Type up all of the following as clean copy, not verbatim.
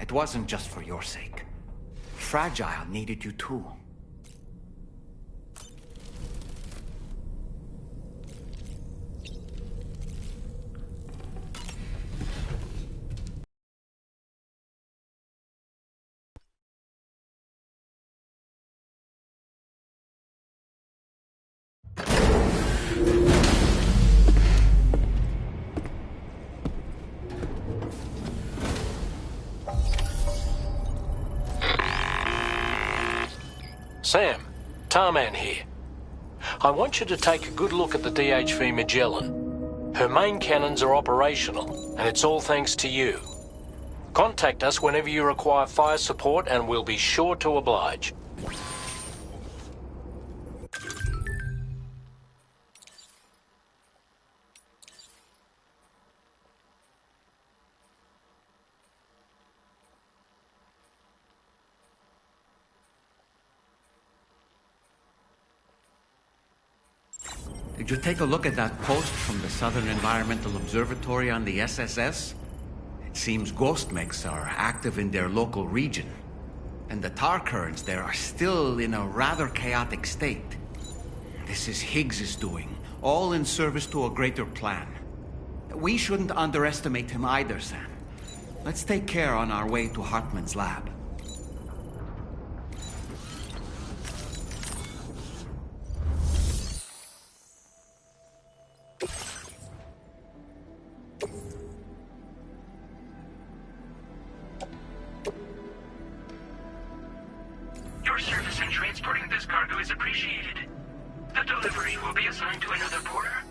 It wasn't just for your sake. Fragile needed you too. Sam, Tarman here. I want you to take a good look at the DHV Magellan. Her main cannons are operational, and it's all thanks to you. Contact us whenever you require fire support and we'll be sure to oblige. Did you take a look at that post from the Southern Environmental Observatory on the SSS? It seems ghost mechs are active in their local region, and the tar currents there are still in a rather chaotic state. This is Higgs's doing, all in service to a greater plan. We shouldn't underestimate him either, Sam. Let's take care on our way to Hartman's lab. Your service in transporting this cargo is appreciated. The delivery will be assigned to another porter.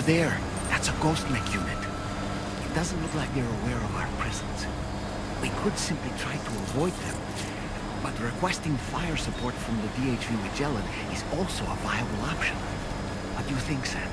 there, that's a ghost mech unit. It doesn't look like they're aware of our presence. We could simply try to avoid them, but requesting fire support from the DHV Magellan is also a viable option. What do you think, Sam?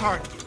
target.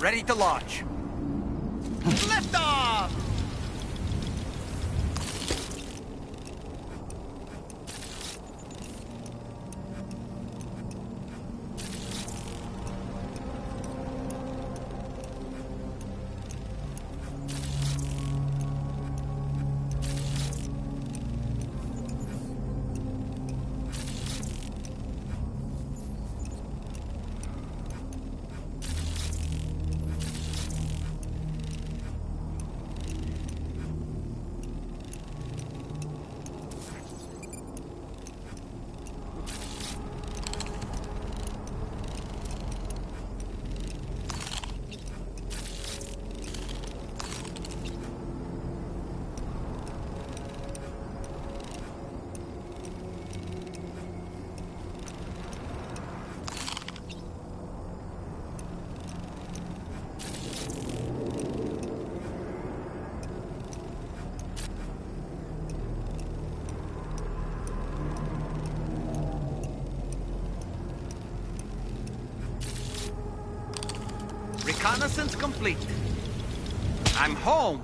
Ready to launch. Lift off! Reconnaissance complete. I'm home.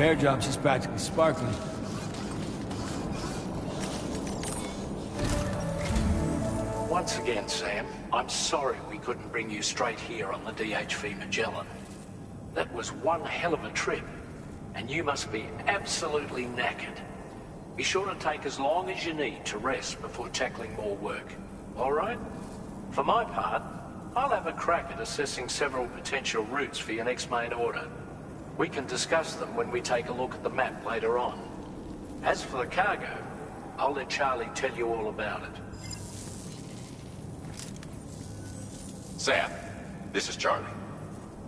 Repair job's just practically sparkling. Once again, Sam, I'm sorry we couldn't bring you straight here on the DHV Magellan. That was one hell of a trip, and you must be absolutely knackered. Be sure to take as long as you need to rest before tackling more work. All right? For my part, I'll have a crack at assessing several potential routes for your next main order. We can discuss them when we take a look at the map later on. As for the cargo, I'll let Charlie tell you all about it. Sam, this is Charlie.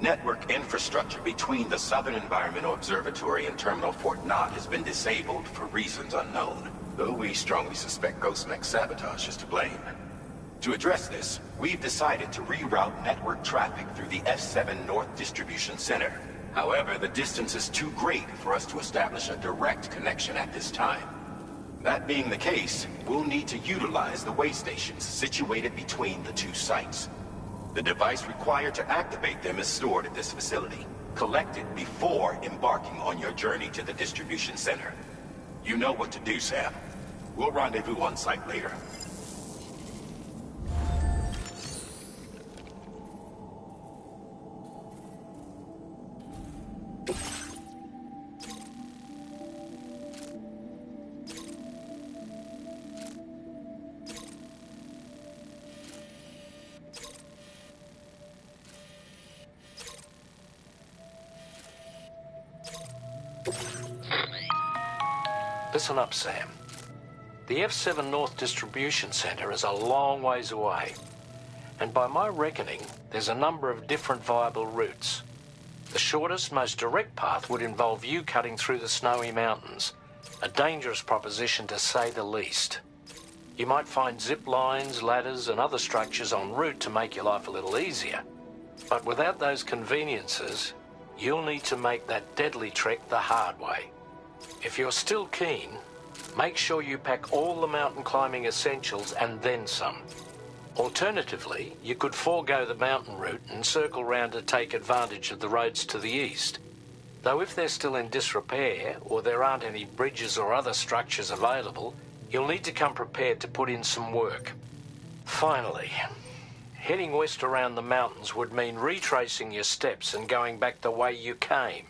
Network infrastructure between the Southern Environmental Observatory and Terminal Fort Knott has been disabled for reasons unknown, though we strongly suspect Ghostmech's sabotage is to blame. To address this, we've decided to reroute network traffic through the F7 North Distribution Center. However, the distance is too great for us to establish a direct connection at this time. That being the case, we'll need to utilize the way stations situated between the two sites. The device required to activate them is stored at this facility. Collect it before embarking on your journey to the distribution center. You know what to do, Sam. We'll rendezvous on site later. Listen up, Sam. The F7 North Distribution Center is a long ways away, and by my reckoning, there's a number of different viable routes. The shortest, most direct path would involve you cutting through the snowy mountains, a dangerous proposition to say the least. You might find zip lines, ladders, and other structures en route to make your life a little easier, but without those conveniences, you'll need to make that deadly trek the hard way. If you're still keen, make sure you pack all the mountain climbing essentials and then some. Alternatively, you could forego the mountain route and circle round to take advantage of the roads to the east. Though if they're still in disrepair, or there aren't any bridges or other structures available, you'll need to come prepared to put in some work. Finally, heading west around the mountains would mean retracing your steps and going back the way you came.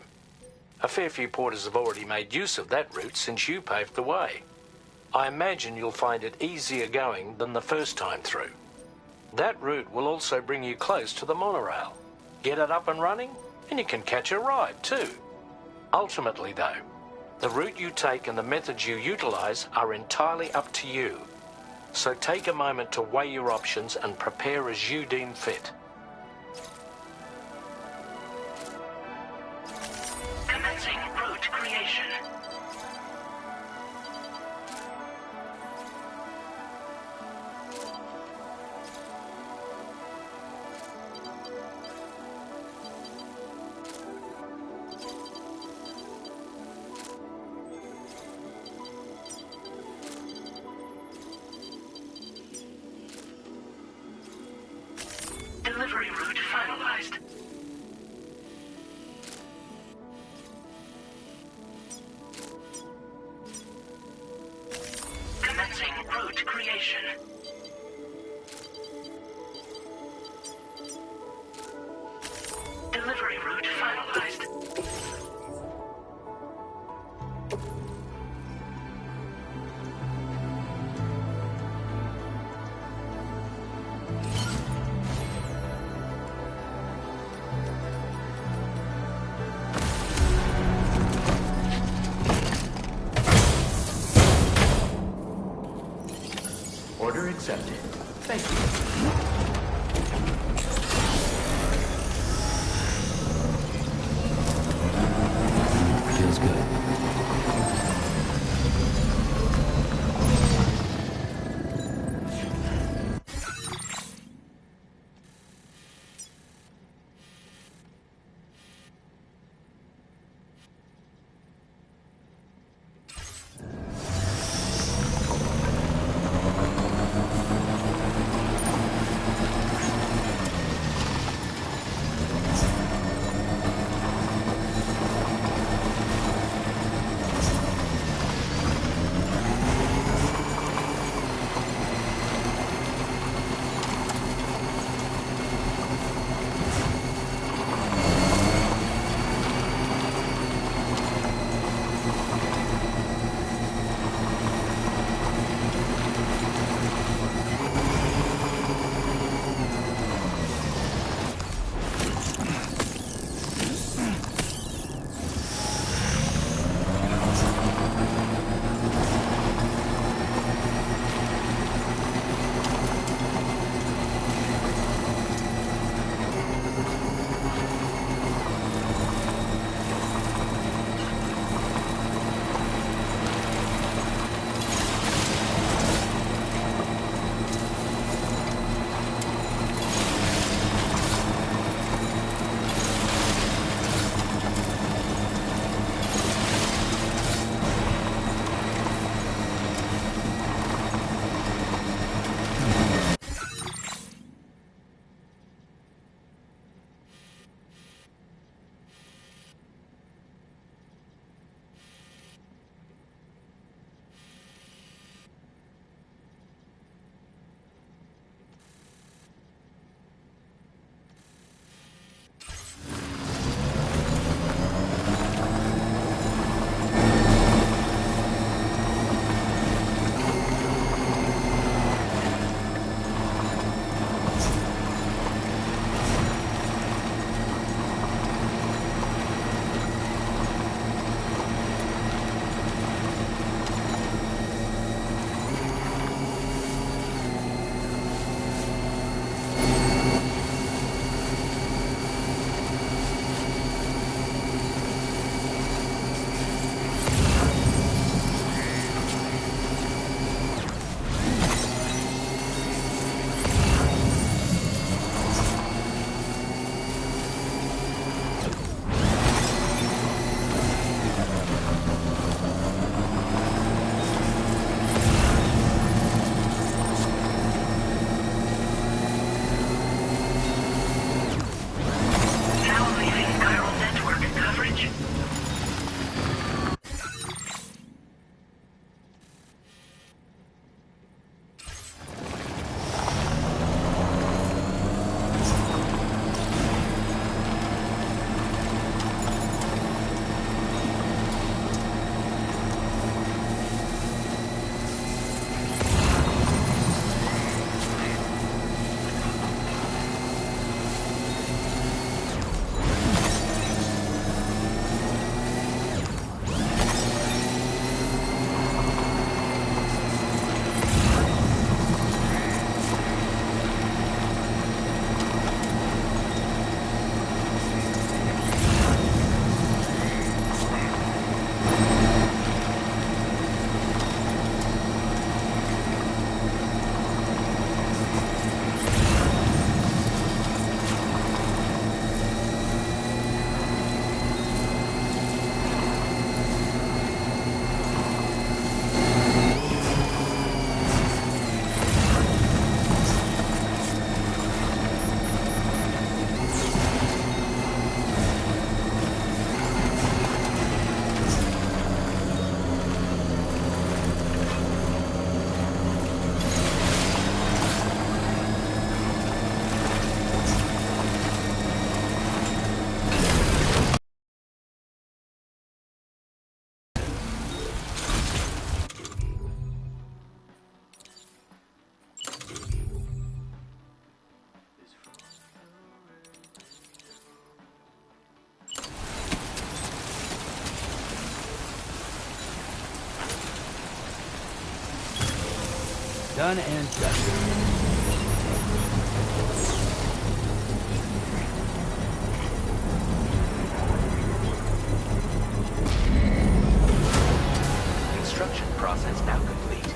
A fair few porters have already made use of that route since you paved the way. I imagine you'll find it easier going than the first time through. That route will also bring you close to the monorail. Get it up and running, and you can catch a ride too. Ultimately though, the route you take and the methods you utilise are entirely up to you. So take a moment to weigh your options and prepare as you deem fit. Commencing route creation. Delivery route finalized. Commencing route creation. Delivery route finalized. Order accepted. Thank you. Feels good. Done and dusted. Construction process now complete.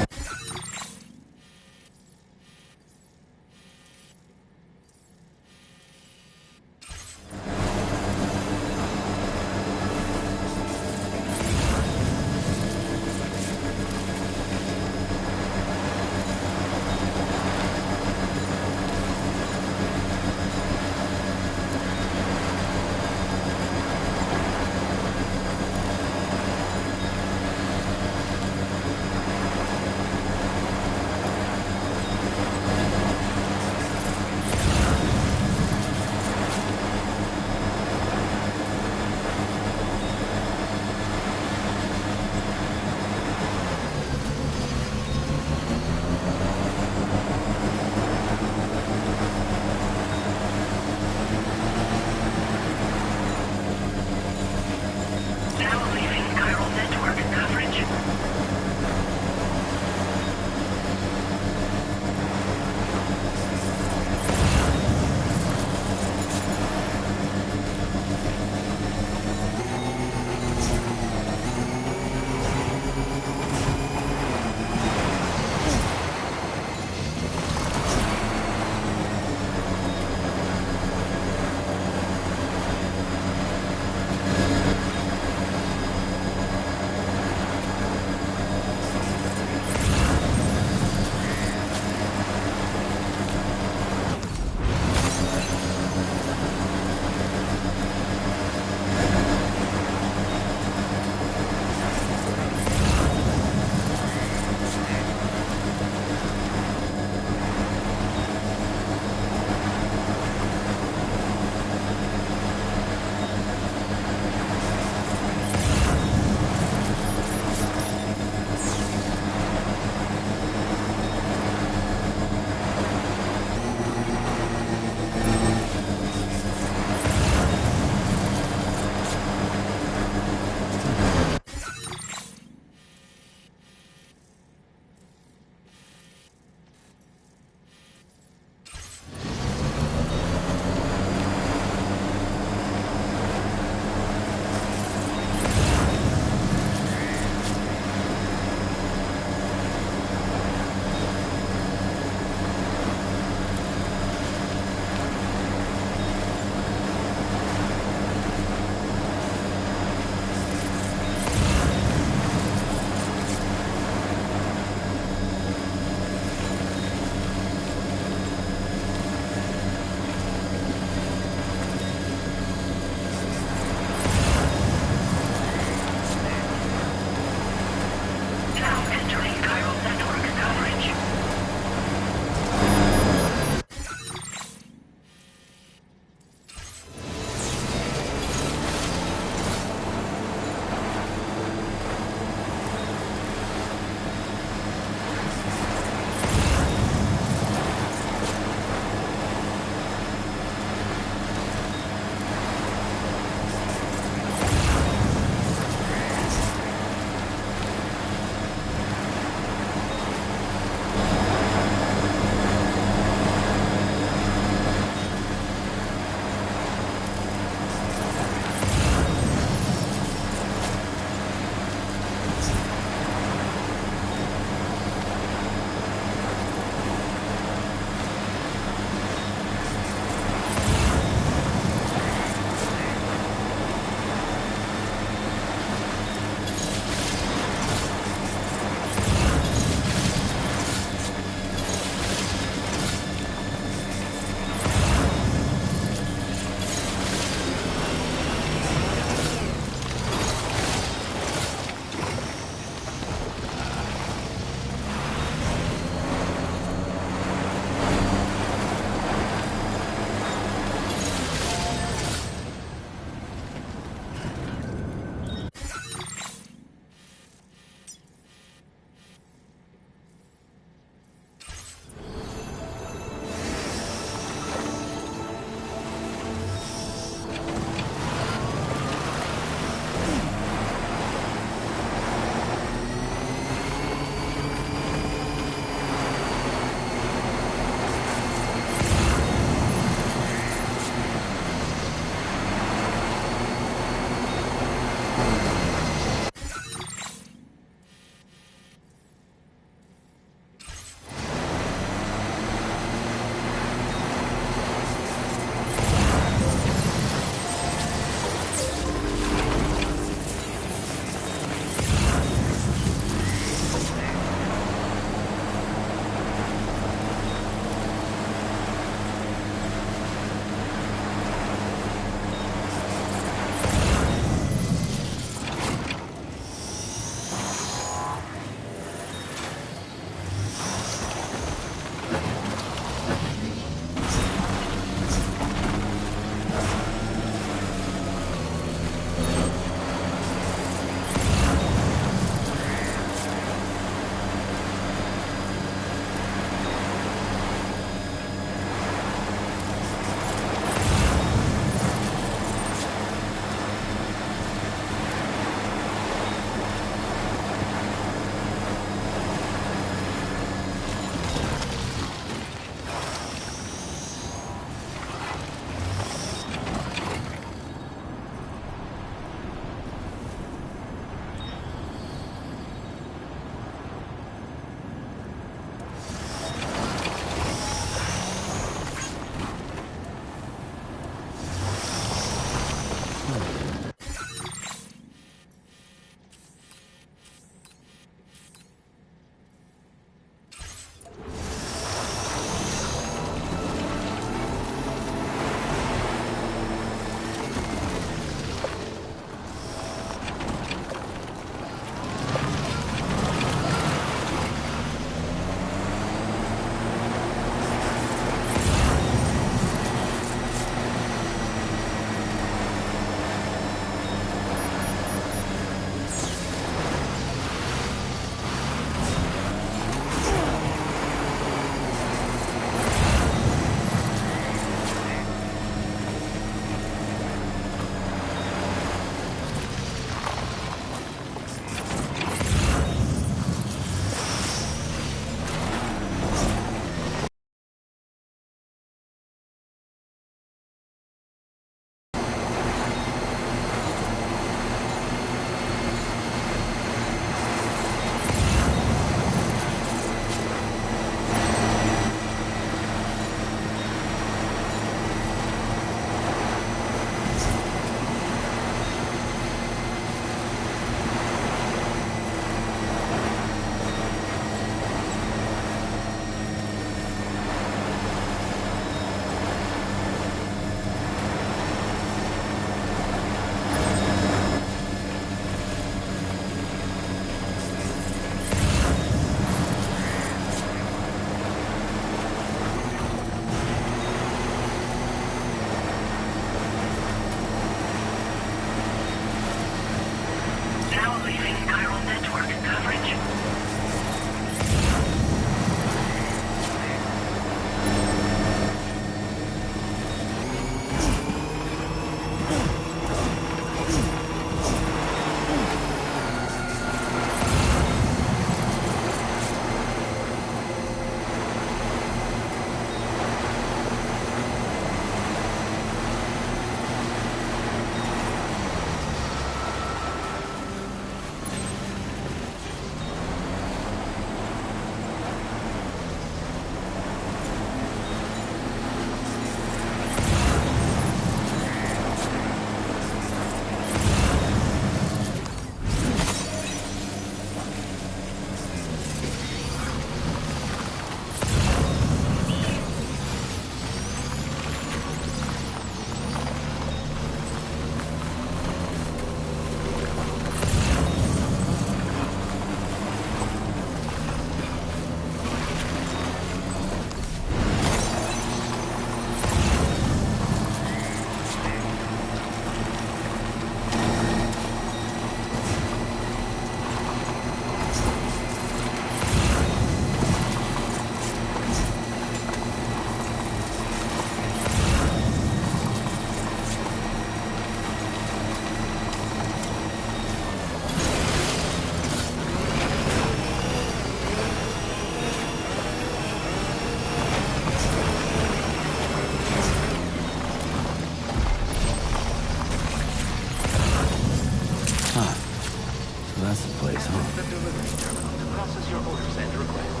What's your orders and requests?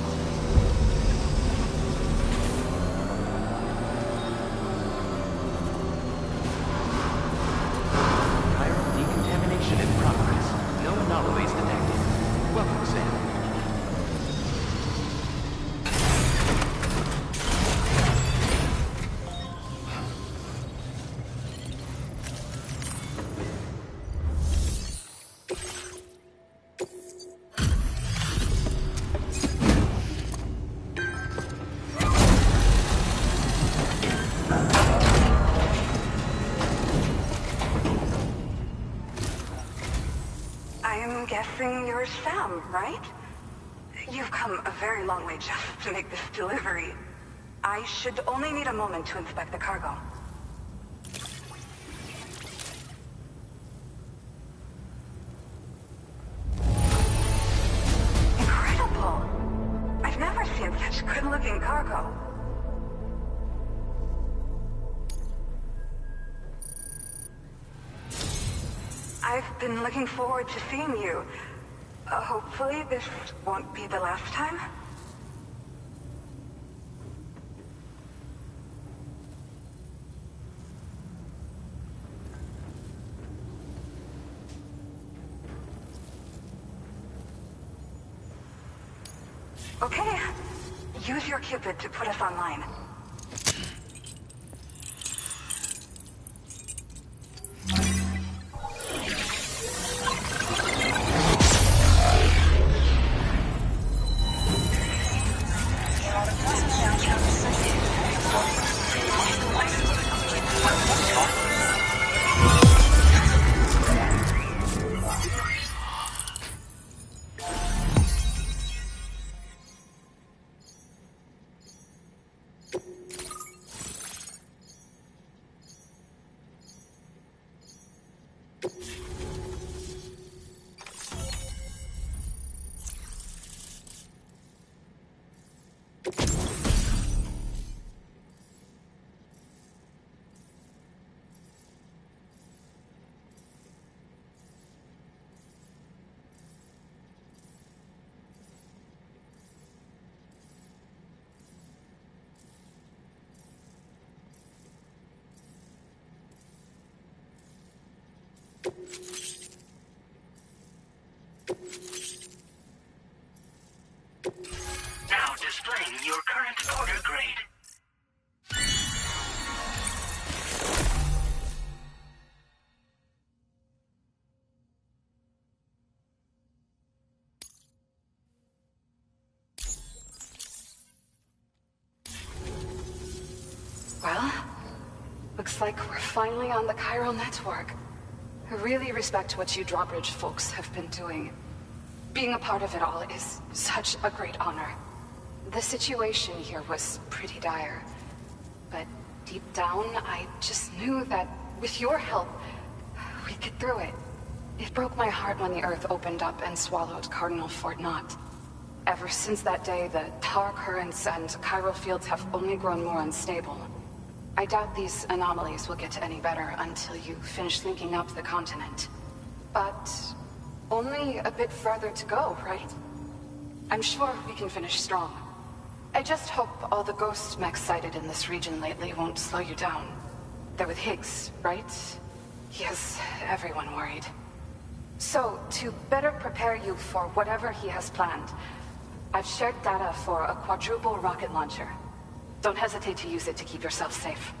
Chiral decontamination in progress. No anomalies detected. Welcome, Sam. I'm guessing you're Sam, right? You've come a very long way just to make this delivery. I should only need a moment to inspect the cargo. Incredible! I've never seen such good-looking cargo. I've been looking forward to seeing you. Hopefully this won't be the last time. Okay. Use your Cupid to put us online. Now displaying your current order grade. Well, looks like we're finally on the chiral network. I really respect what you drawbridge folks have been doing. Being a part of it all is such a great honor. The situation here was pretty dire, but deep down, I just knew that with your help, we'd get through it. It broke my heart when the Earth opened up and swallowed Cardinal Fort Knott. Ever since that day, the tar currents and chiral fields have only grown more unstable. I doubt these anomalies will get any better until you finish linking up the continent. But only a bit further to go, right? I'm sure we can finish strong. I just hope all the ghost mechs sighted in this region lately won't slow you down. They're with Higgs, right? He has everyone worried. So, to better prepare you for whatever he has planned, I've shared data for a quadruple rocket launcher. Don't hesitate to use it to keep yourself safe.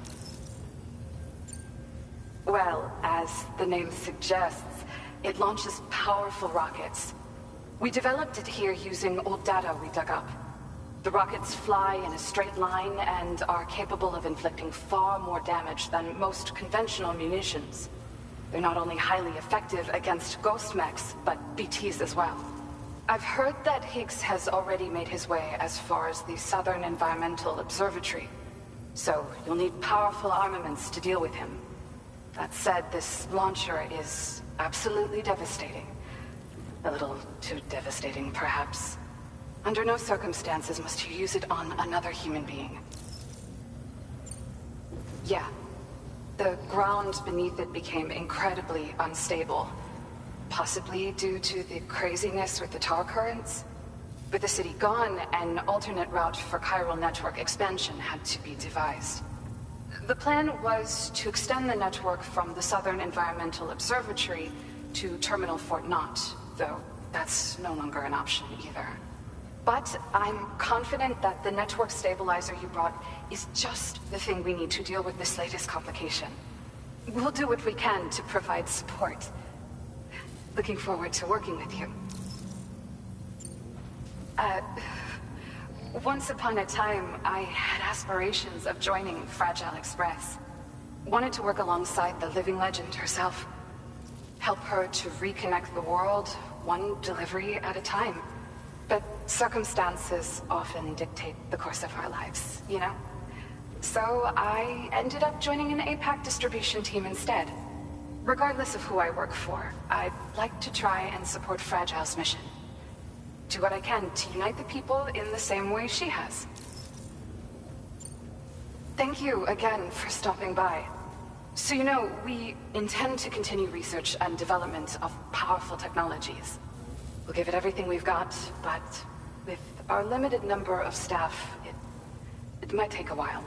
Well, as the name suggests, it launches powerful rockets. We developed it here using old data we dug up. The rockets fly in a straight line and are capable of inflicting far more damage than most conventional munitions. They're not only highly effective against ghost mechs, but BTs as well. I've heard that Higgs has already made his way as far as the Southern Environmental Observatory, so you'll need powerful armaments to deal with him. That said, this launcher is absolutely devastating. A little too devastating, perhaps. Under no circumstances must you use it on another human being. Yeah. The ground beneath it became incredibly unstable. Possibly due to the craziness with the tar currents. With the city gone, an alternate route for chiral network expansion had to be devised. The plan was to extend the network from the Southern Environmental Observatory to Terminal Fort Knott, though that's no longer an option either. But I'm confident that the network stabilizer you brought is just the thing we need to deal with this latest complication. We'll do what we can to provide support. Looking forward to working with you. Once upon a time, I had aspirations of joining Fragile Express. Wanted to work alongside the living legend herself. Help her to reconnect the world, one delivery at a time. But circumstances often dictate the course of our lives, you know? So I ended up joining an APAC distribution team instead. Regardless of who I work for, I'd like to try and support Fragile's mission. Do what I can to unite the people in the same way she has. Thank you again for stopping by. So you know, we intend to continue research and development of powerful technologies. We'll give it everything we've got, but with our limited number of staff, it might take a while.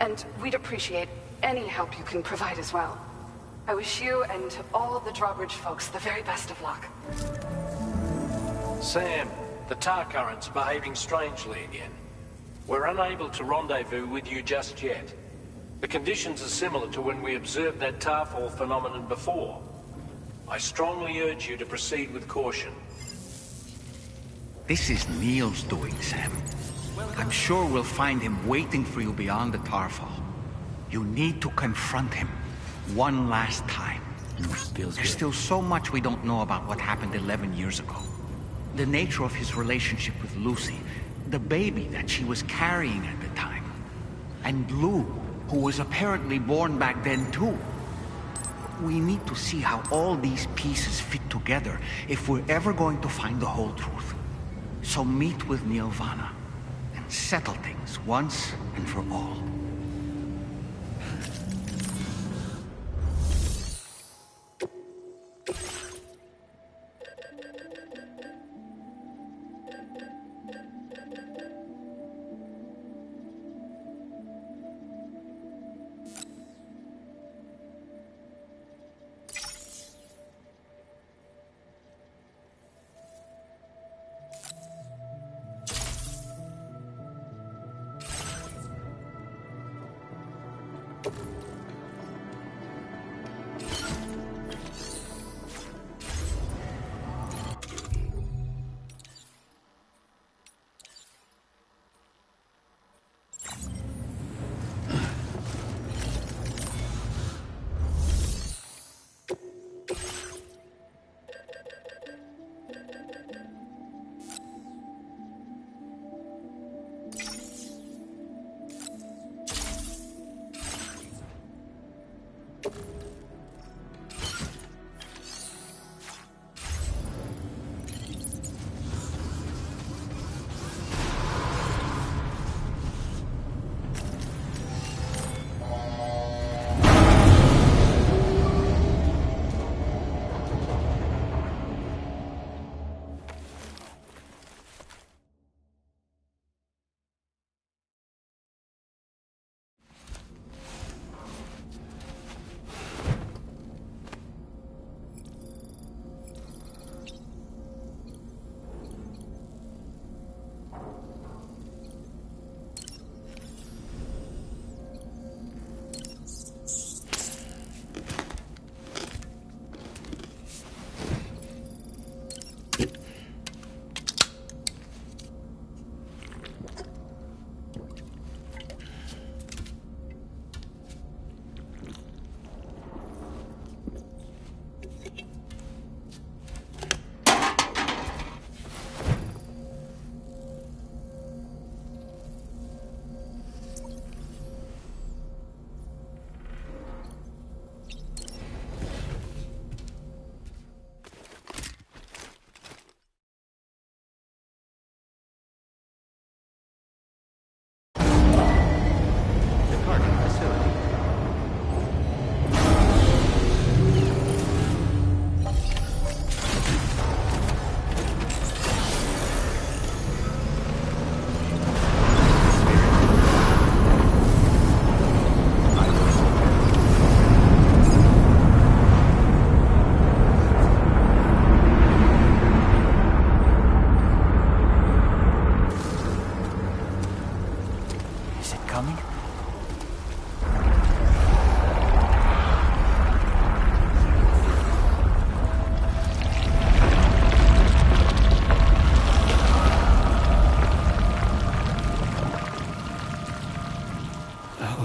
And we'd appreciate any help you can provide as well. I wish you and all the Drawbridge folks the very best of luck. Sam, the tar current's behaving strangely again. We're unable to rendezvous with you just yet. The conditions are similar to when we observed that tarfall phenomenon before. I strongly urge you to proceed with caution. This is Neil's doing, Sam. I'm sure we'll find him waiting for you beyond the tarfall. You need to confront him one last time. Feels There's good. still so much we don't know about what happened 11 years ago. The nature of his relationship with Lucy, the baby that she was carrying at the time, and Lou, who was apparently born back then too. We need to see how all these pieces fit together if we're ever going to find the whole truth. So meet with Neil Vanna and settle things once and for all.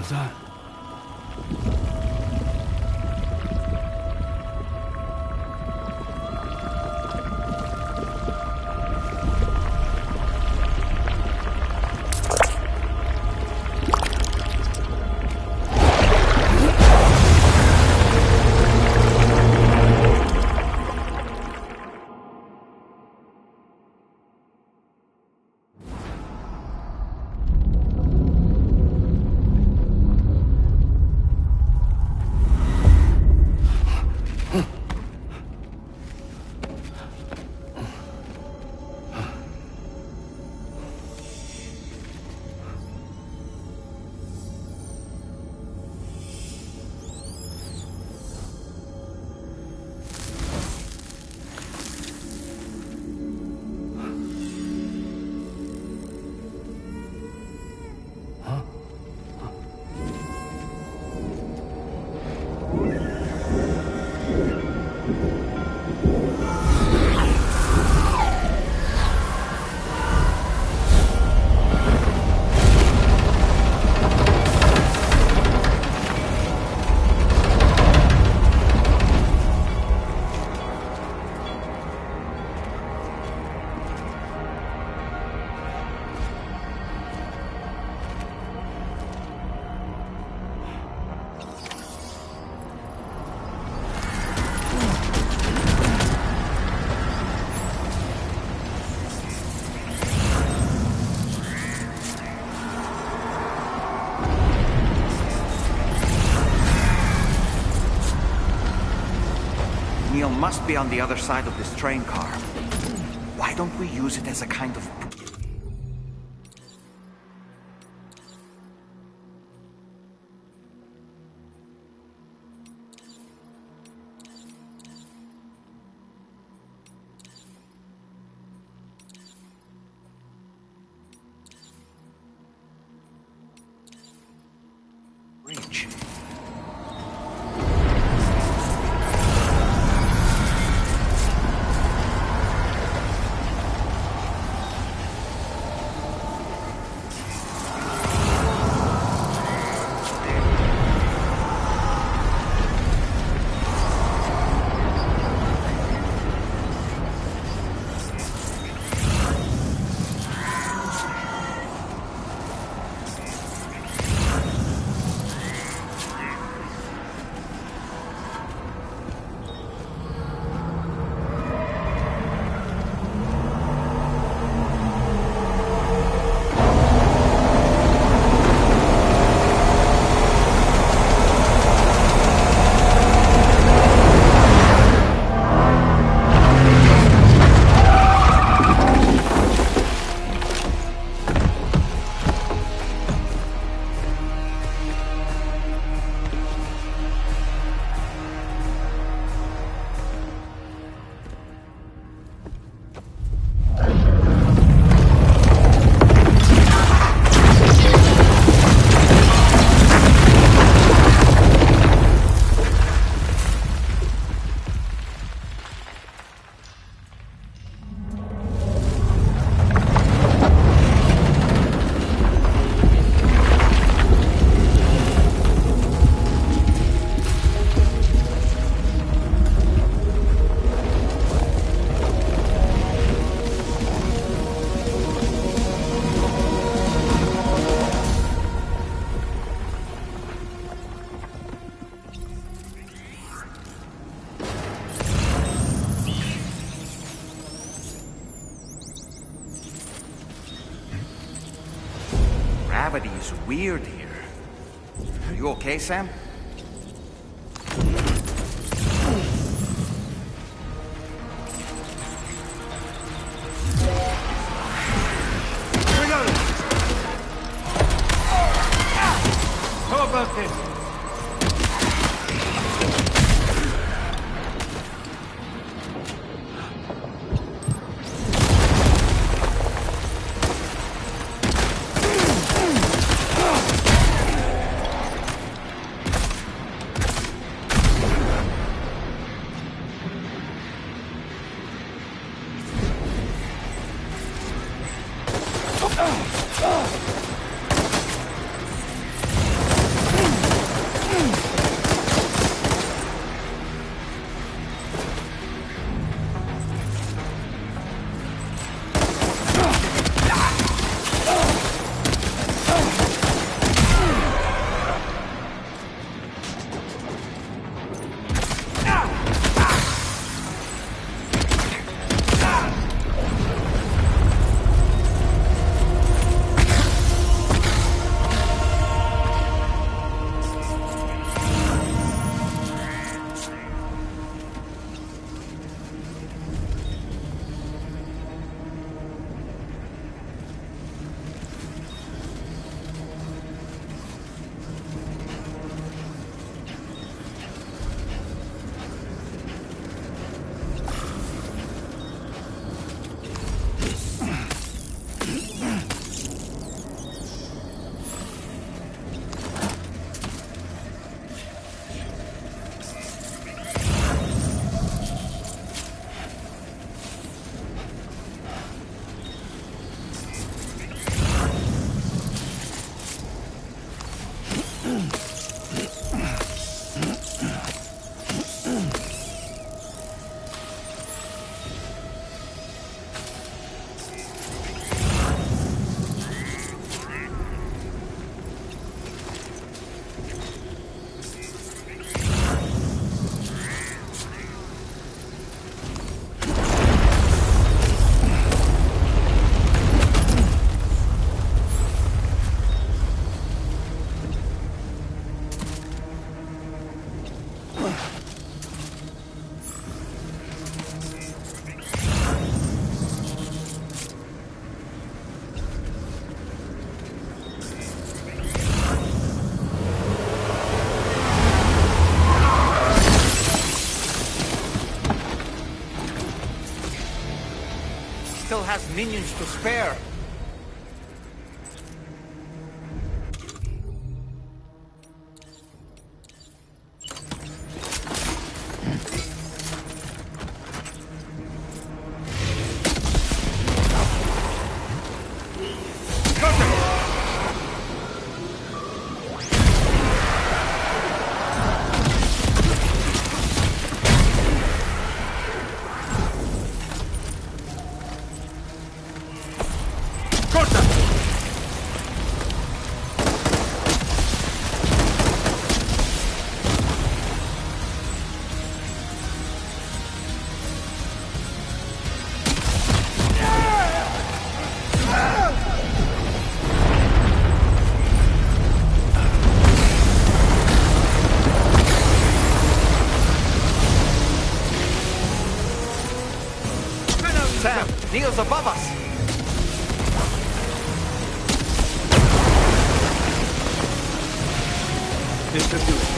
goes on. Neil must be on the other side of this train car. Why don't we use it as a kind of... bridge? Gravity is weird here. Are you okay, Sam? How about this? has minions to spare. Sam, Neil's above us. This should do it.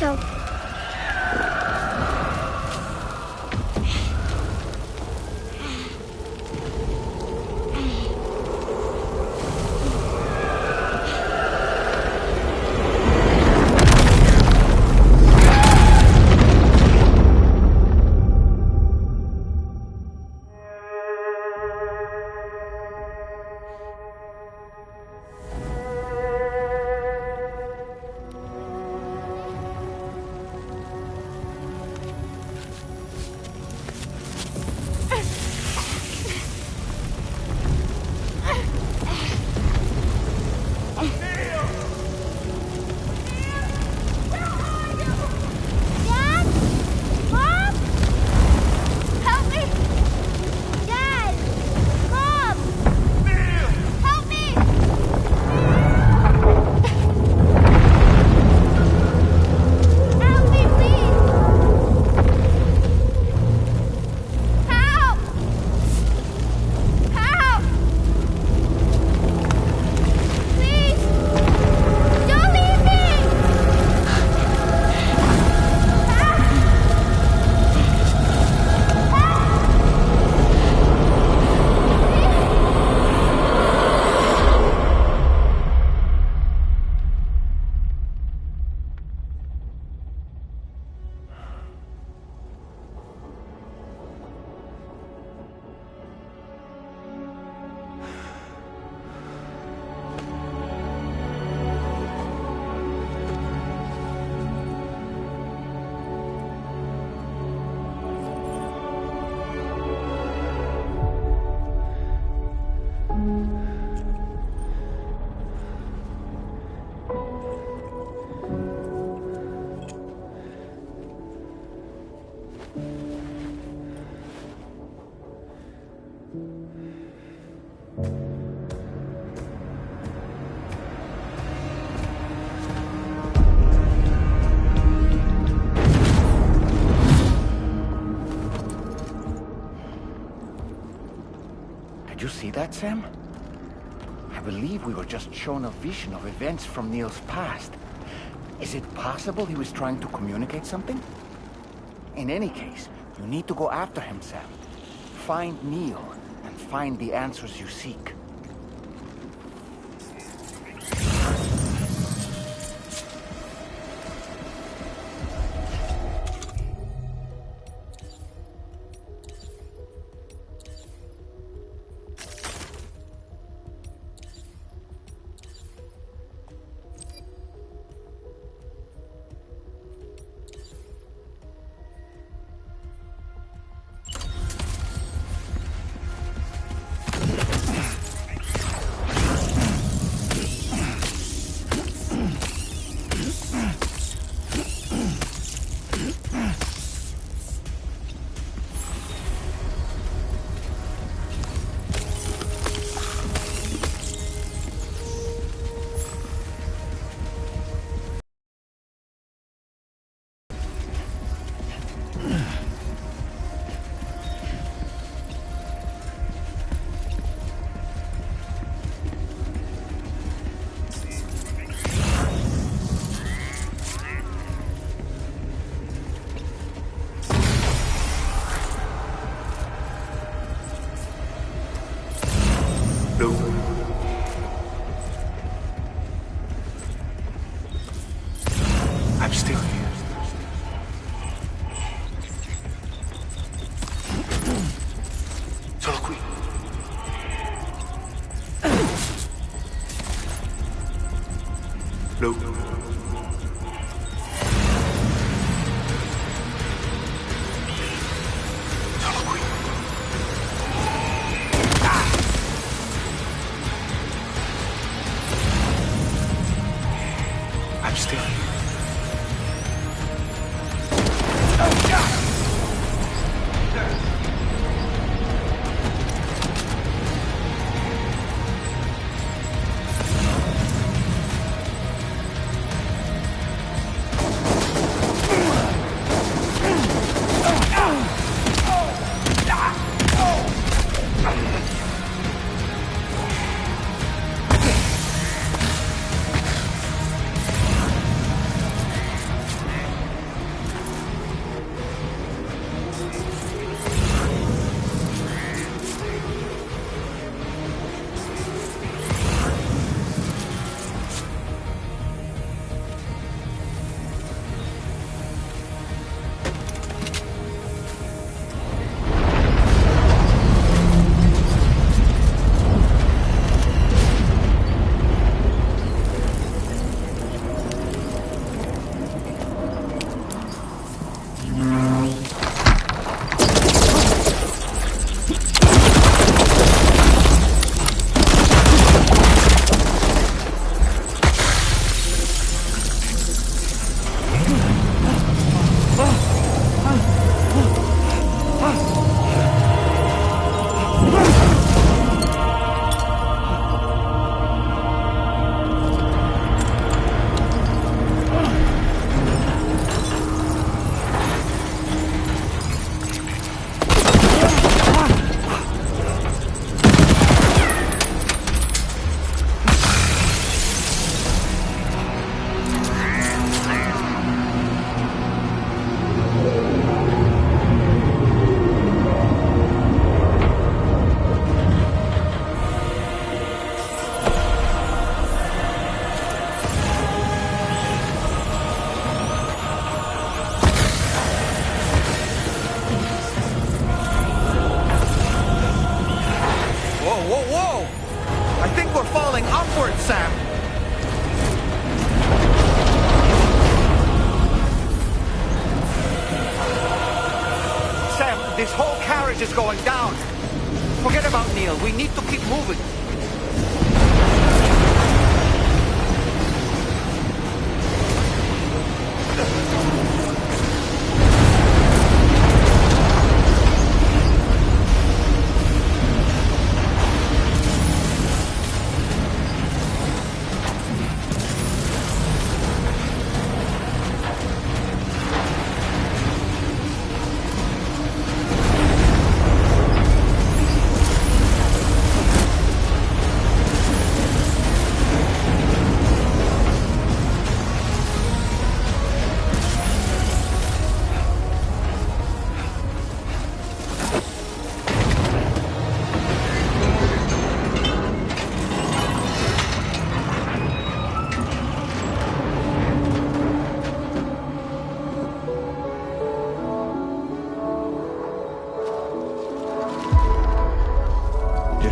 go. see that, Sam? I believe we were just shown a vision of events from Neil's past. Is it possible he was trying to communicate something? In any case, you need to go after him, Sam. Find Neil, and find the answers you seek. I'm still here. Sono qui. No. Sono qui. I'm still here. Sam! Sam, this whole carriage is going down. Forget about Neil. We need to keep moving.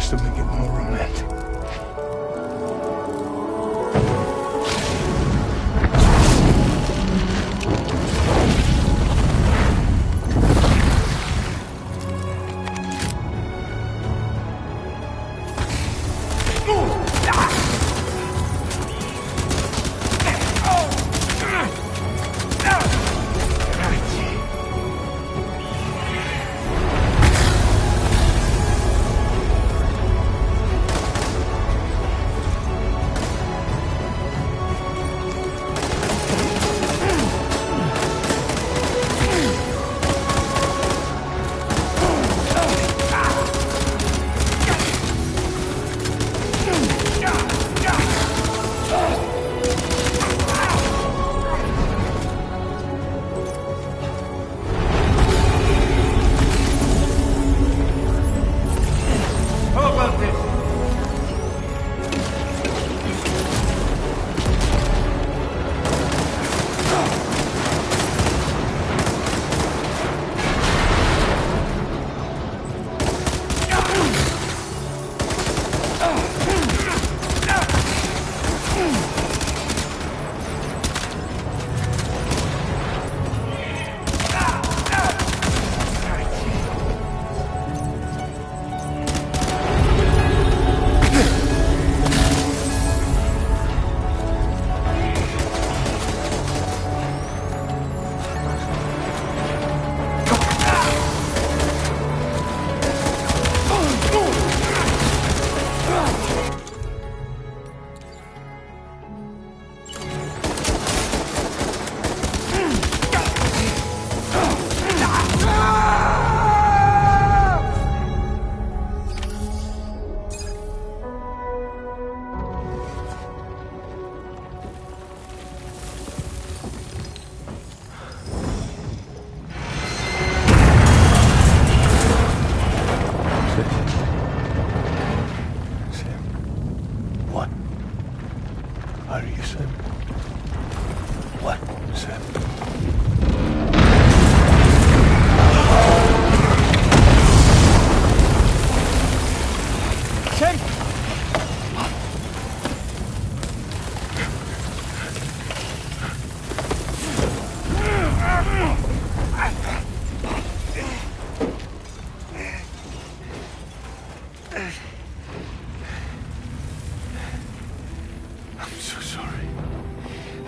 just to make it more romantic.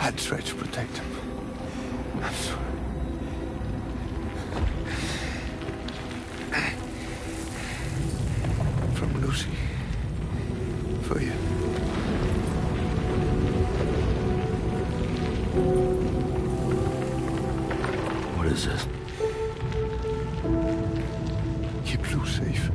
I'd try to protect him. I'm sorry. From Lucy. For you. What is this? Keep Lou safe.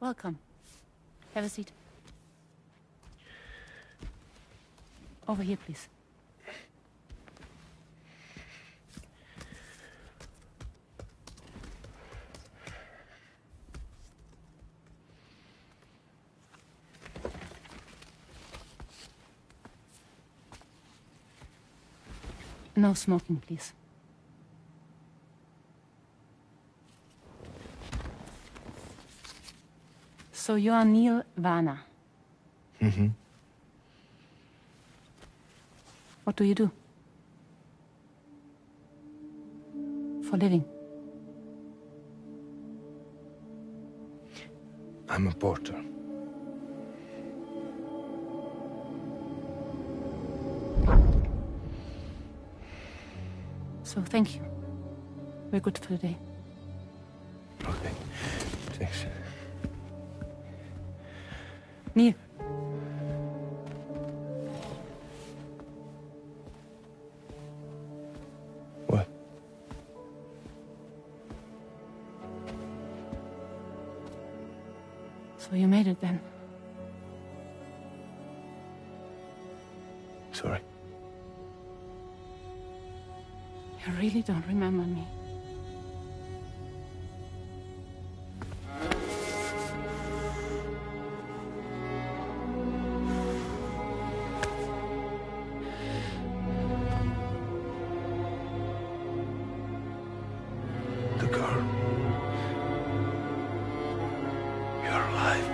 Welcome. Have a seat. Over here, please. No smoking, please. So you are Neil Warner. Mm-hmm. What do you do? For a living? I'm a porter. So thank you. We're good for the day. Thanks. Neil. What? So you made it then? Sorry. You really don't remember me. The girl. You're alive.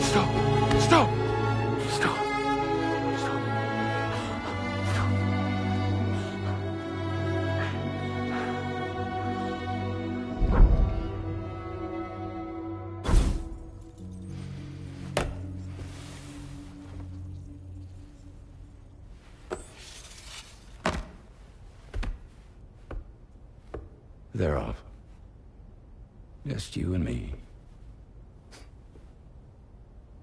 Stop! Stop! Stop! Stop! They're off. Just you and me.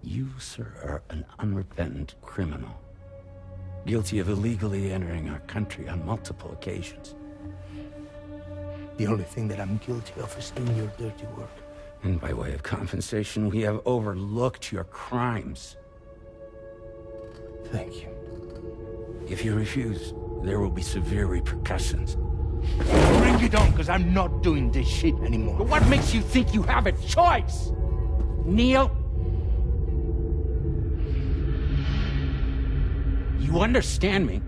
You, sir, are an unrepentant criminal. Guilty of illegally entering our country on multiple occasions. The only thing that I'm guilty of is doing your dirty work. And by way of compensation, we have overlooked your crimes. Thank you. If you refuse, there will be severe repercussions. Bring it on, because I'm not doing this shit anymore. But what makes you think you have a choice? Neil? You understand me?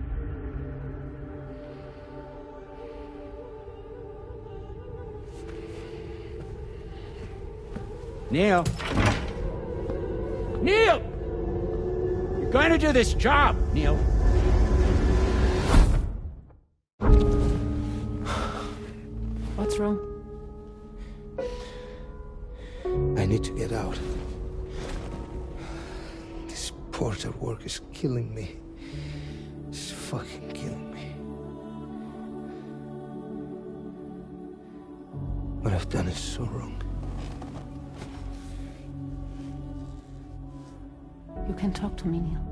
Neil? Neil! You're going to do this job, Neil. What's wrong? I need to get out. This porter work is killing me. It's fucking killing me. What I've done is so wrong. You can talk to me, Neil.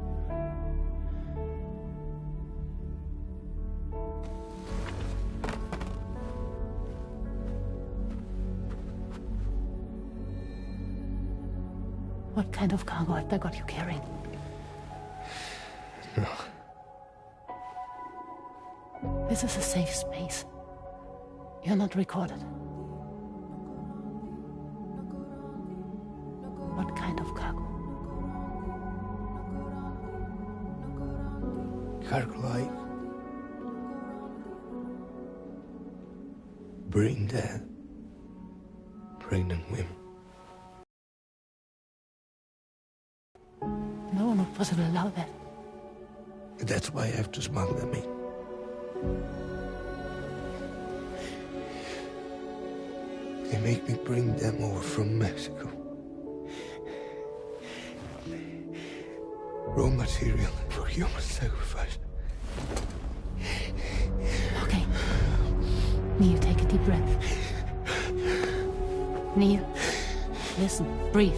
What kind of cargo have they got you carrying? No. This is a safe space. You're not recorded. What kind of cargo? Cargo like brain dead, pregnant women. No one would possibly allow that. That's why I have to smuggle them in. They make me bring them over from Mexico. Raw material for human sacrifice. Okay. Neil, take a deep breath. Neil, listen, breathe.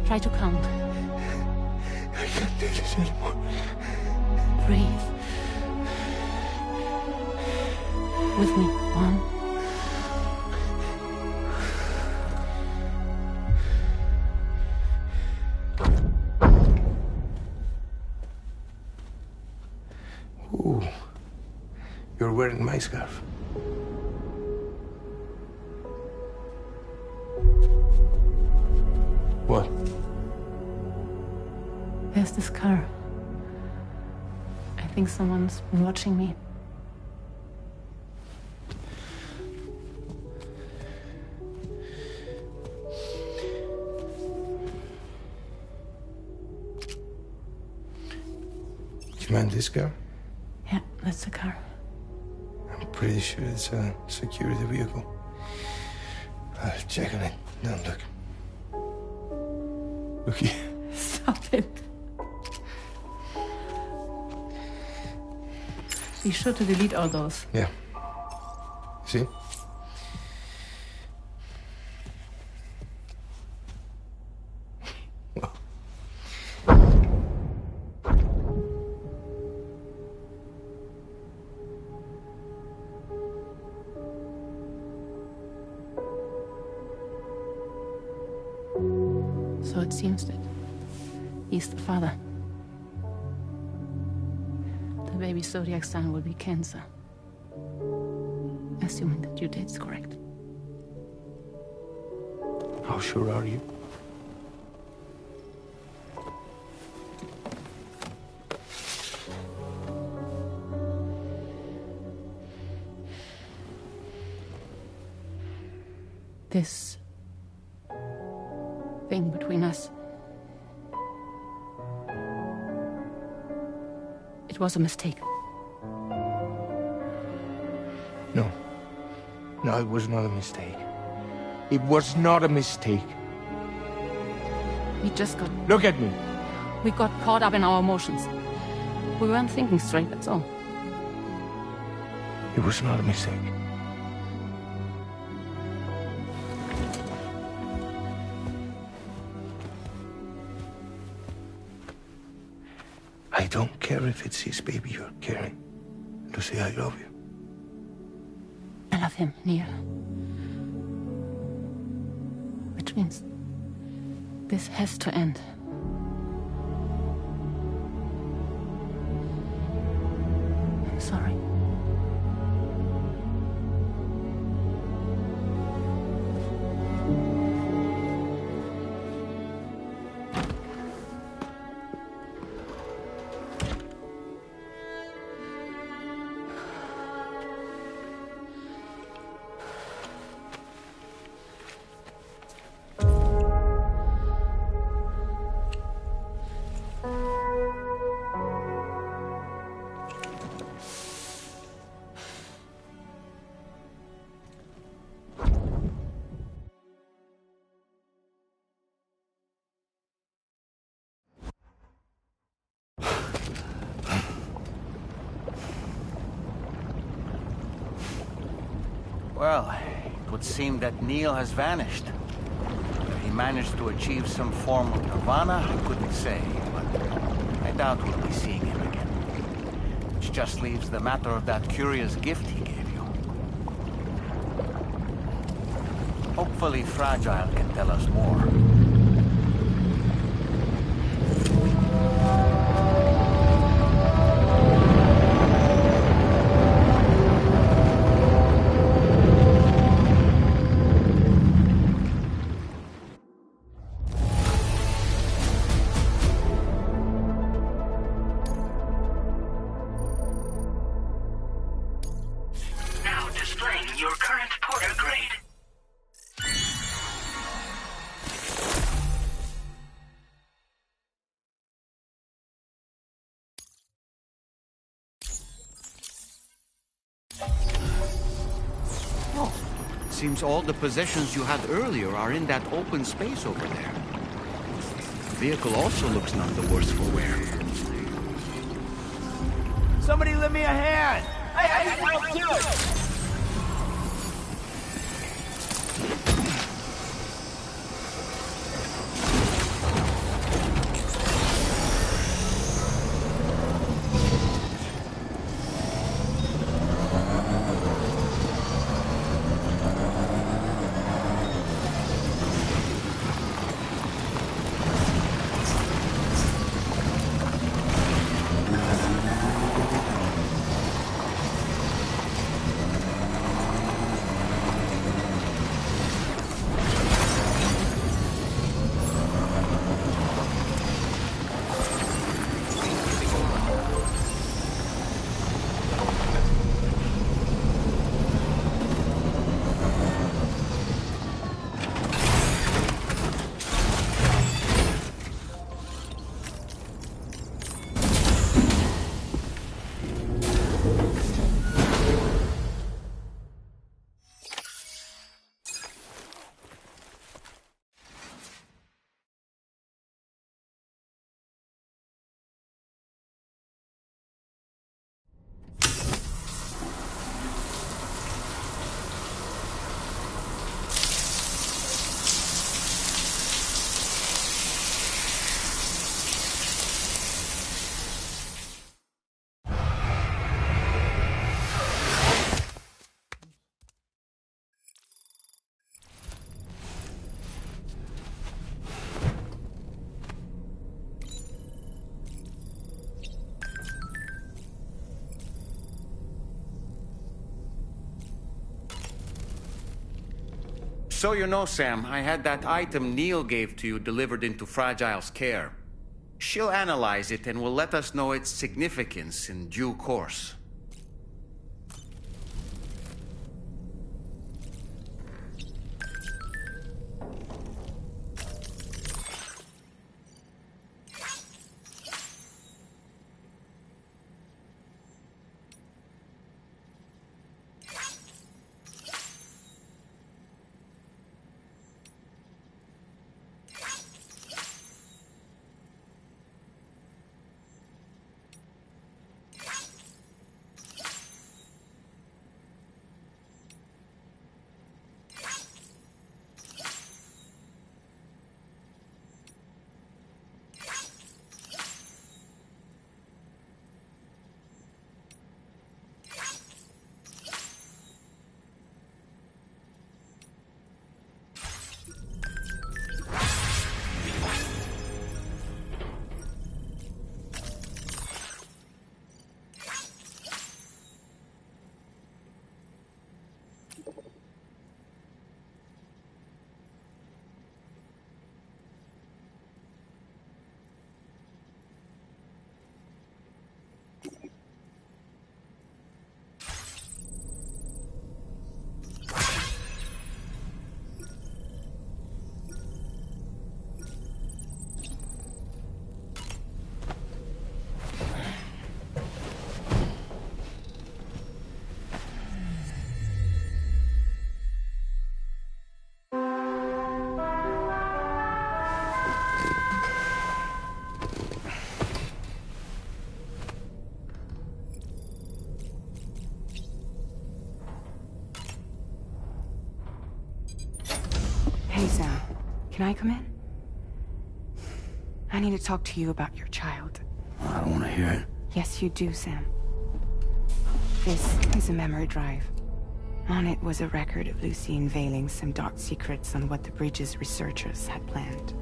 Try to count. I can't do this anymore. Breathe. With me. 1. Ooh, you're wearing my scarf. What? There's this car. I think someone's been watching me. Do you mind this car? Yeah, that's the car. I'm pretty sure it's a security vehicle. I'll check on it. Now look. Look here. Stop it. Be sure to delete all those. Yeah. See? So it seems that he's the father. The baby zodiac sign will be Cancer. Assuming the due date's correct. How sure are you? This thing between us. It was a mistake. No. No, it was not a mistake. It was not a mistake. We just got... Look at me. We got caught up in our emotions. We weren't thinking straight, that's all. It was not a mistake. I don't care if it's his baby you're carrying. To say I love you. I love him, Neil. Which means this has to end. I'm sorry. Well, it would seem that Neil has vanished. If he managed to achieve some form of nirvana, I couldn't say, but I doubt we'll be seeing him again. Which just leaves the matter of that curious gift he gave you. Hopefully Fragile can tell us more. Now displaying your current Porter grade. Seems all the possessions you had earlier are in that open space over there. The vehicle also looks none the worse for wear. Somebody lend me a hand! I'll do it! so you know, Sam, I had that item Neil gave to you delivered into Fragile's care. She'll analyze it and will let us know its significance in due course. Hey, Sam. Can I come in? I need to talk to you about your child. I don't want to hear it. Yes, you do, Sam. This is a memory drive. On it was a record of Lucy unveiling some dark secrets on what the Bridges researchers had planned.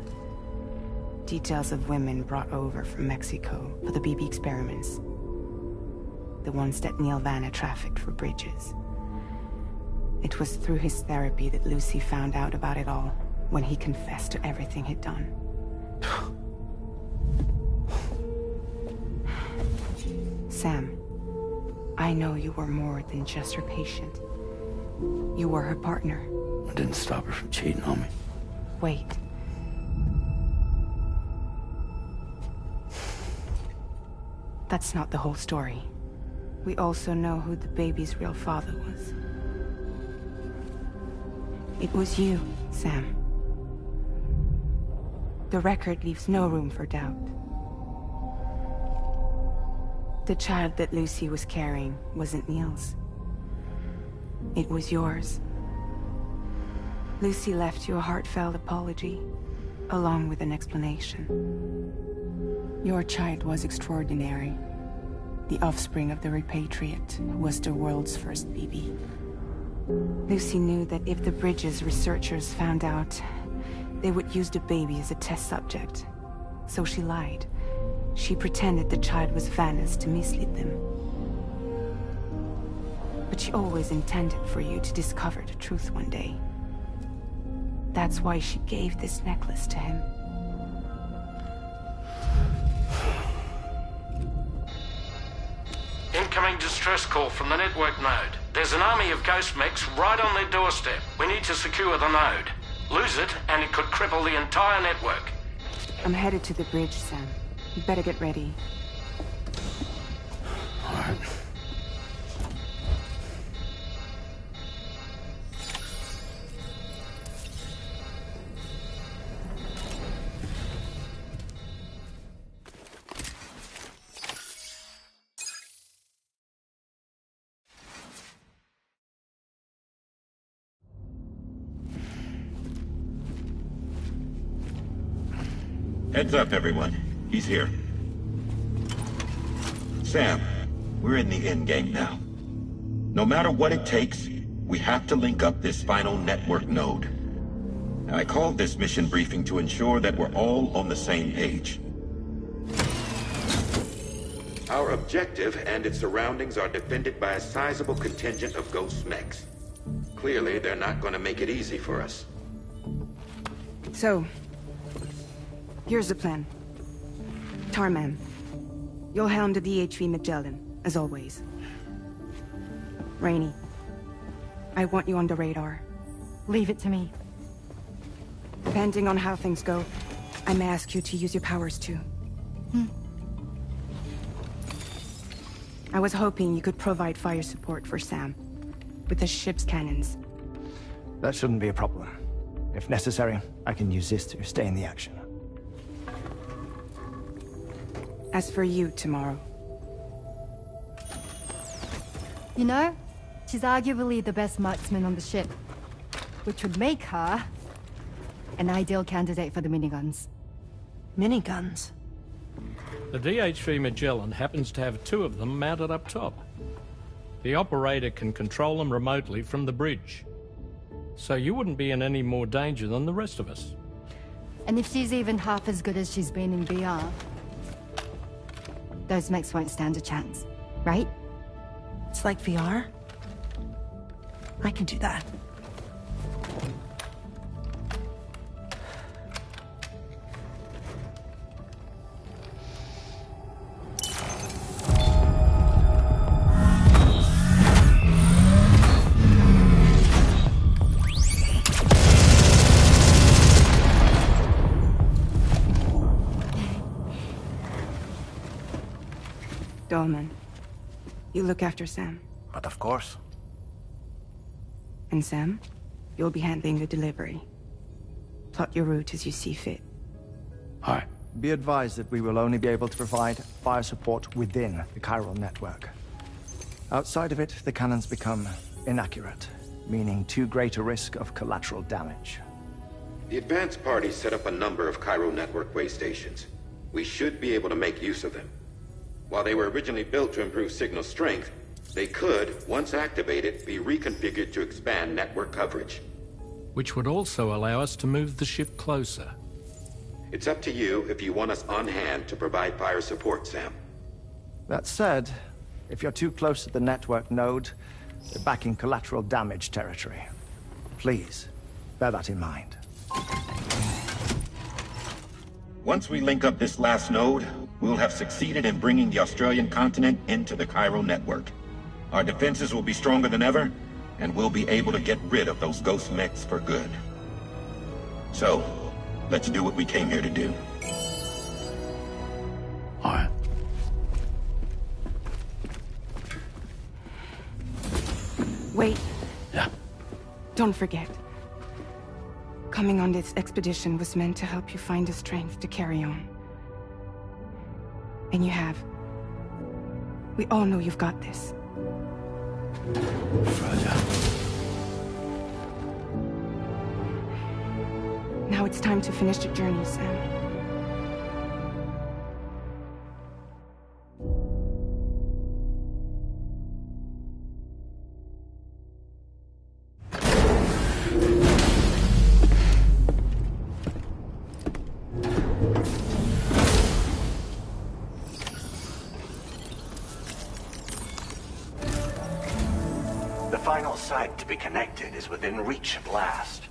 Details of women brought over from Mexico for the BB experiments. The ones that Neil Vanna trafficked for Bridges. It was through his therapy that Lucy found out about it all, when he confessed to everything he'd done. Sam, I know you were more than just her patient. You were her partner. I didn't stop her from cheating on me. Wait. That's not the whole story. We also know who the baby's real father was. It was you, Sam. The record leaves no room for doubt. The child that Lucy was carrying wasn't Neil's. It was yours. Lucy left you a heartfelt apology, along with an explanation. Your child was extraordinary. The offspring of the repatriate who was the world's first BB. Lucy knew that if the Bridges researchers found out, they would use the baby as a test subject. So she lied. She pretended the child was Vanna's to mislead them. But she always intended for you to discover the truth one day. That's why she gave this necklace to him. Incoming distress call from the network node. There's an army of ghost mechs right on their doorstep. We need to secure the node. Lose it, and it could cripple the entire network. I'm headed to the bridge, Sam. You better get ready. All right. Heads up, everyone. He's here. Sam, we're in the endgame now. No matter what it takes, we have to link up this final network node. I called this mission briefing to ensure that we're all on the same page. Our objective and its surroundings are defended by a sizable contingent of ghost mechs. Clearly, they're not going to make it easy for us. So, here's the plan. Tarman, you'll helm the DHV Magellan, as always. Rainey, I want you on the radar. Leave it to me. Depending on how things go, I may ask you to use your powers too. I was hoping you could provide fire support for Sam, with the ship's cannons. That shouldn't be a problem. If necessary, I can use this to stay in the action. As for you, tomorrow. You know, she's arguably the best marksman on the ship, which would make her an ideal candidate for the miniguns. Miniguns? The DHV Magellan happens to have 2 of them mounted up top. The operator can control them remotely from the bridge. So you wouldn't be in any more danger than the rest of us. And if she's even half as good as she's been in VR, those mechs won't stand a chance, right? It's like VR? I can do that. Dolman, you look after Sam. But of course. And Sam, you'll be handling the delivery. Plot your route as you see fit. Hi. Be advised that we will only be able to provide fire support within the chiral network. Outside of it, the cannons become inaccurate, meaning too great a risk of collateral damage. The advanced party set up a number of chiral network way stations. We should be able to make use of them. While they were originally built to improve signal strength, they could, once activated, be reconfigured to expand network coverage. Which would also allow us to move the ship closer. It's up to you if you want us on hand to provide fire support, Sam. That said, if you're too close to the network node, you're back in collateral damage territory. Please, bear that in mind. Once we link up this last node, we'll have succeeded in bringing the Australian continent into the chiral network. Our defenses will be stronger than ever, and we'll be able to get rid of those ghost mechs for good. So, let's do what we came here to do. All right. Wait. Yeah. Don't forget. Coming on this expedition was meant to help you find the strength to carry on. And you have. We all know you've got this. Fragile. Now it's time to finish the journey, Sam. Site to be connected is within reach at last.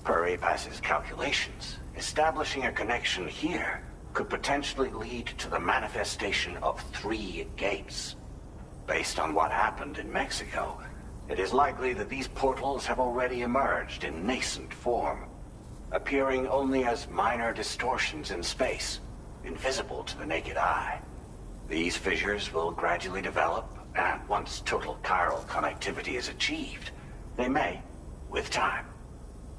Per APAS's calculations, establishing a connection here could potentially lead to the manifestation of 3 gates. Based on what happened in Mexico, it is likely that these portals have already emerged in nascent form, appearing only as minor distortions in space, invisible to the naked eye. These fissures will gradually develop, and once total chiral connectivity is achieved, they may, with time,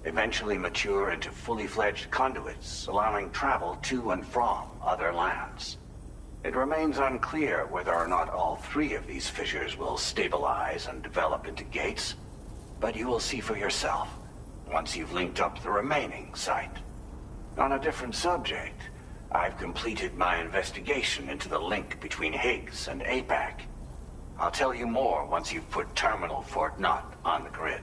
eventually mature into fully fledged conduits, allowing travel to and from other lands. It remains unclear whether or not all 3 of these fissures will stabilize and develop into gates, but you will see for yourself once you've linked up the remaining site. On a different subject, I've completed my investigation into the link between Higgs and APAC. I'll tell you more once you've put Terminal Fort Knott on the grid.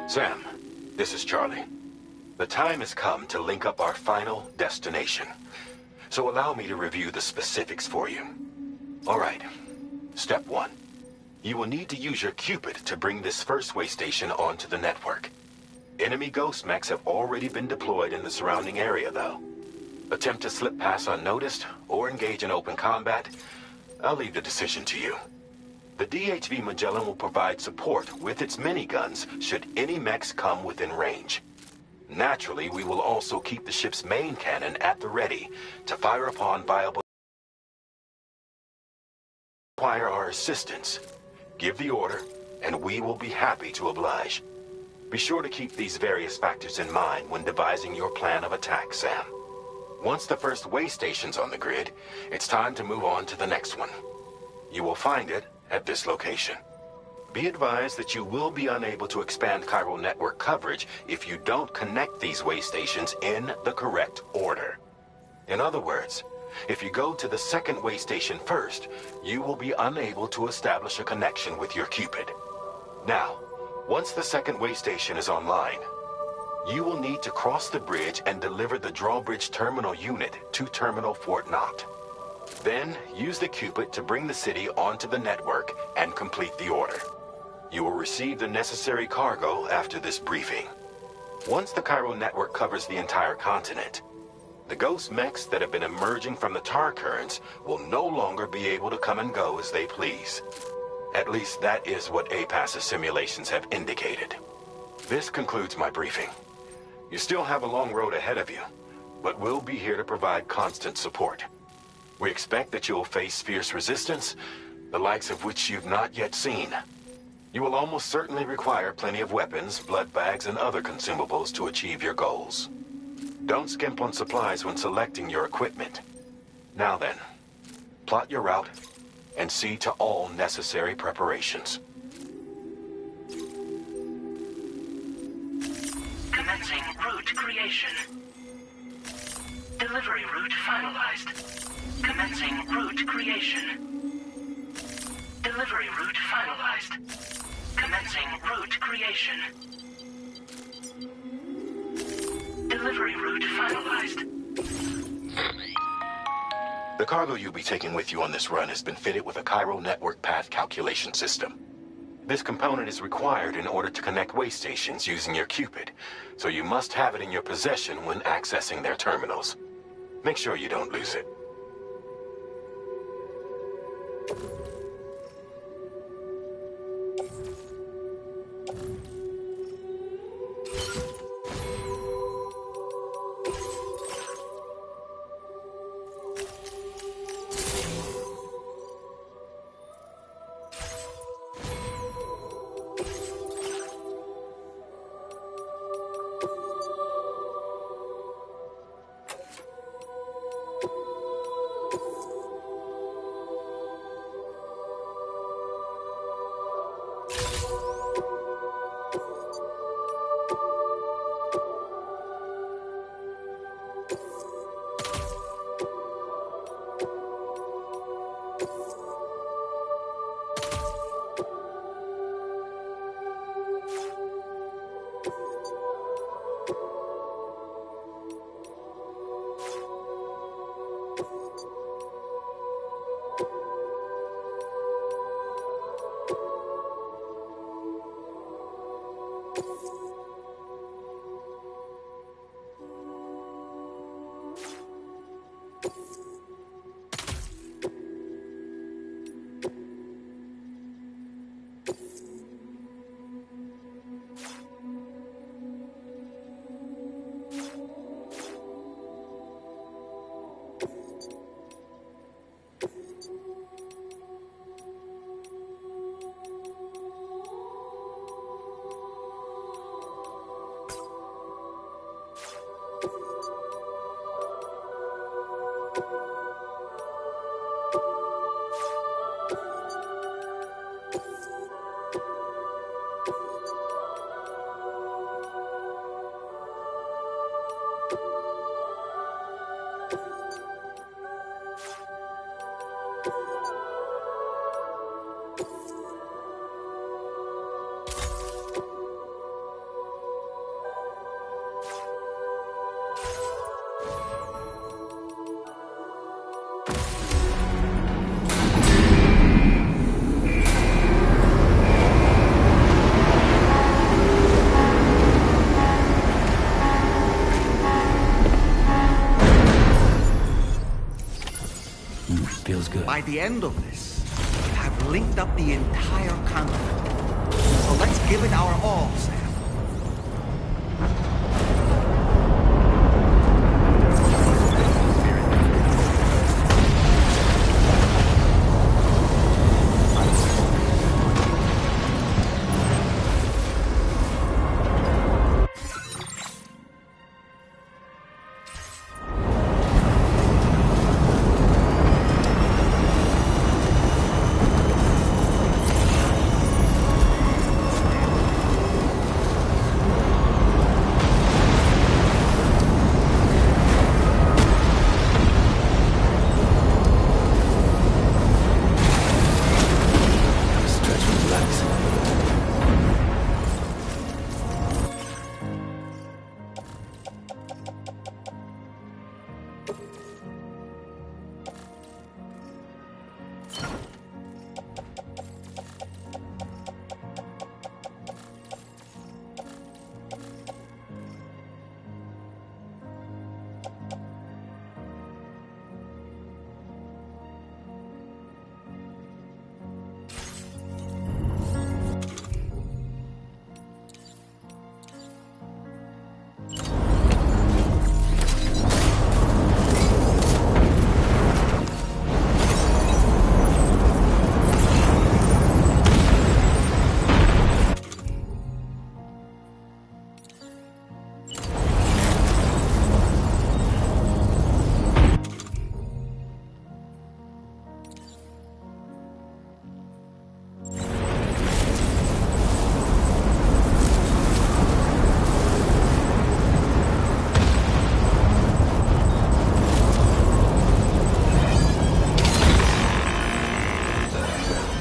Sam, this is Charlie. The time has come to link up our final destination. So allow me to review the specifics for you. All right. Step 1. You will need to use your Cupid to bring this first way station onto the network. Enemy ghost mechs have already been deployed in the surrounding area, though. Attempt to slip past unnoticed or engage in open combat, I'll leave the decision to you. The DHV Magellan will provide support with its miniguns should any mechs come within range. Naturally, we will also keep the ship's main cannon at the ready to fire upon viable. Require our assistance. Give the order, and we will be happy to oblige. Be sure to keep these various factors in mind when devising your plan of attack, Sam. Once the first way station's on the grid, it's time to move on to the next one. You will find it at this location. Be advised that you will be unable to expand chiral network coverage if you don't connect these way stations in the correct order. In other words, if you go to the second way station first, you will be unable to establish a connection with your Cupid. Now, once the second way station is online, you will need to cross the bridge and deliver the drawbridge terminal unit to Terminal Fort Knott. Then, use the Cupid to bring the city onto the network and complete the order. You will receive the necessary cargo after this briefing. Once the chiral network covers the entire continent, the ghost mechs that have been emerging from the tar currents will no longer be able to come and go as they please. At least that is what APAS's simulations have indicated. This concludes my briefing. You still have a long road ahead of you, but we'll be here to provide constant support. We expect that you'll face fierce resistance, the likes of which you've not yet seen. You will almost certainly require plenty of weapons, blood bags, and other consumables to achieve your goals. Don't skimp on supplies when selecting your equipment. Now then, plot your route and see to all necessary preparations. Commencing route creation. Delivery route finalized. Commencing route creation. Delivery route finalized. Commencing route creation. Delivery route finalized. The cargo you'll be taking with you on this run has been fitted with a chiral network path calculation system. This component is required in order to connect way stations using your Cupid, so you must have it in your possession when accessing their terminals. Make sure you don't lose it. by the end of this, we'll have linked up the entire continent. So let's give it our all, Sam.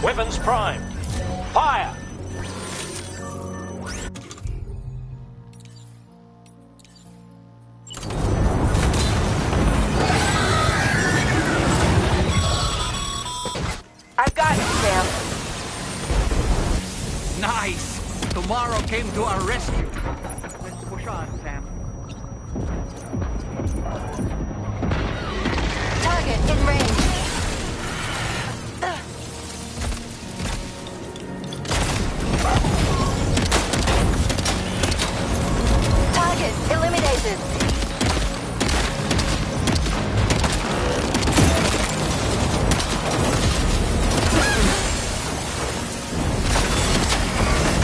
Weapons primed. Fire! I've got it, Sam. Nice! Tomorrow came to our rescue. Let's push on, Sam. Target in range. Target eliminated.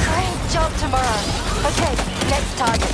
Great job tomorrow. Okay, next target.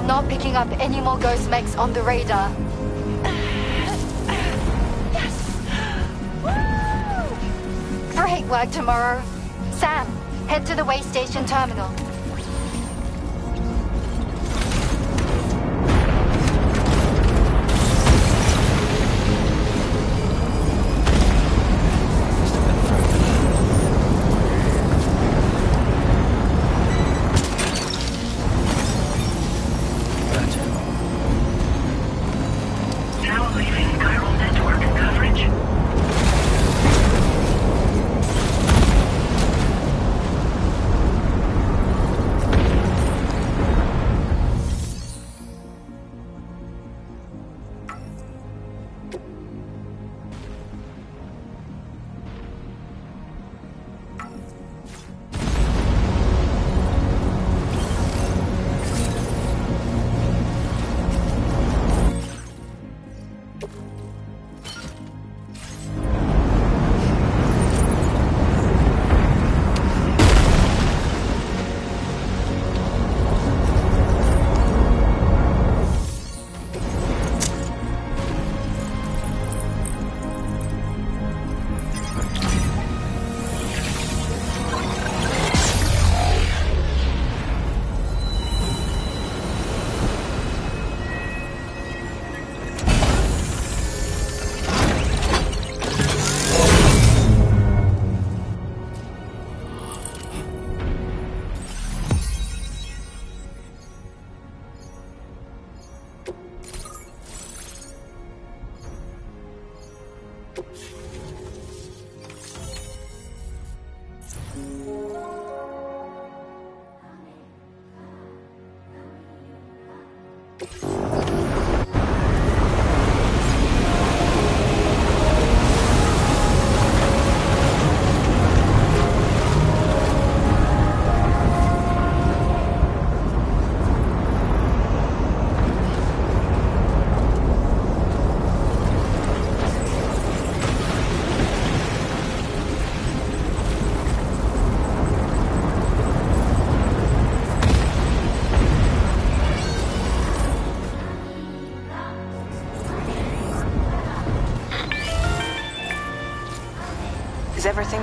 Not picking up any more ghost mechs on the radar. Yes! Woo! Great work tomorrow. Sam, head to the way station terminal.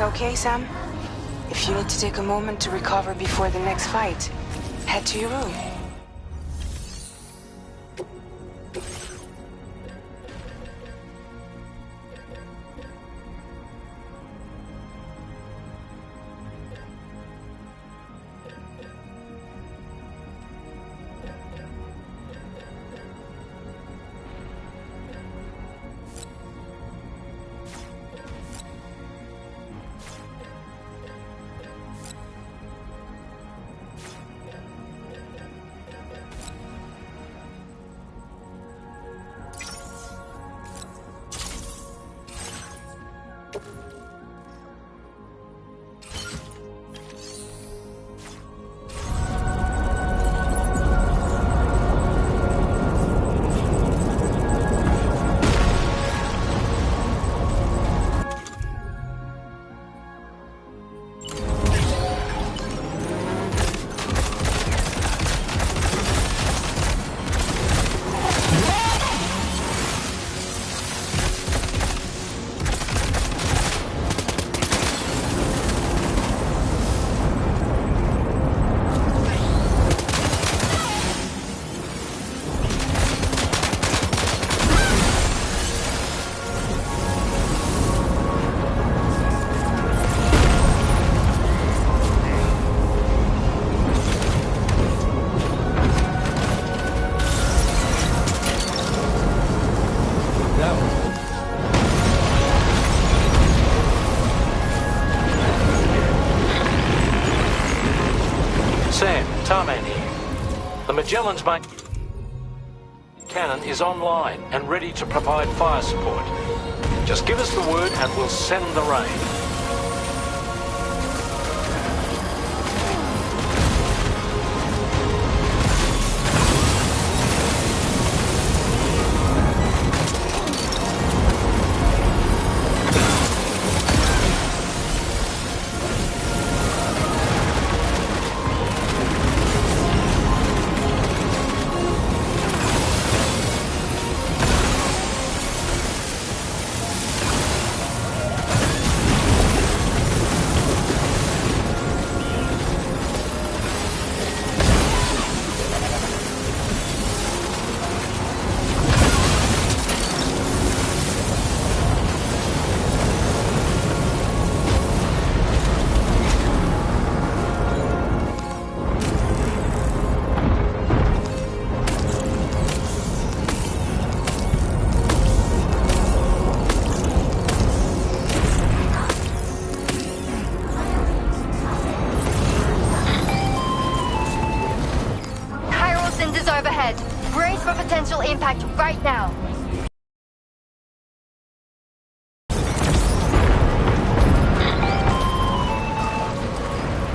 okay, Sam? If you need to take a moment to recover before the next fight, head to your room. Starman here. The Magellan's main cannon is online and ready to provide fire support. Just give us the word and we'll send the rain. Overhead. Brace for potential impact right now.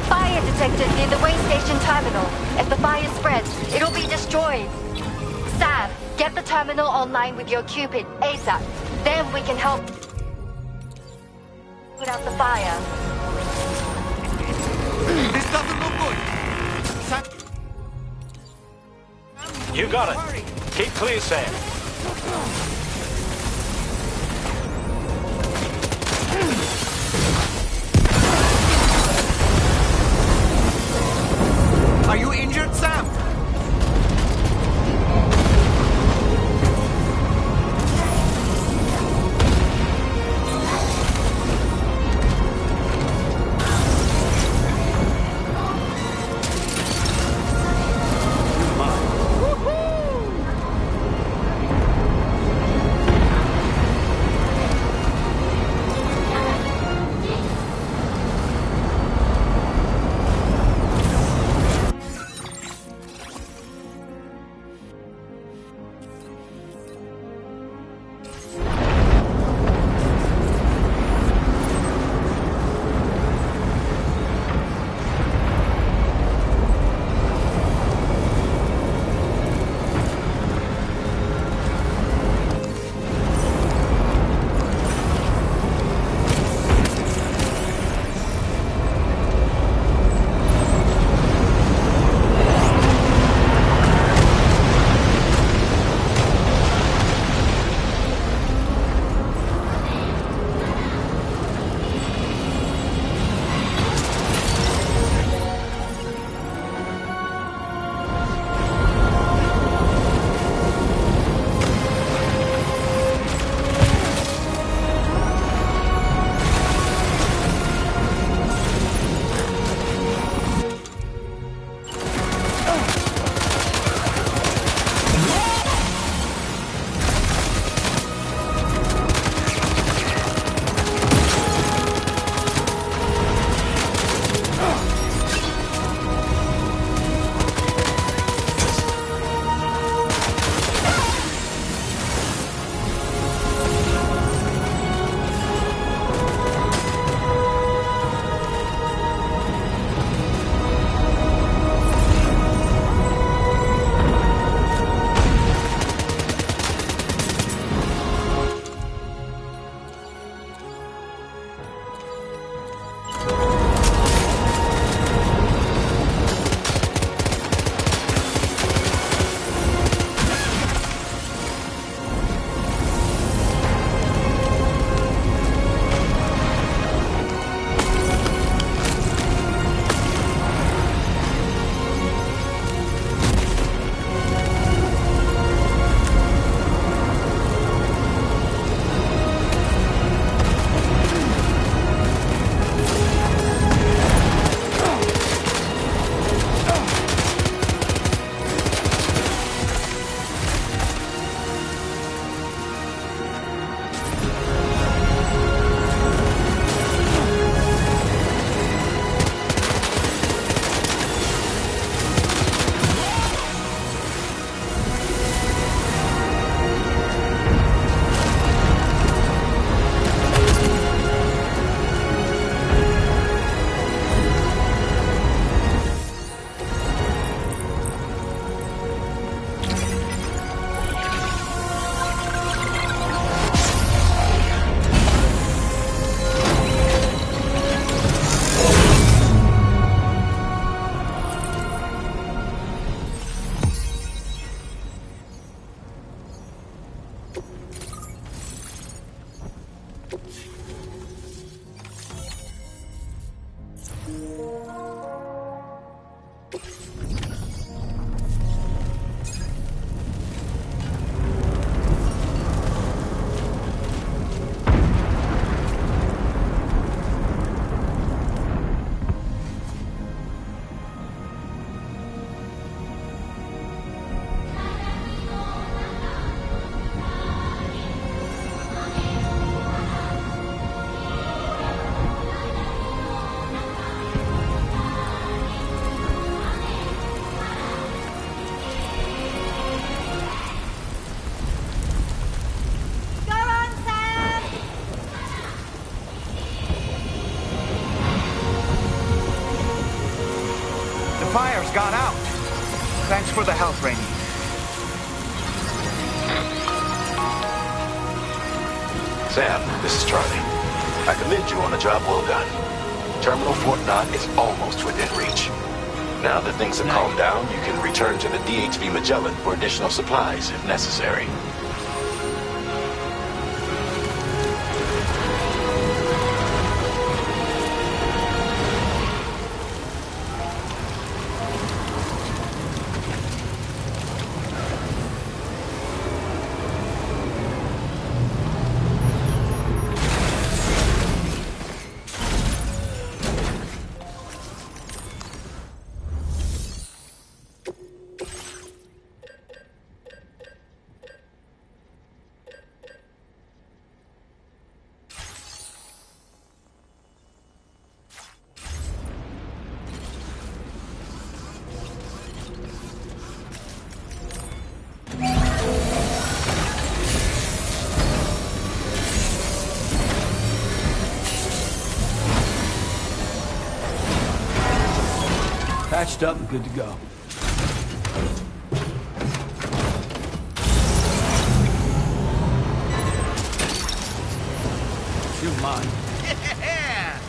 Fire detected near the way station terminal. If the fire spreads, it'll be destroyed. Sam, get the terminal online with your Cupid ASAP. Then we can help put out the fire. This doesn't look good. Sam. You got it. Keep clear, Sam. Are you injured, Sam? Fire's gone out. Thanks for the help, Rainey. Sam, this is Charlie. I commend you on a job well done. Terminal Fort Knott is almost within reach. Now that things have calmed down, you can return to the DHV Magellan for additional supplies if necessary. Patched up and good to go. You're mine. Yeah!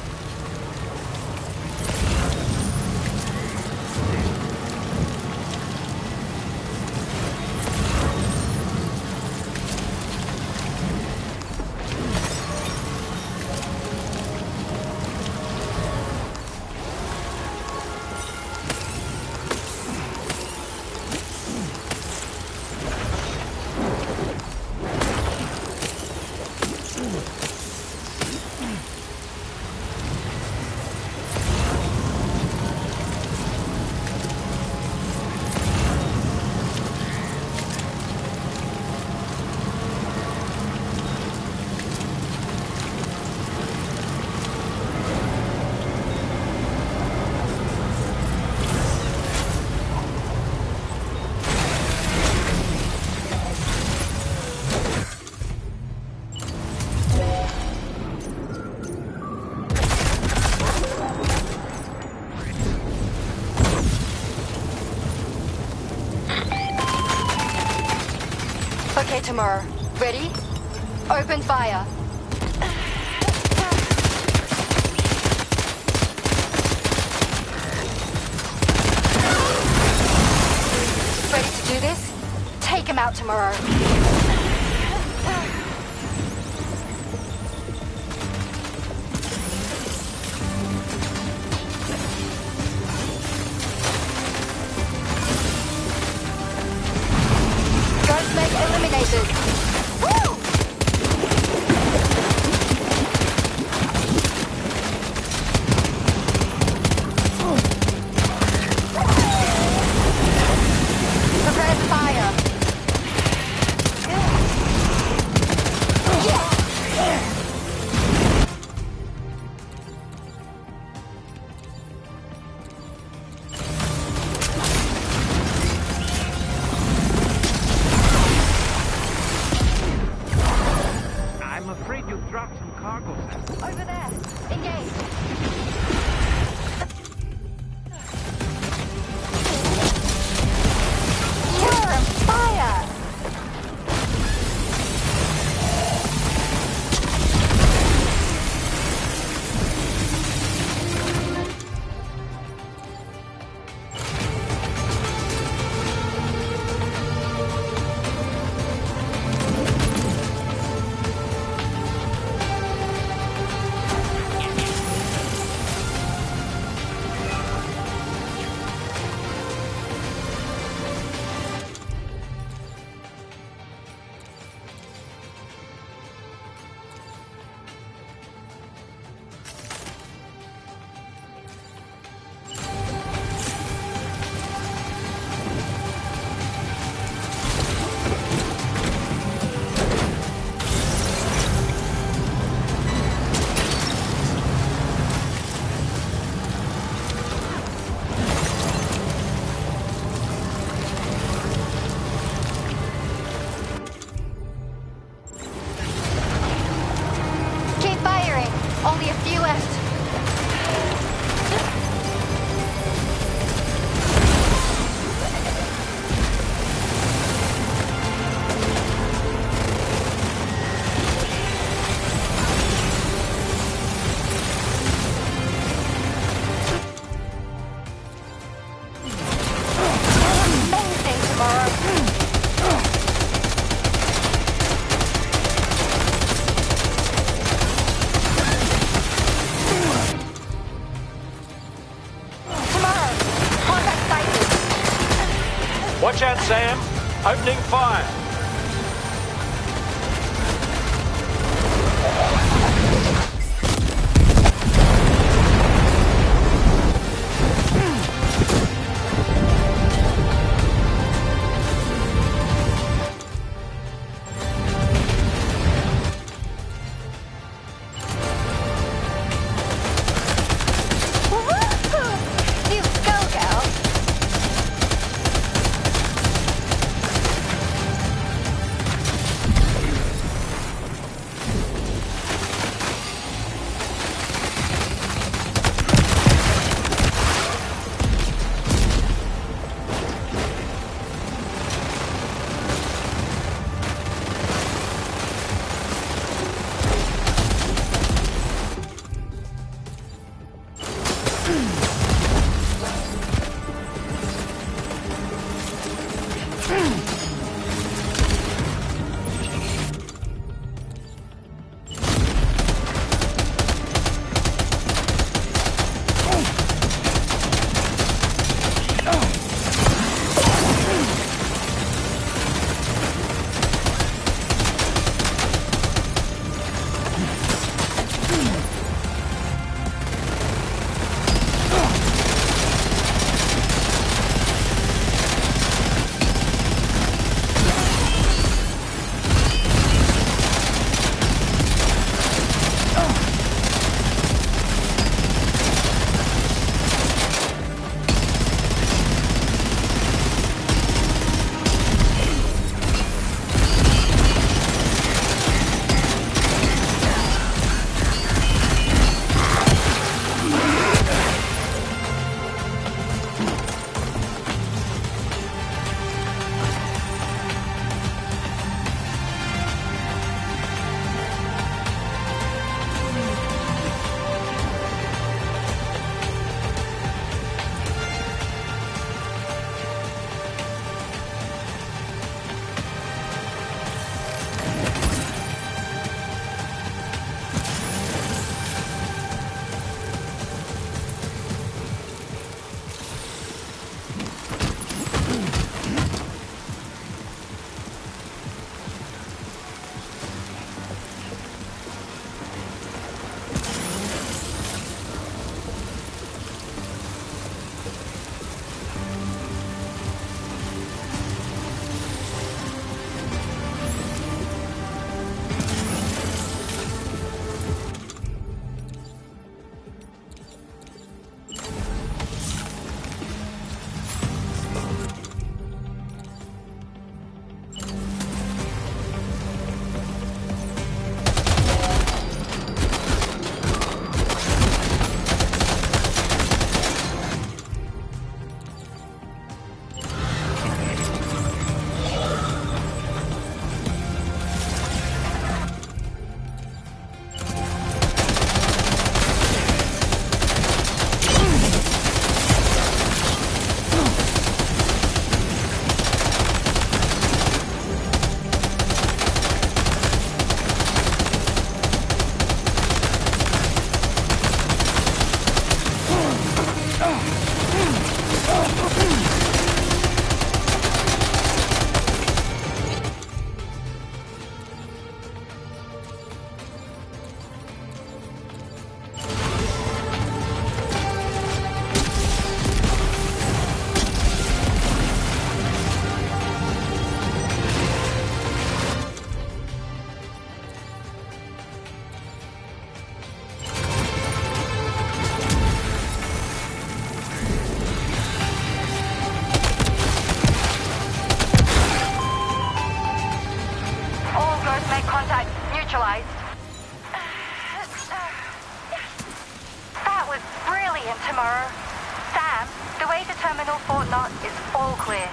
Okay, Tamara. Ready? Open fire. Ready to do this? Take him out, Tamara. Eliminated. Woo! Prepare to fire. Watch out, Sam. Opening fire. You go, girl. tomorrow. Sam, the way to Terminal Fort Knott is all clear.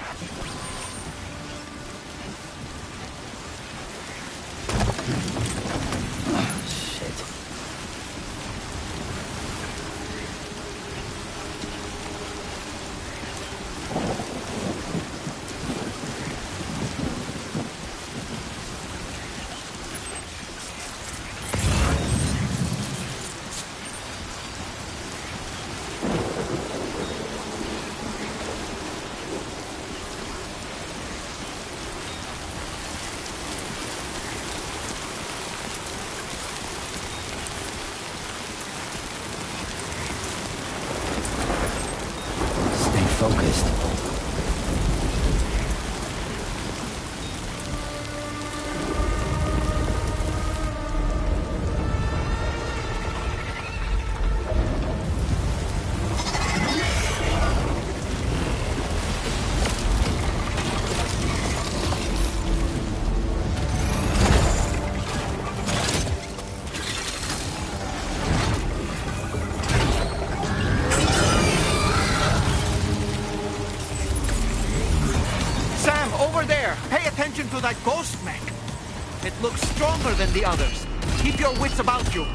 focused. Sam, over there! Pay attention to that ghost mech! It looks stronger than the others. Keep your wits about you.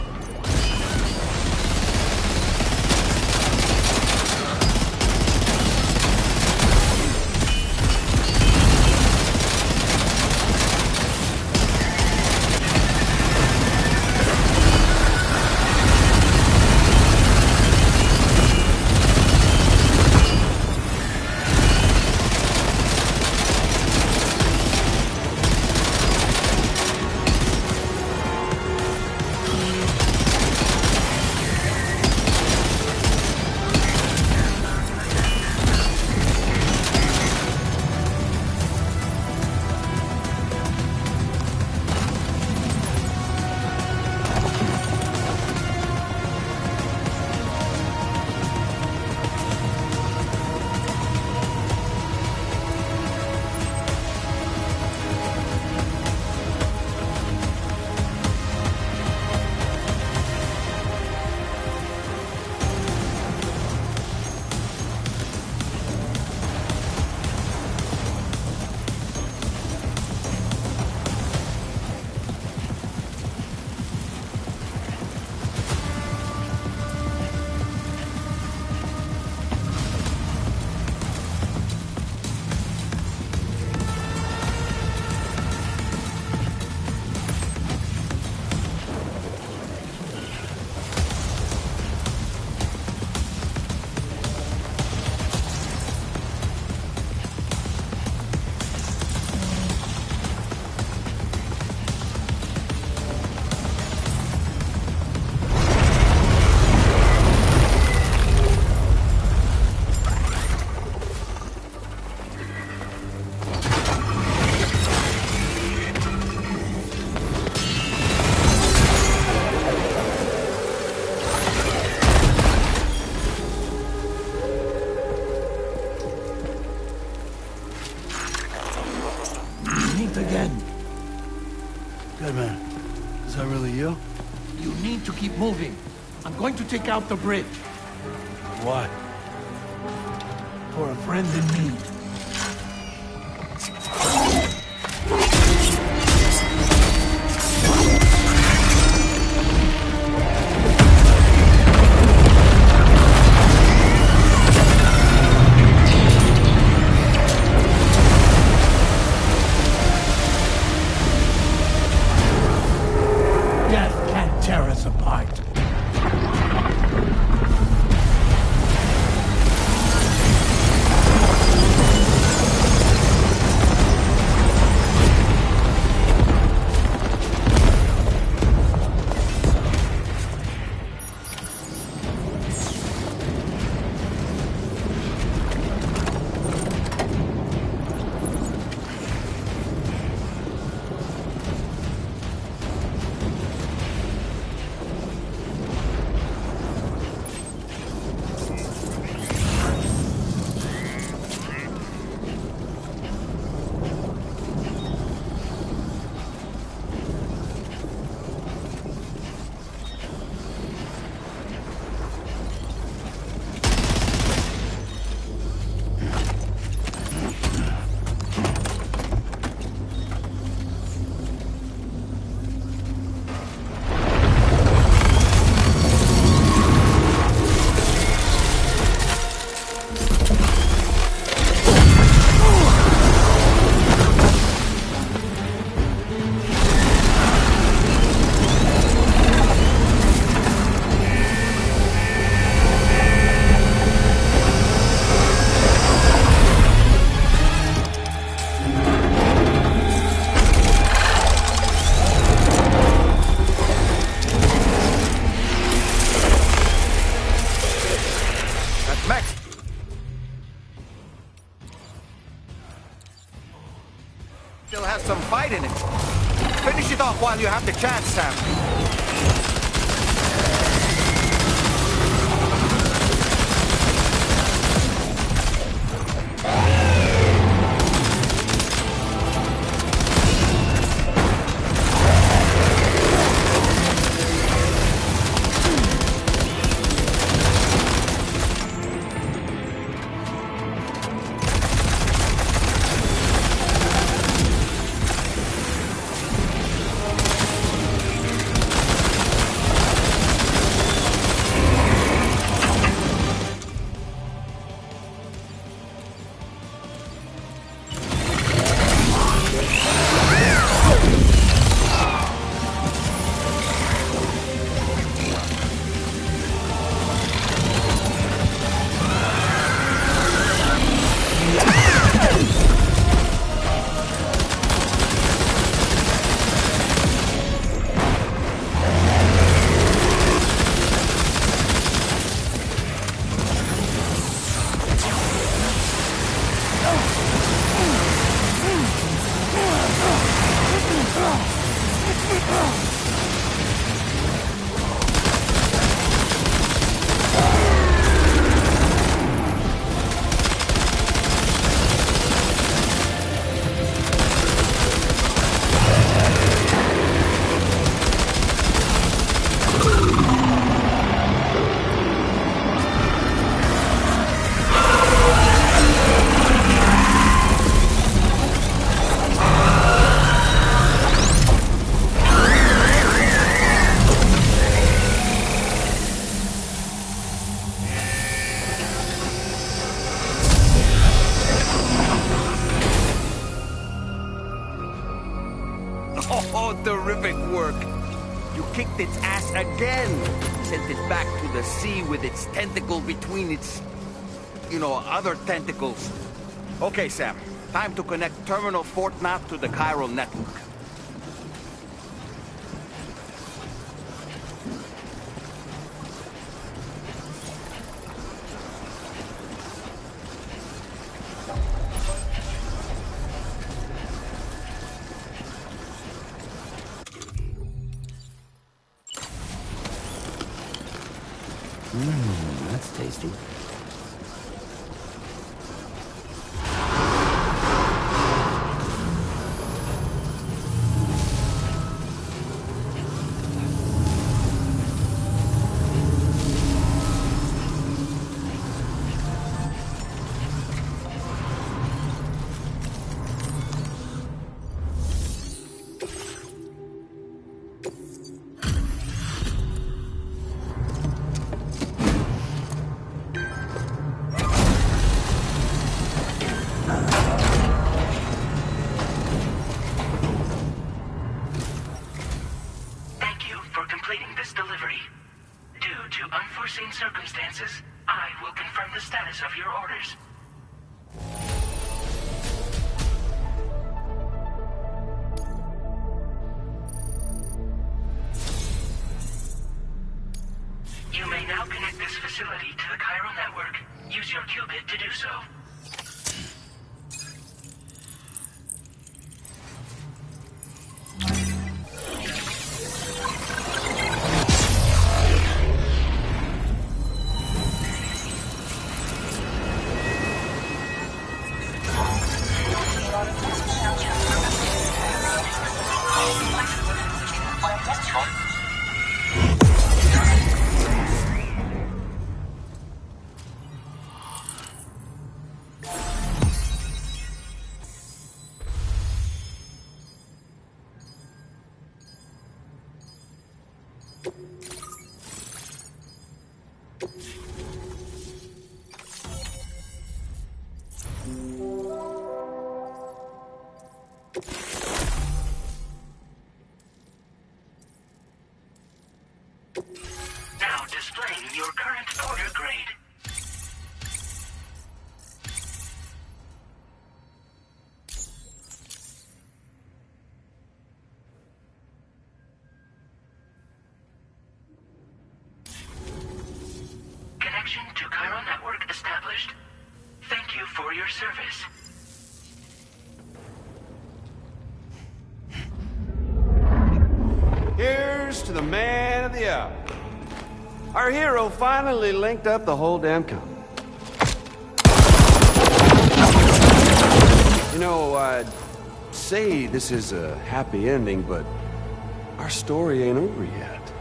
Keep moving. I'm going to take out the bridge. Why? For a friend in need. Death can't tear us apart. fighting it. Finish it off while you have the chance, Sam. Oh, terrific work. You kicked its ass again. Sent it back to the sea with its tentacle between its, other tentacles. Okay, Sam. Time to connect Terminal Fort Knot to the chiral network. That's tasty. Circumstances, I will confirm the status of your orders. You may now connect this facility to the chiral network. Use your qubit to do so. Now displaying your current order grade. Connection to chiral network established. Thank you for your service. to the man of the hour. Our hero finally linked up the whole damn company. You know, I'd say this is a happy ending, but our story ain't over yet.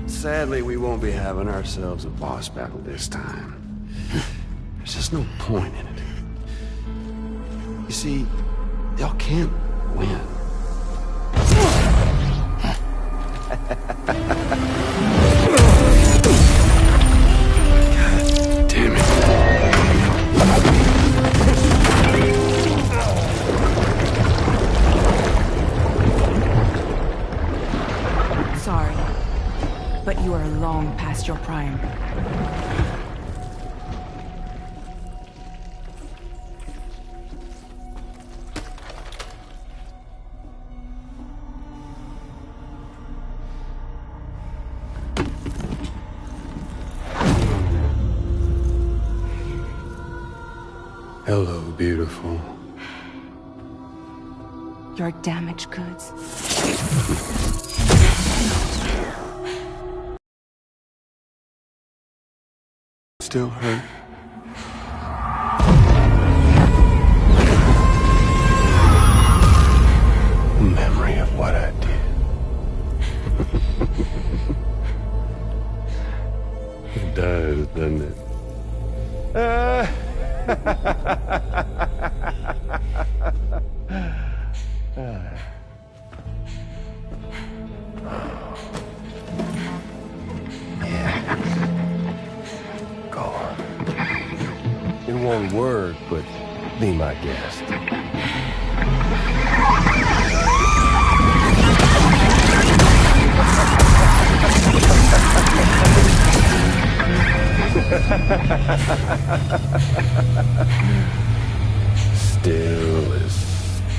Sadly, we won't be having ourselves a boss battle this time. There's just no point in it. You see, y'all can't win. Damn it. Sorry, but you are long past your prime. Hello, beautiful. Your damaged goods. Still hurt? A memory of what I did. It does, doesn't it? It won't work, but be my guest. Still as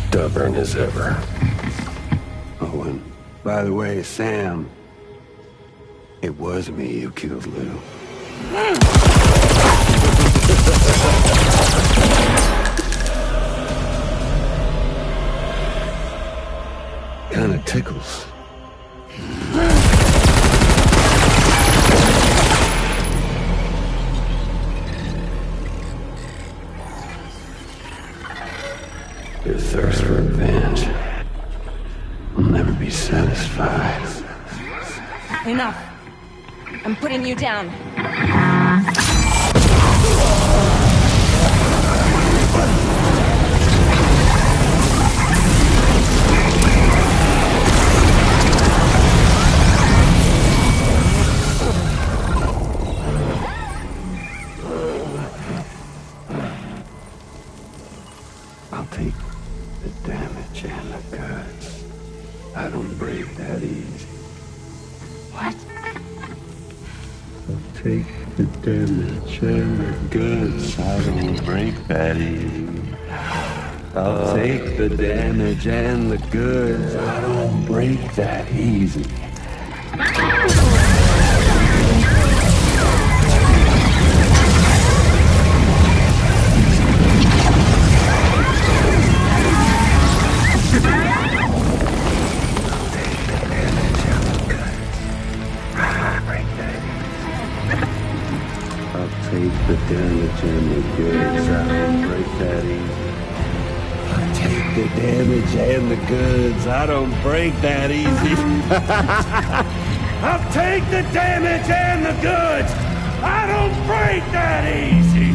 stubborn as ever. Oh, and by the way, Sam, it was me who killed Lou. Kinda tickles. Your thirst for revenge will never be satisfied. Enough. I'm putting you down. I'll take the damage and the goods. I don't break that easy. What? I'll take the damage and the goods. I don't break that easy. I'll take the damage and the goods. I don't break that easy. Take the damage and the goods. I don't break that easy. I take the damage and the goods. I don't break that easy. I'll take the damage and the goods. I don't break that easy.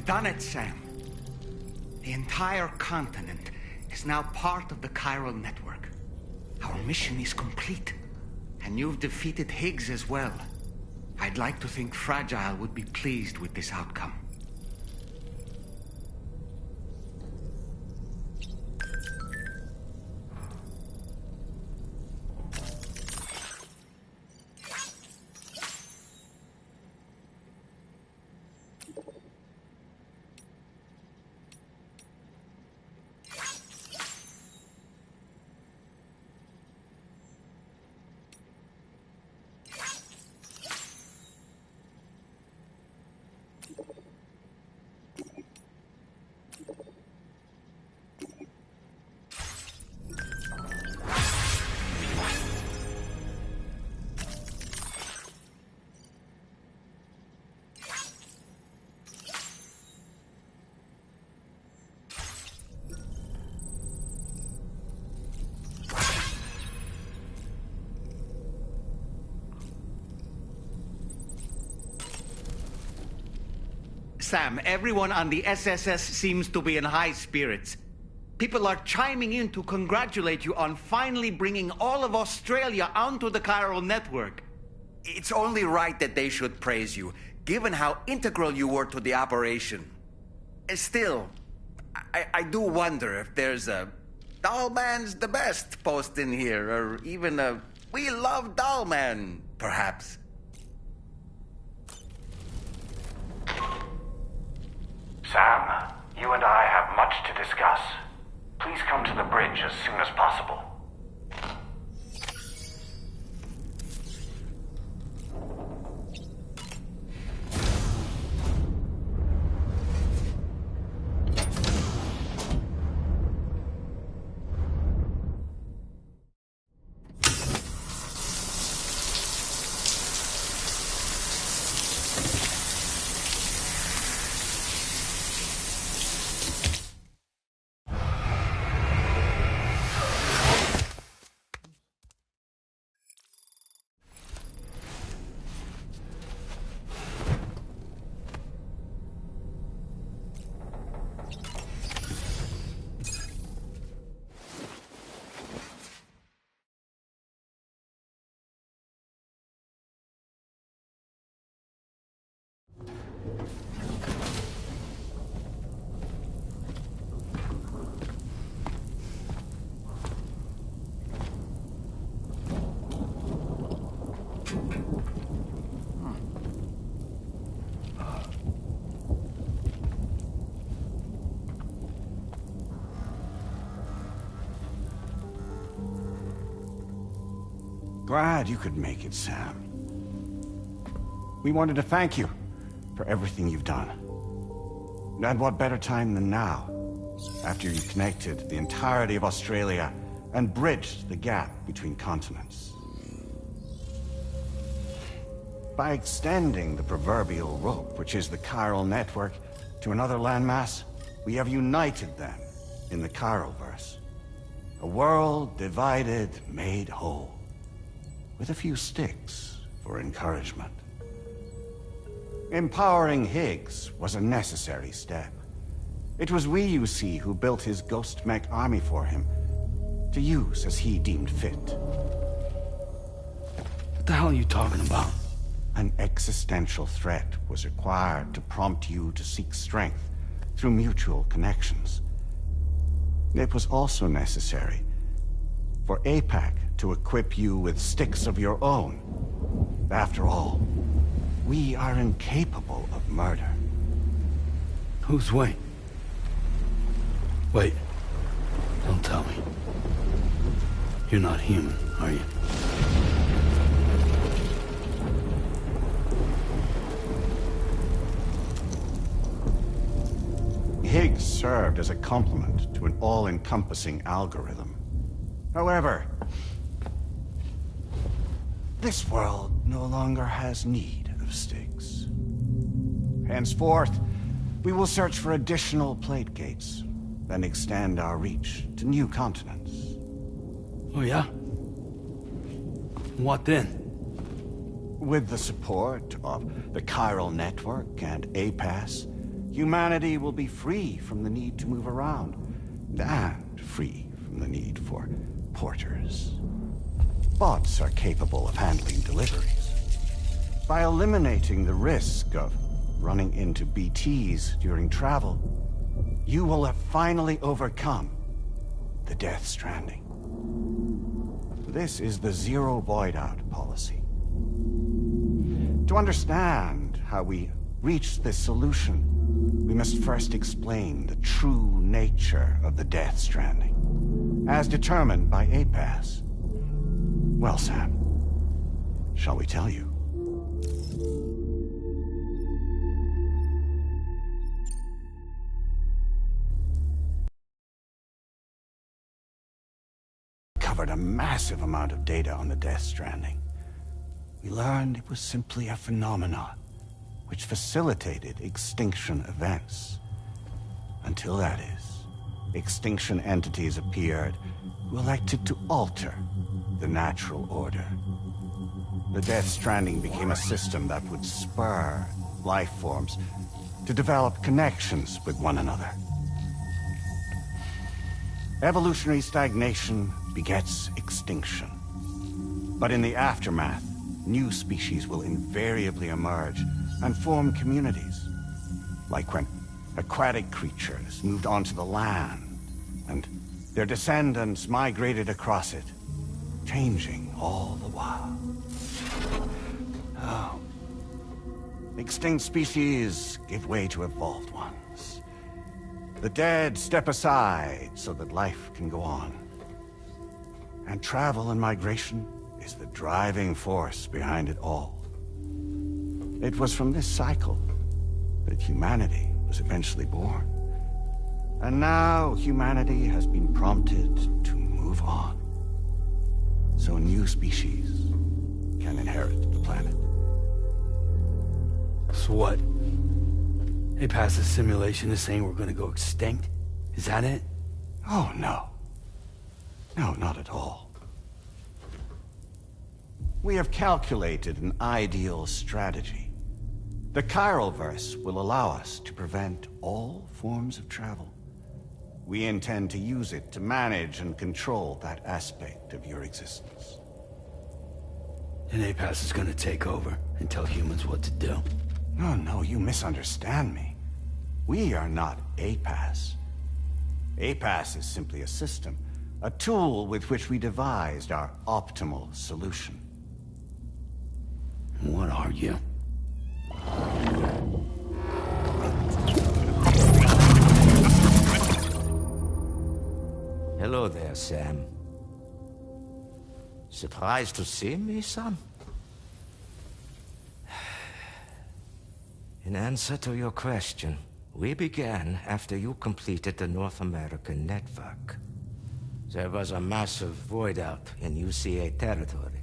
We've done it, Sam. The entire continent is now part of the chiral network. Our mission is complete. And you've defeated Higgs as well. I'd like to think Fragile would be pleased with this outcome. Sam, everyone on the SSS seems to be in high spirits. People are chiming in to congratulate you on finally bringing all of Australia onto the chiral network. It's only right that they should praise you, given how integral you were to the operation. Still, I do wonder if there's a Dollman's the best post in here, or even a We Love Dollman, perhaps. Sam, you and I have much to discuss. Please come to the bridge as soon as possible. Glad you could make it, Sam. We wanted to thank you for everything you've done. And what better time than now, after you connected the entirety of Australia and bridged the gap between continents. By extending the proverbial rope, which is the chiral network, to another landmass, we have united them in the Chiralverse. A world divided, made whole. With a few sticks for encouragement. Empowering Higgs was a necessary step. It was we, you see, who built his ghost mech army for him, to use as he deemed fit. What the hell are you talking about? An existential threat was required to prompt you to seek strength through mutual connections. It was also necessary for APAC to equip you with sticks of your own. After all, we are incapable of murder. Who's we? Wait. Don't tell me. You're not human, are you? Higgs served as a complement to an all-encompassing algorithm. However, this world no longer has need of sticks. Henceforth, we will search for additional plate gates, then extend our reach to new continents. Oh yeah? What then? With the support of the chiral network and APAS, humanity will be free from the need to move around, and free from the need for porters. Bots are capable of handling deliveries. By eliminating the risk of running into BTs during travel, you will have finally overcome the Death Stranding. This is the Zero Void Out policy. To understand how we reached this solution, we must first explain the true nature of the Death Stranding, as determined by APAS. Well, Sam, shall we tell you? Covered a massive amount of data on the Death Stranding. We learned it was simply a phenomenon which facilitated extinction events. Until that is, extinction entities appeared who elected to alter the natural order. The Death Stranding became a system that would spur life forms to develop connections with one another. Evolutionary stagnation begets extinction. But in the aftermath, new species will invariably emerge and form communities. Like when aquatic creatures moved onto the land, and their descendants migrated across it, changing all the while. Oh. Extinct species give way to evolved ones. The dead step aside so that life can go on. And travel and migration is the driving force behind it all. It was from this cycle that humanity was eventually born. And now humanity has been prompted to move on, so new species can inherit the planet. So what? They passed a simulation is saying we're gonna go extinct? Is that it? Oh, no. No, not at all. We have calculated an ideal strategy. The Chiralverse will allow us to prevent all forms of travel. We intend to use it to manage and control that aspect of your existence. And APAS is gonna take over and tell humans what to do. No, you misunderstand me. We are not APAS. APAS is simply a system, a tool with which we devised our optimal solution. What are you? Hello there, Sam. Surprised to see me, son? In answer to your question, we began after you completed the North American network. There was a massive void out in UCA territory,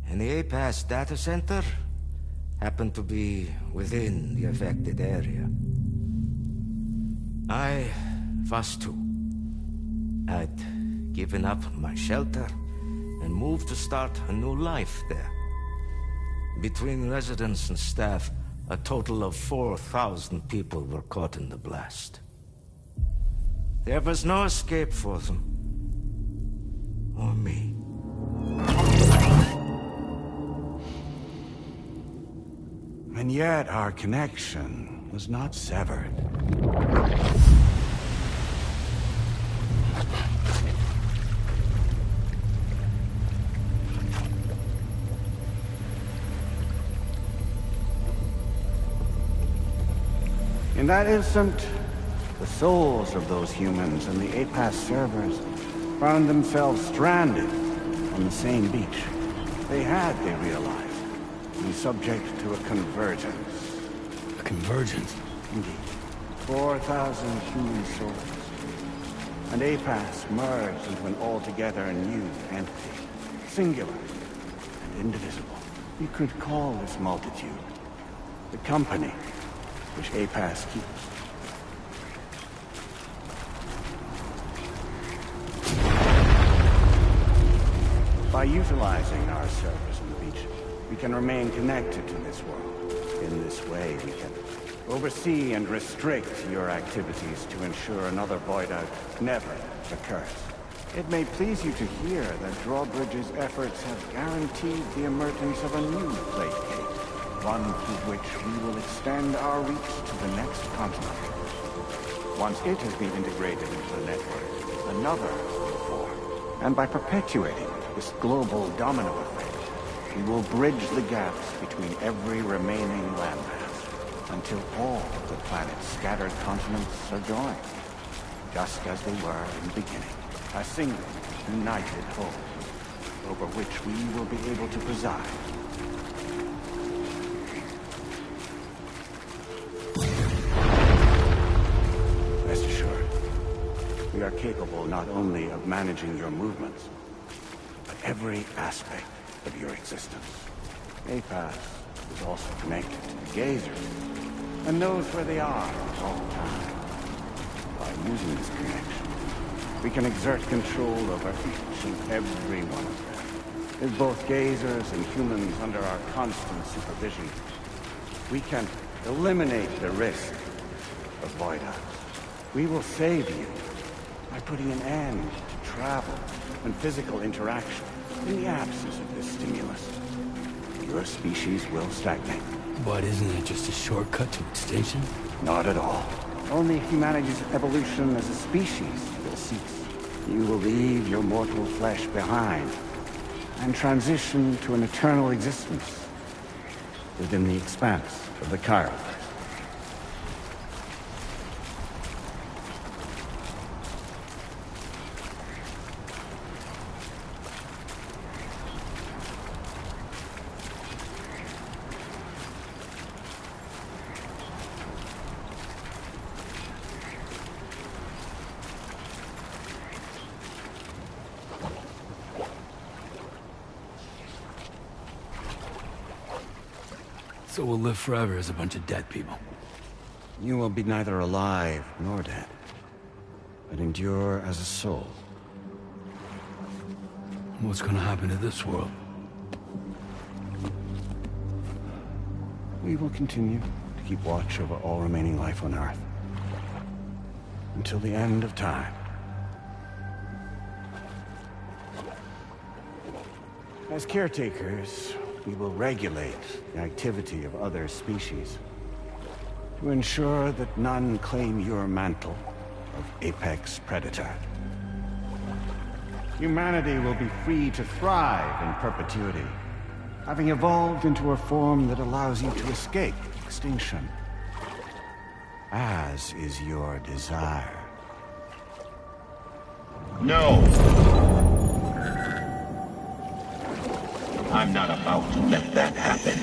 and the APAS data center happened to be within the affected area. I was too. I'd given up my shelter and moved to start a new life there. Between residents and staff, a total of 4,000 people were caught in the blast. There was no escape for them. Or me. And yet our connection was not severed. In that instant, the souls of those humans and the APAS servers found themselves stranded on the same beach. They realized, been subject to a convergence. A convergence? Indeed. 4,000 human souls. And APAS merged into an altogether new entity. Singular and indivisible. You could call this multitude the company which APAS keeps. By utilizing our servers on the beach, we can remain connected to this world. In this way, we can Oversee and restrict your activities to ensure another void out never occurs. It may please you to hear that Drawbridge's efforts have guaranteed the emergence of a new plague gate, one through which we will extend our reach to the next continent. Once it has been integrated into the network, another will form. And by perpetuating this global domino effect, we will bridge the gaps between every remaining landmass until all of the planet's scattered continents are joined, just as they were in the beginning. A single, united whole, over which we will be able to preside. Rest assured, we are capable not only of managing your movements, but every aspect of your existence. APAS is also connected to the gazers, and knows where they are at all times. By using this connection, we can exert control over each and every one of them. With both gazers and humans under our constant supervision, we can eliminate the risk of void outs. We will save you by putting an end to travel and physical interaction in the absence of this stimulus. Your species will stagnate. But isn't it just a shortcut to extinction? Not at all. Only humanity's evolution as a species will cease. You will leave your mortal flesh behind and transition to an eternal existence within the expanse of the Chiron. So we'll live forever as a bunch of dead people. You will be neither alive nor dead, but endure as a soul. What's gonna happen to this world? We will continue to keep watch over all remaining life on Earth until the end of time. As caretakers, we will regulate the activity of other species to ensure that none claim your mantle of apex predator. Humanity will be free to thrive in perpetuity, having evolved into a form that allows you to escape extinction, as is your desire. No! I'm not about to let that happen.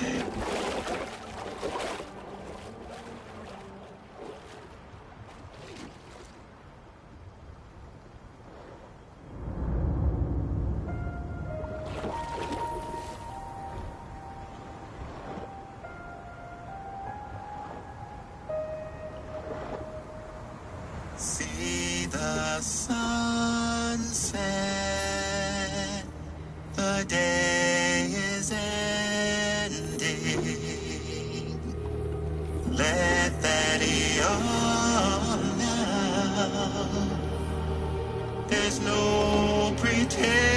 See the sunset, the day is ending. Let that yawn now. There's no pretending.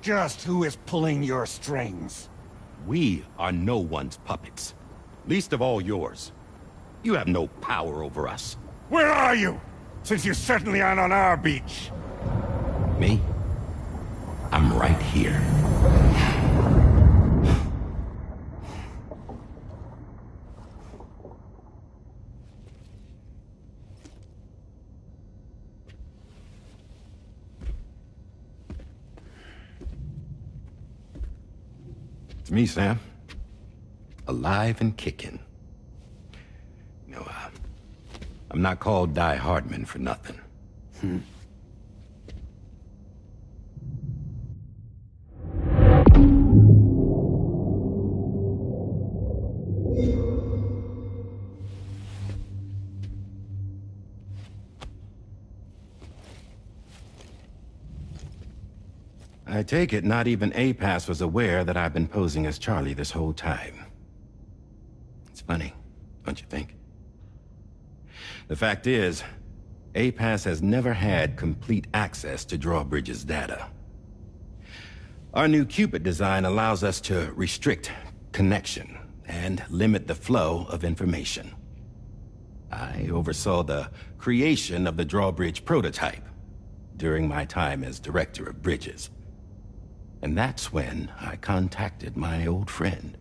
Just who is pulling your strings? We are no one's puppets. Least of all yours. You have no power over us. Where are you? Since you certainly aren't on our beach. Me? I'm right here. It's me, Sam. Alive and kicking. No, I'm not called Die Hardman for nothing. I take it not even APAS was aware that I've been posing as Charlie this whole time. It's funny, don't you think? The fact is, APAS has never had complete access to Drawbridge's data. Our new Cupid design allows us to restrict connection and limit the flow of information. I oversaw the creation of the Drawbridge prototype during my time as Director of Bridges. And that's when I contacted my old friend,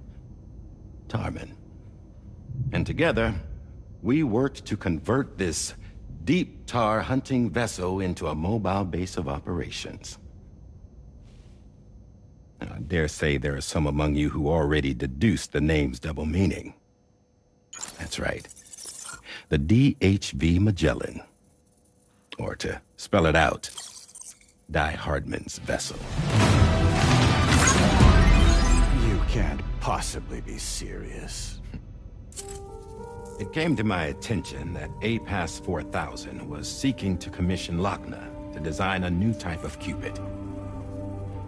Tarman. And together, we worked to convert this deep tar hunting vessel into a mobile base of operations. Now, I dare say there are some among you who already deduced the name's double meaning. That's right. The DHV Magellan. Or to spell it out, Die Hardman's vessel. You can't possibly be serious. It came to my attention that APAS 4000 was seeking to commission Lochna to design a new type of Cupid.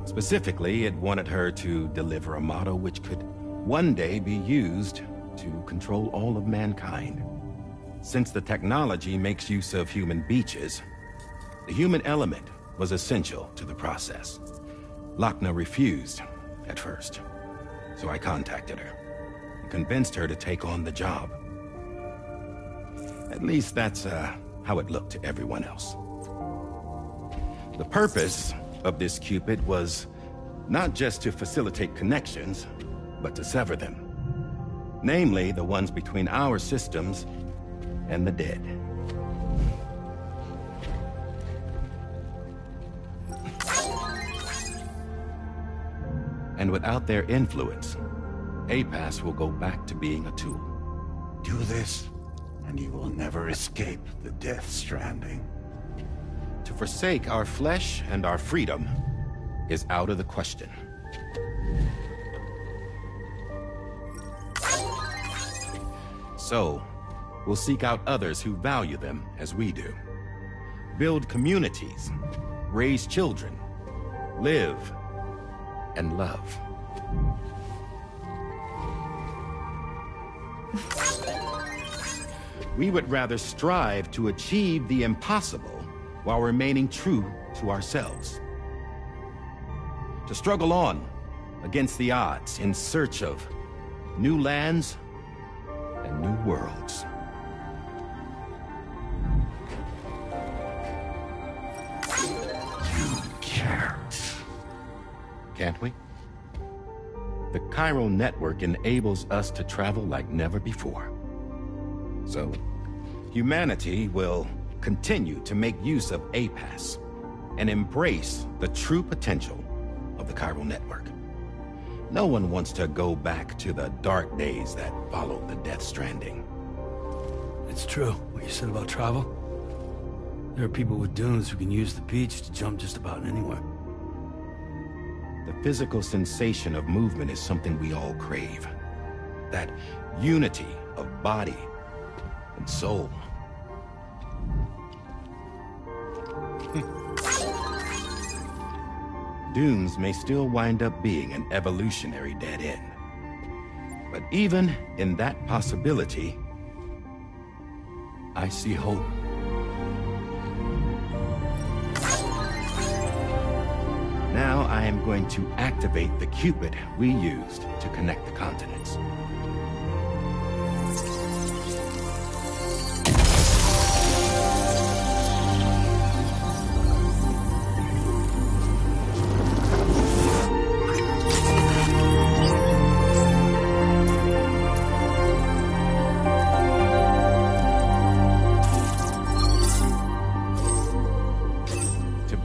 Specifically, it wanted her to deliver a model which could one day be used to control all of mankind. Since the technology makes use of human beaches, the human element was essential to the process. Lochna refused at first, so I contacted her and convinced her to take on the job. At least that's how it looked to everyone else. The purpose of this Cupid was not just to facilitate connections, but to sever them. Namely, the ones between our systems and the dead. And without their influence, APAS will go back to being a tool. Do this, and you will never escape the death stranding. To forsake our flesh and our freedom is out of the question. So, we'll seek out others who value them as we do. Build communities, raise children, live, and love. We would rather strive to achieve the impossible while remaining true to ourselves. To struggle on against the odds in search of new lands and new worlds. You can't. Can't we? The chiral network enables us to travel like never before. So, humanity will continue to make use of APAS and embrace the true potential of the chiral network. No one wants to go back to the dark days that followed the Death Stranding. It's true, what you said about travel. There are people with dunes who can use the beach to jump just about anywhere. The physical sensation of movement is something we all crave. That unity of body and soul. Dunes may still wind up being an evolutionary dead end. But even in that possibility, I see hope. Now I am going to activate the Cupid we used to connect the continents.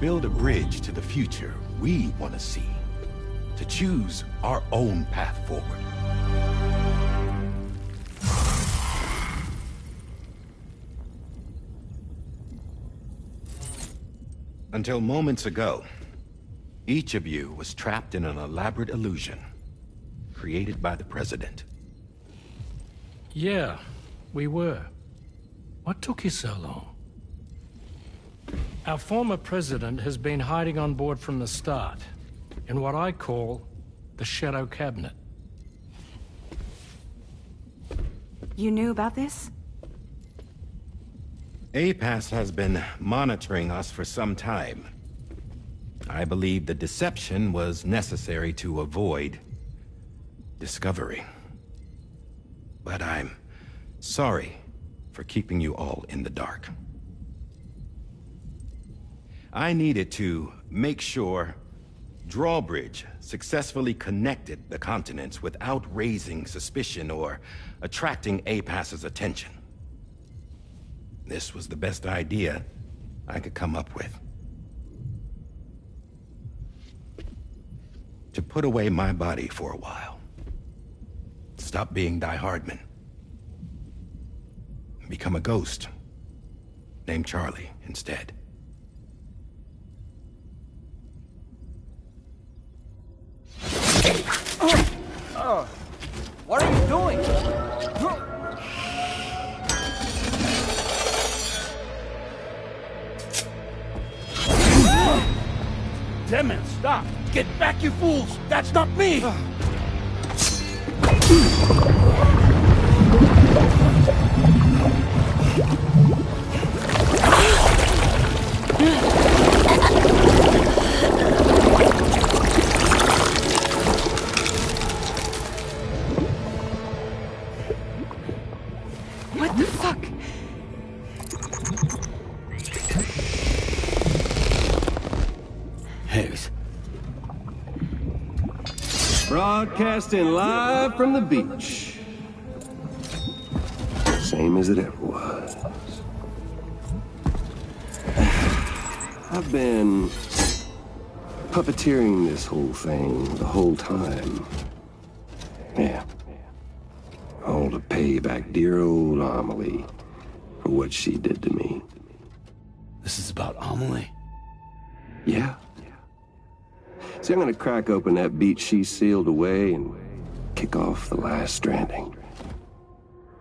Build a bridge to the future we want to see, to choose our own path forward. Until moments ago, each of you was trapped in an elaborate illusion created by the President. Yeah, we were. What took you so long? Our former president has been hiding on board from the start, in what I call the Shadow Cabinet. You knew about this? APAS has been monitoring us for some time. I believe the deception was necessary to avoid discovery. But I'm sorry for keeping you all in the dark. I needed to make sure Drawbridge successfully connected the continents without raising suspicion or attracting APAS's attention. This was the best idea I could come up with. To put away my body for a while. Stop being Die Hardman. Become a ghost. Named Charlie instead. What are you doing? Damn it, stop! Get back, you fools! That's not me! What the fuck? Higgs. Broadcasting live from the beach. Same as it ever was. I've been puppeteering this whole thing the whole time. Yeah. All to pay back dear old Amelie for what she did to me. This is about Amelie? Yeah. See, I'm gonna crack open that beach she sealed away and kick off the last Stranding.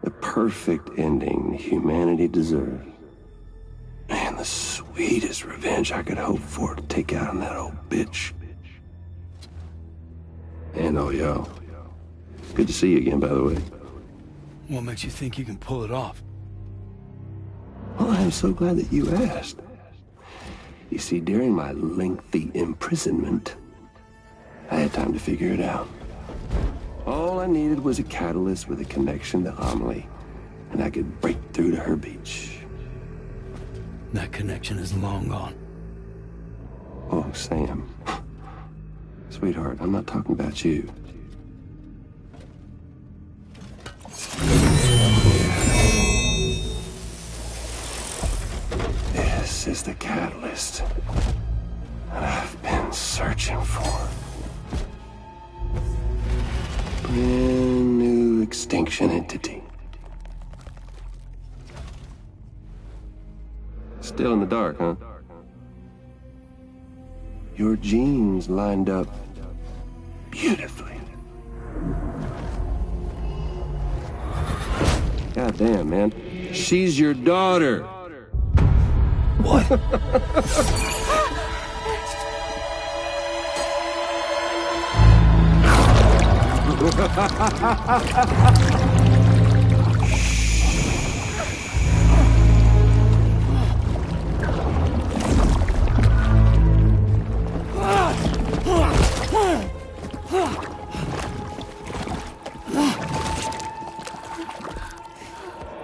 The perfect ending humanity deserves. And the sweetest revenge I could hope for to take out on that old bitch. And oh, y'all. Good to see you again, by the way. What makes you think you can pull it off? Well, I'm so glad that you asked. You see, during my lengthy imprisonment, I had time to figure it out. All I needed was a catalyst with a connection to Amelie, and I could break through to her beach. That connection is long gone. Oh, Sam. Sweetheart, I'm not talking about you. This is the catalyst that I've been searching for. Brand new extinction entity. Still in the dark, huh? Your genes lined up beautifully. God damn, man. She's your daughter. What?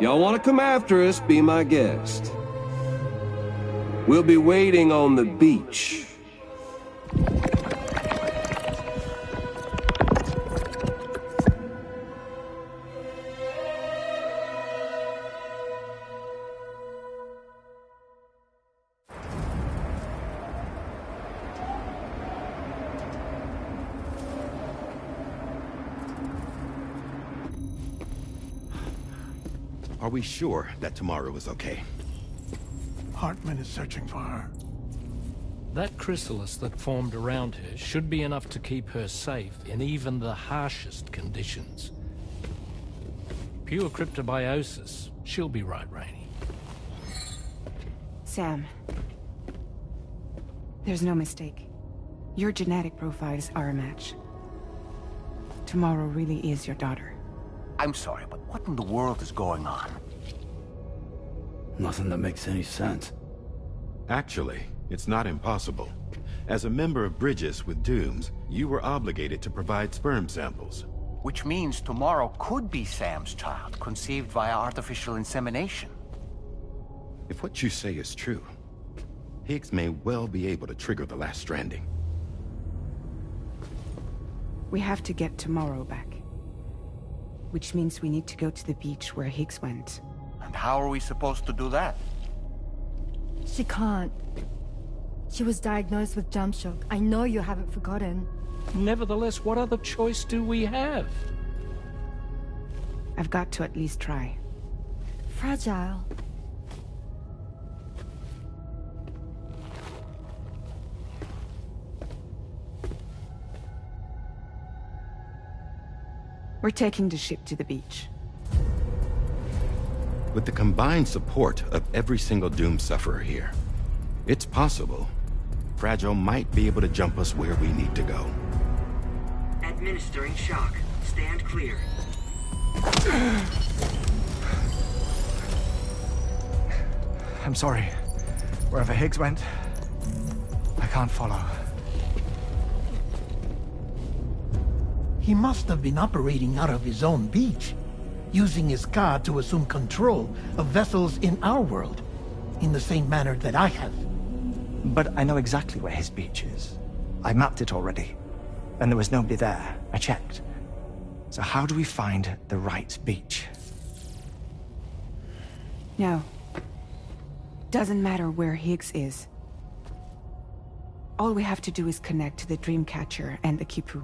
Y'all want to come after us, be my guest. We'll be waiting on the beach. Are we sure that tomorrow is okay? Hartman is searching for her. That chrysalis that formed around her should be enough to keep her safe in even the harshest conditions. Pure cryptobiosis. She'll be right, Rainey. Sam. There's no mistake. Your genetic profiles are a match. Tomorrow really is your daughter. I'm sorry, but what in the world is going on? Nothing that makes any sense. Actually, it's not impossible. As a member of Bridges with Dooms, you were obligated to provide sperm samples. Which means tomorrow could be Sam's child, conceived via artificial insemination. If what you say is true, Higgs may well be able to trigger the last Stranding. We have to get tomorrow back. Which means we need to go to the beach where Higgs went. And how are we supposed to do that? She can't. She was diagnosed with jump shock. I know you haven't forgotten. Nevertheless, what other choice do we have? I've got to at least try. Fragile. We're taking the ship to the beach. With the combined support of every single Doom sufferer here, it's possible Fragile might be able to jump us where we need to go. Administering shock. Stand clear. I'm sorry. Wherever Higgs went, I can't follow. He must have been operating out of his own beach, using his car to assume control of vessels in our world, in the same manner that I have. But I know exactly where his beach is. I mapped it already, and there was nobody there. I checked. So how do we find the right beach? No. Doesn't matter where Higgs is. All we have to do is connect to the Dreamcatcher and the Kipu.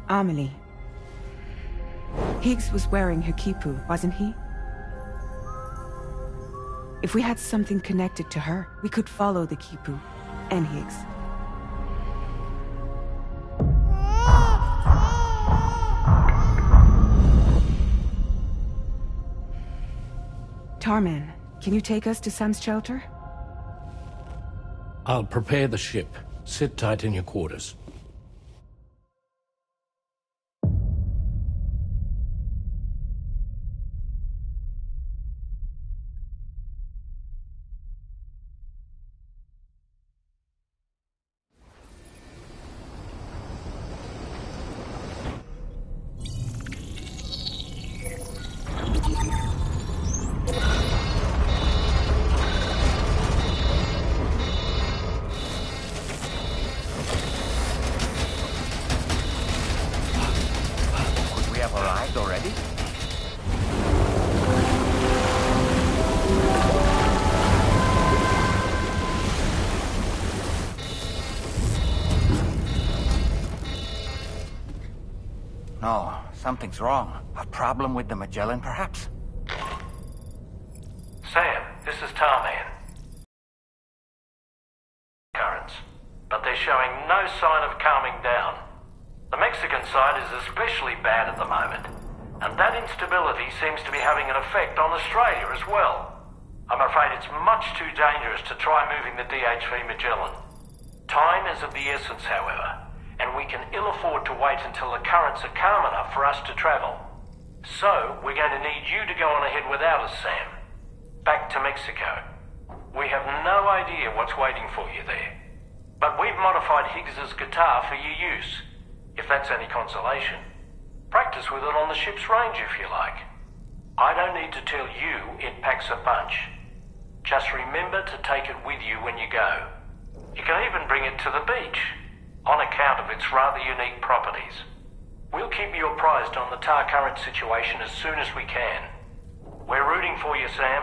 Amelie. Higgs was wearing her Kipu, wasn't he? If we had something connected to her, we could follow the Kipu and Higgs. Tarman, can you take us to Sam's shelter? I'll prepare the ship. Sit tight in your quarters. No, something's wrong. A problem with the Magellan, perhaps? Sam, this is Tarman. Currents, but they're showing no sign of calming down. The Mexican side is especially bad at the moment, and that instability seems to be having an effect on Australia as well. I'm afraid it's much too dangerous to try moving the DHV Magellan. Time is of the essence, however, and we can ill afford to wait until the currents are calm enough for us to travel. So, we're going to need you to go on ahead without us, Sam. Back to Mexico. We have no idea what's waiting for you there. But we've modified Higgs's guitar for your use, if that's any consolation. Practice with it on the ship's range if you like. I don't need to tell you it packs a punch. Just remember to take it with you when you go. You can even bring it to the beach, on account of its rather unique properties. We'll keep you apprised on the tar current situation as soon as we can. We're rooting for you, Sam.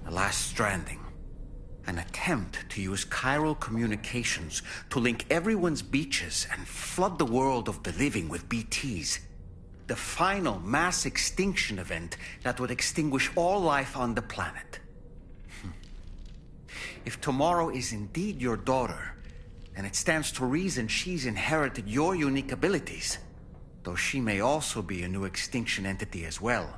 The last Stranding. An attempt to use chiral communications to link everyone's beaches and flood the world of the living with BTs. The final mass extinction event that would extinguish all life on the planet. If tomorrow is indeed your daughter, then it stands to reason she's inherited your unique abilities, though she may also be a new extinction entity as well.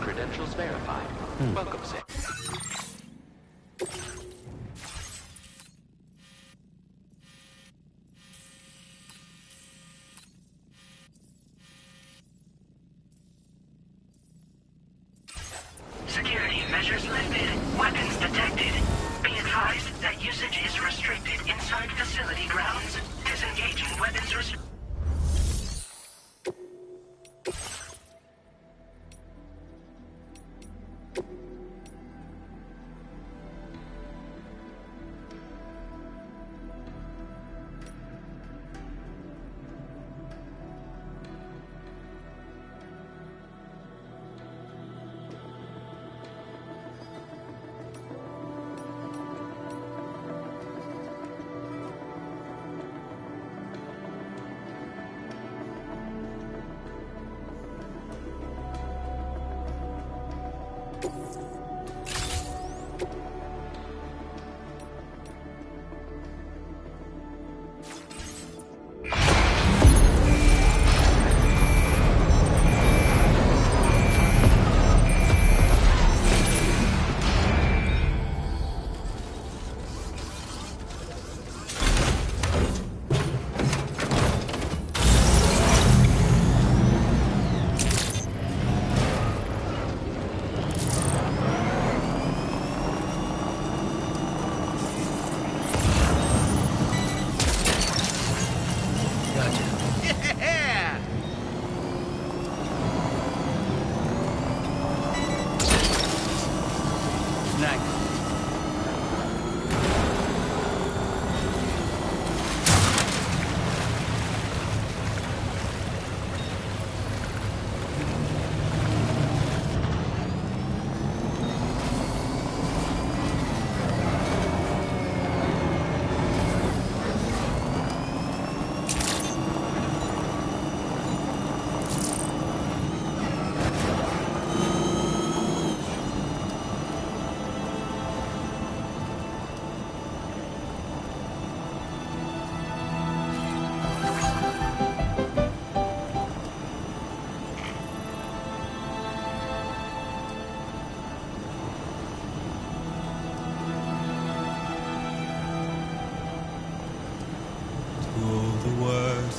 Credentials verified. Welcome, Sam. Security measures lifted. Weapons detected. Be advised that usage is restricted inside facility grounds. Disengaging weapons restricted.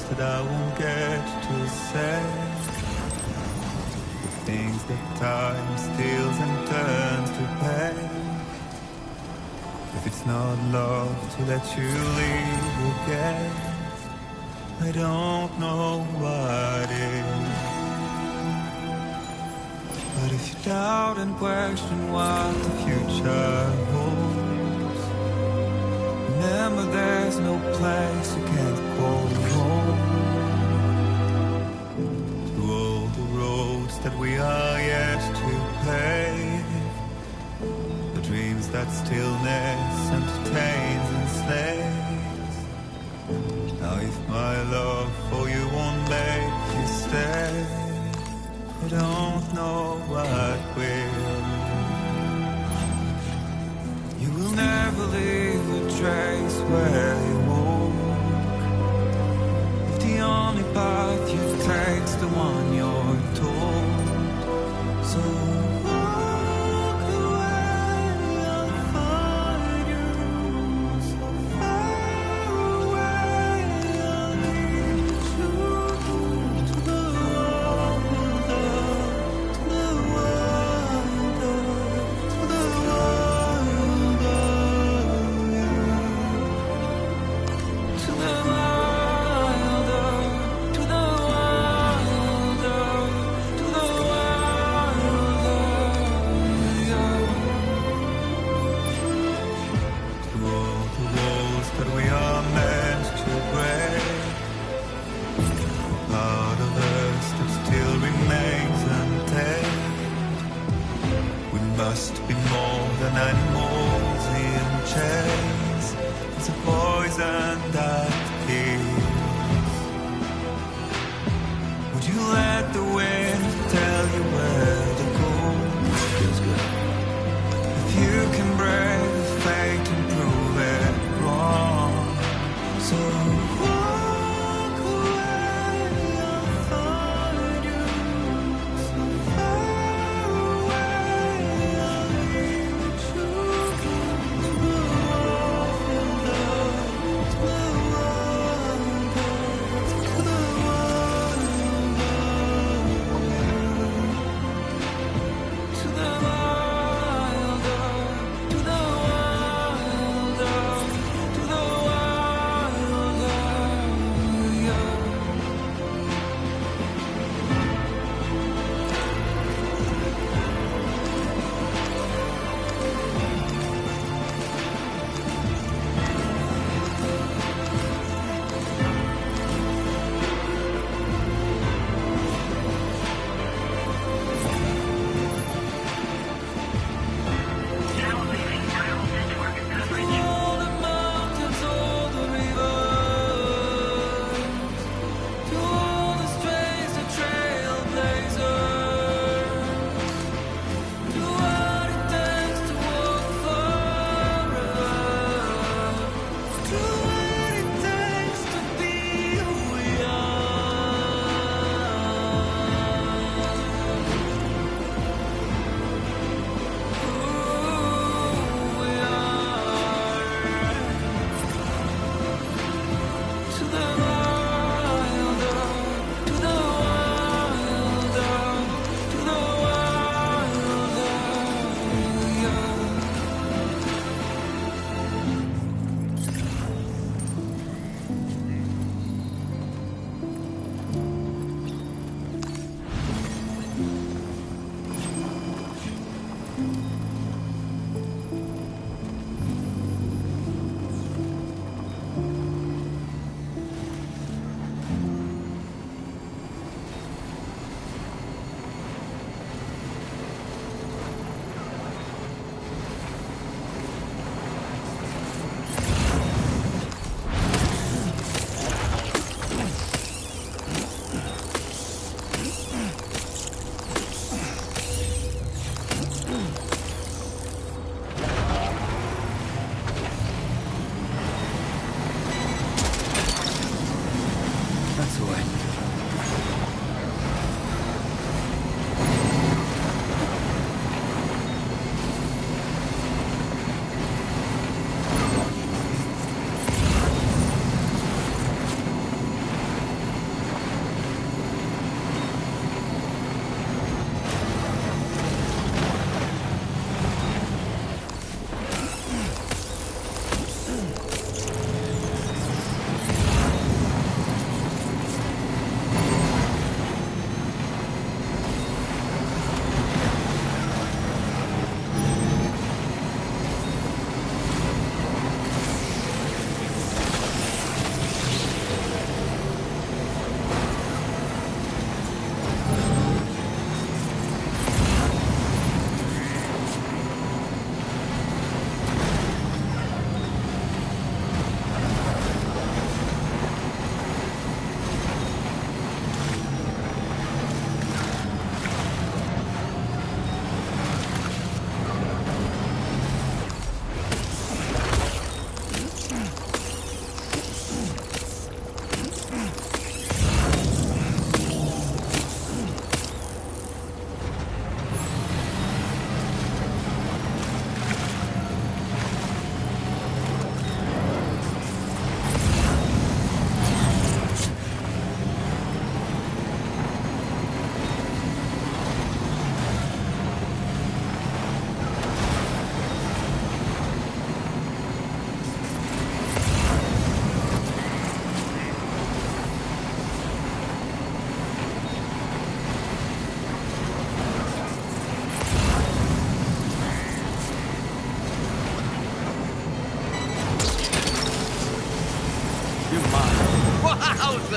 that I won't get to say. Things that time steals and turns to pain. If it's not love to let you leave again, I don't know what is. But if you doubt and question what the future holds, remember there's no place you can't call home. To all the roads that we are yet to pave, the dreams that stillness entertains and slays. Now if my love for you won't make you stay, I don't know what will. You will never leave a trace where you walk. If the only path you take's the one you're told, so walk away, I'll find you. So far away, I'll lead you to the must be more than animals in chains. It's a poison that kills. Would you let the wind tell you where to go? Feels good. If you can brave fate and prove it wrong, so walk away, I'll find you. So far away, I'll lead you to the world of love.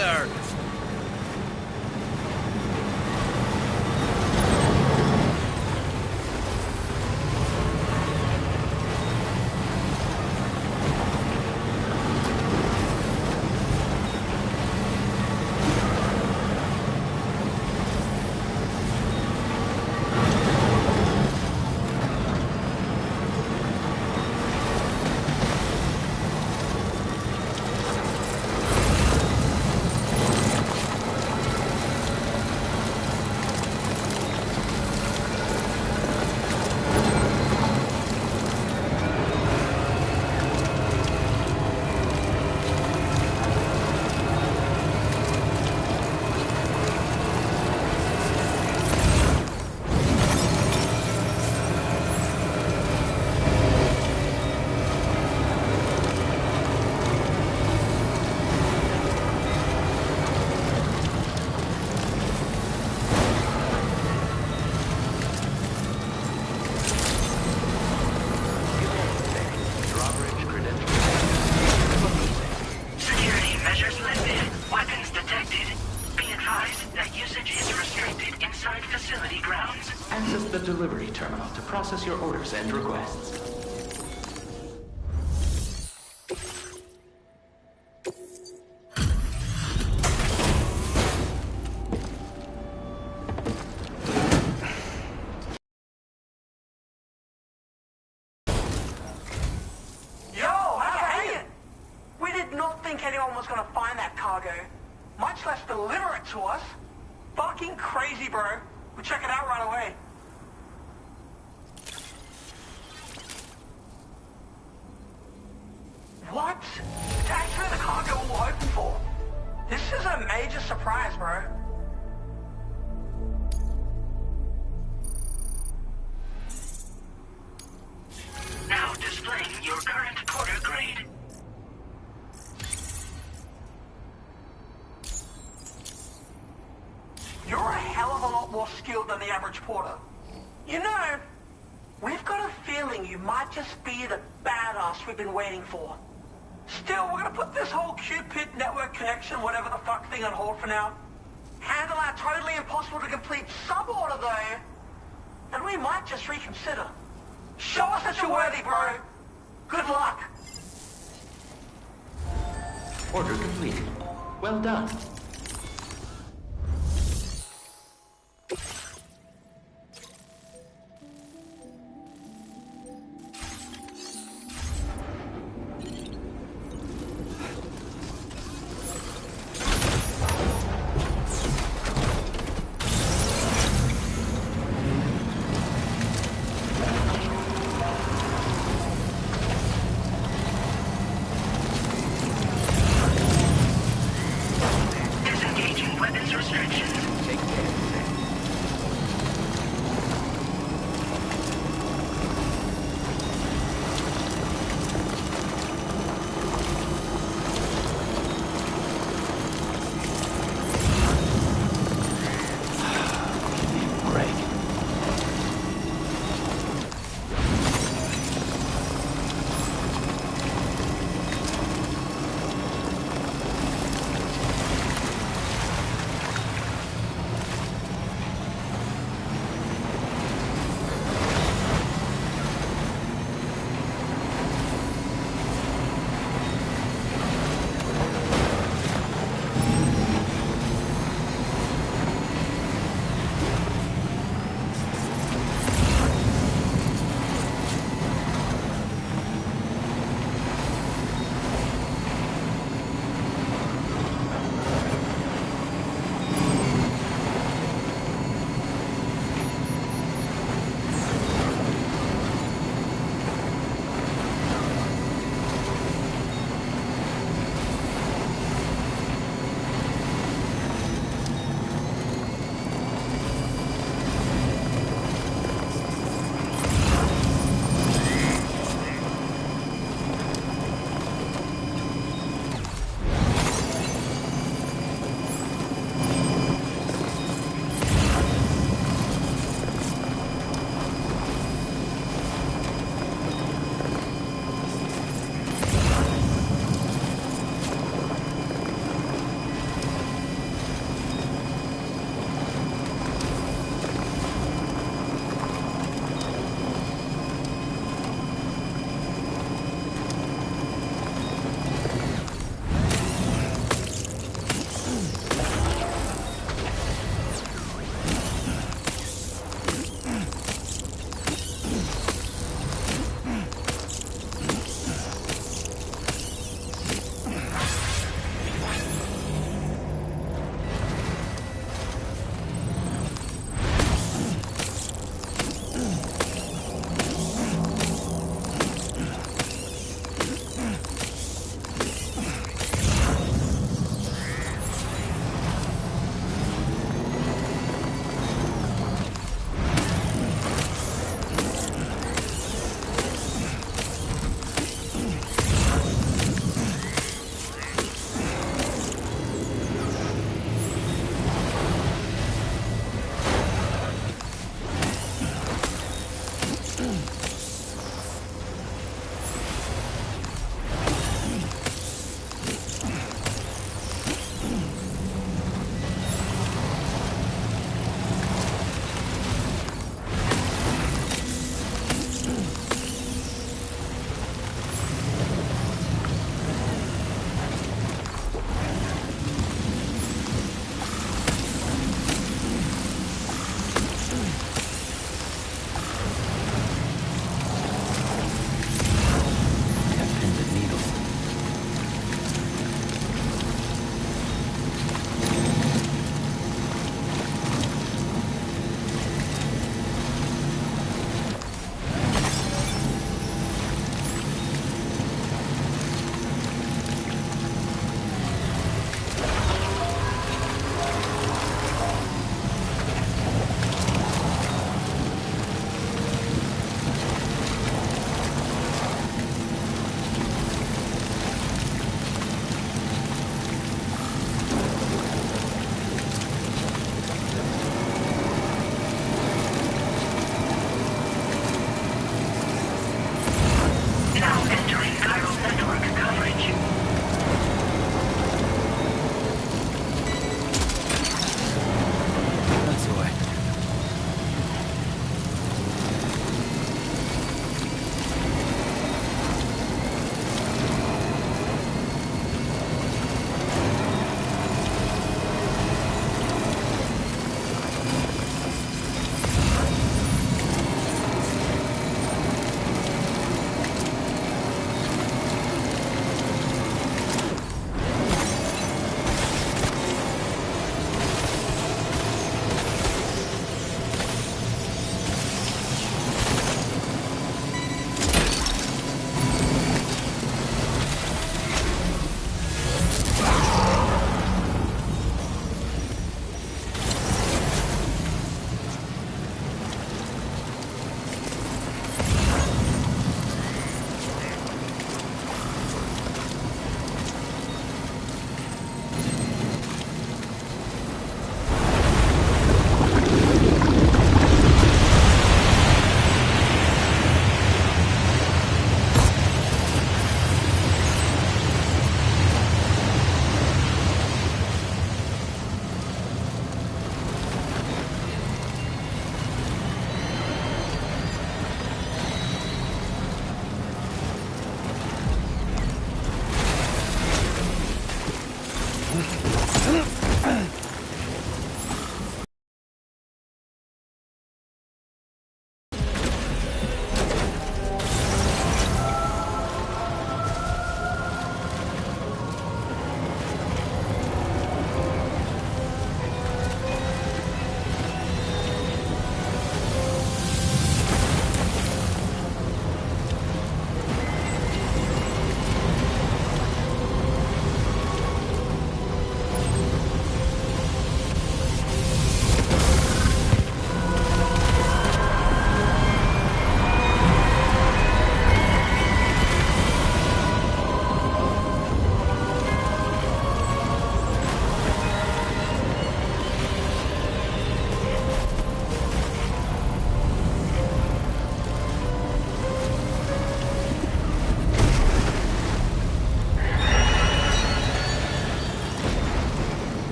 there! Security measures lifted. Weapons detected. Be advised that usage is restricted inside facility grounds. Access the delivery terminal to process your orders and requests. Yo, how you hanging? We did not think anyone was gonna find that cargo, much less deliver it to us. Fucking crazy, bro. We'll check it out right away. What? It's actually the cargo we were hoping for. This is a major surprise, bro. Now displaying your current quarter grade. You're a hell of a lot more skilled than the average porter. You know, we've got a feeling you might just be the badass we've been waiting for. Still, we're gonna put this whole Cupid network connection, whatever the fuck thing, on hold for now. Handle our totally impossible to complete sub-order, though, and we might just reconsider. Show us that you're worthy, bro. Good luck. Order completed. Well done.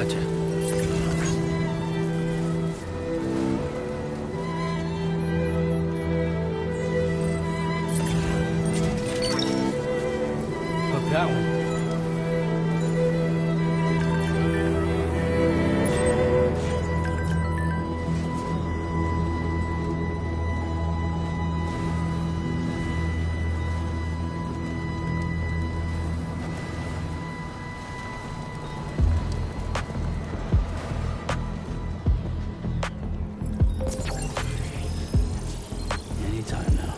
Gotcha. Hook that one. Anytime now.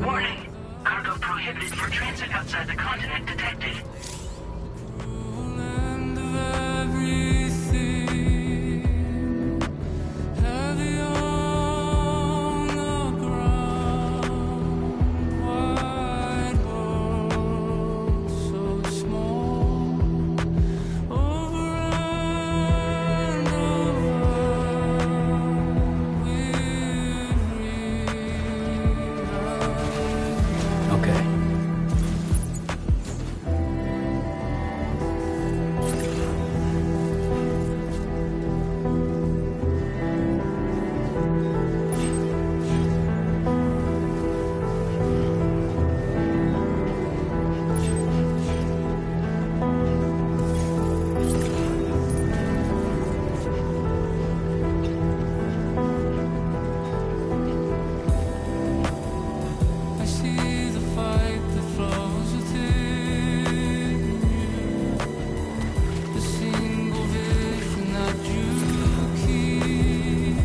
Warning. Cargo prohibited for transit outside the continent detected. Okay. I see the fight that flows within you, the single vision that you keep.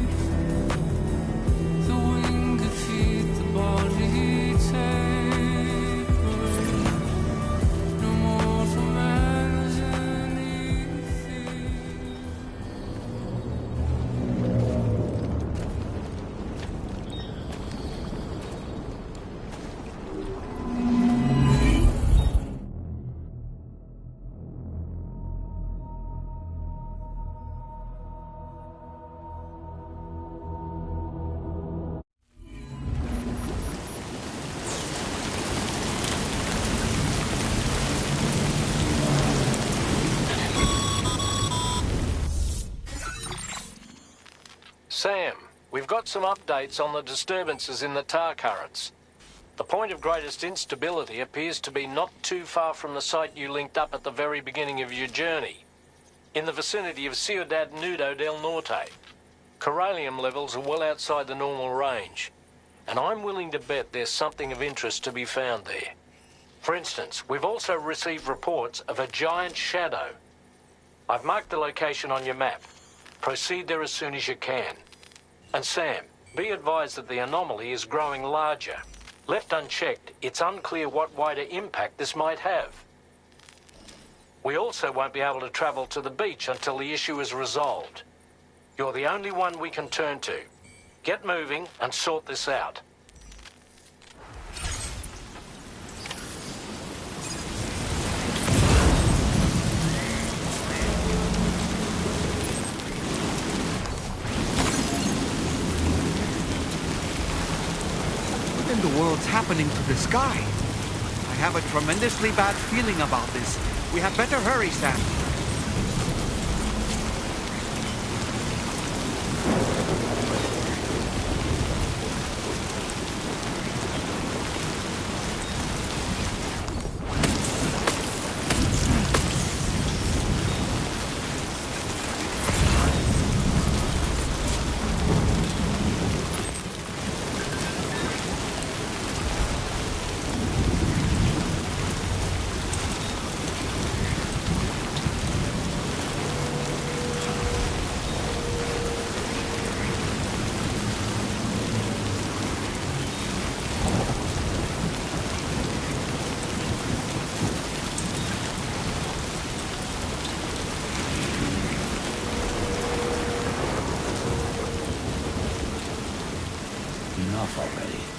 The wing could feed the body tapered. No mortal man is anything. Sam, we've got some updates on the disturbances in the tar currents. The point of greatest instability appears to be not too far from the site you linked up at the very beginning of your journey, in the vicinity of Ciudad Nudo del Norte. Corallium levels are well outside the normal range, and I'm willing to bet there's something of interest to be found there. For instance, we've also received reports of a giant shadow. I've marked the location on your map. Proceed there as soon as you can. And Sam, be advised that the anomaly is growing larger. Left unchecked, it's unclear what wider impact this might have. We also won't be able to travel to the beach until the issue is resolved. You're the only one we can turn to. Get moving and sort this out. What in the world's happening to the sky? I have a tremendously bad feeling about this. We had better hurry, Sam. enough already.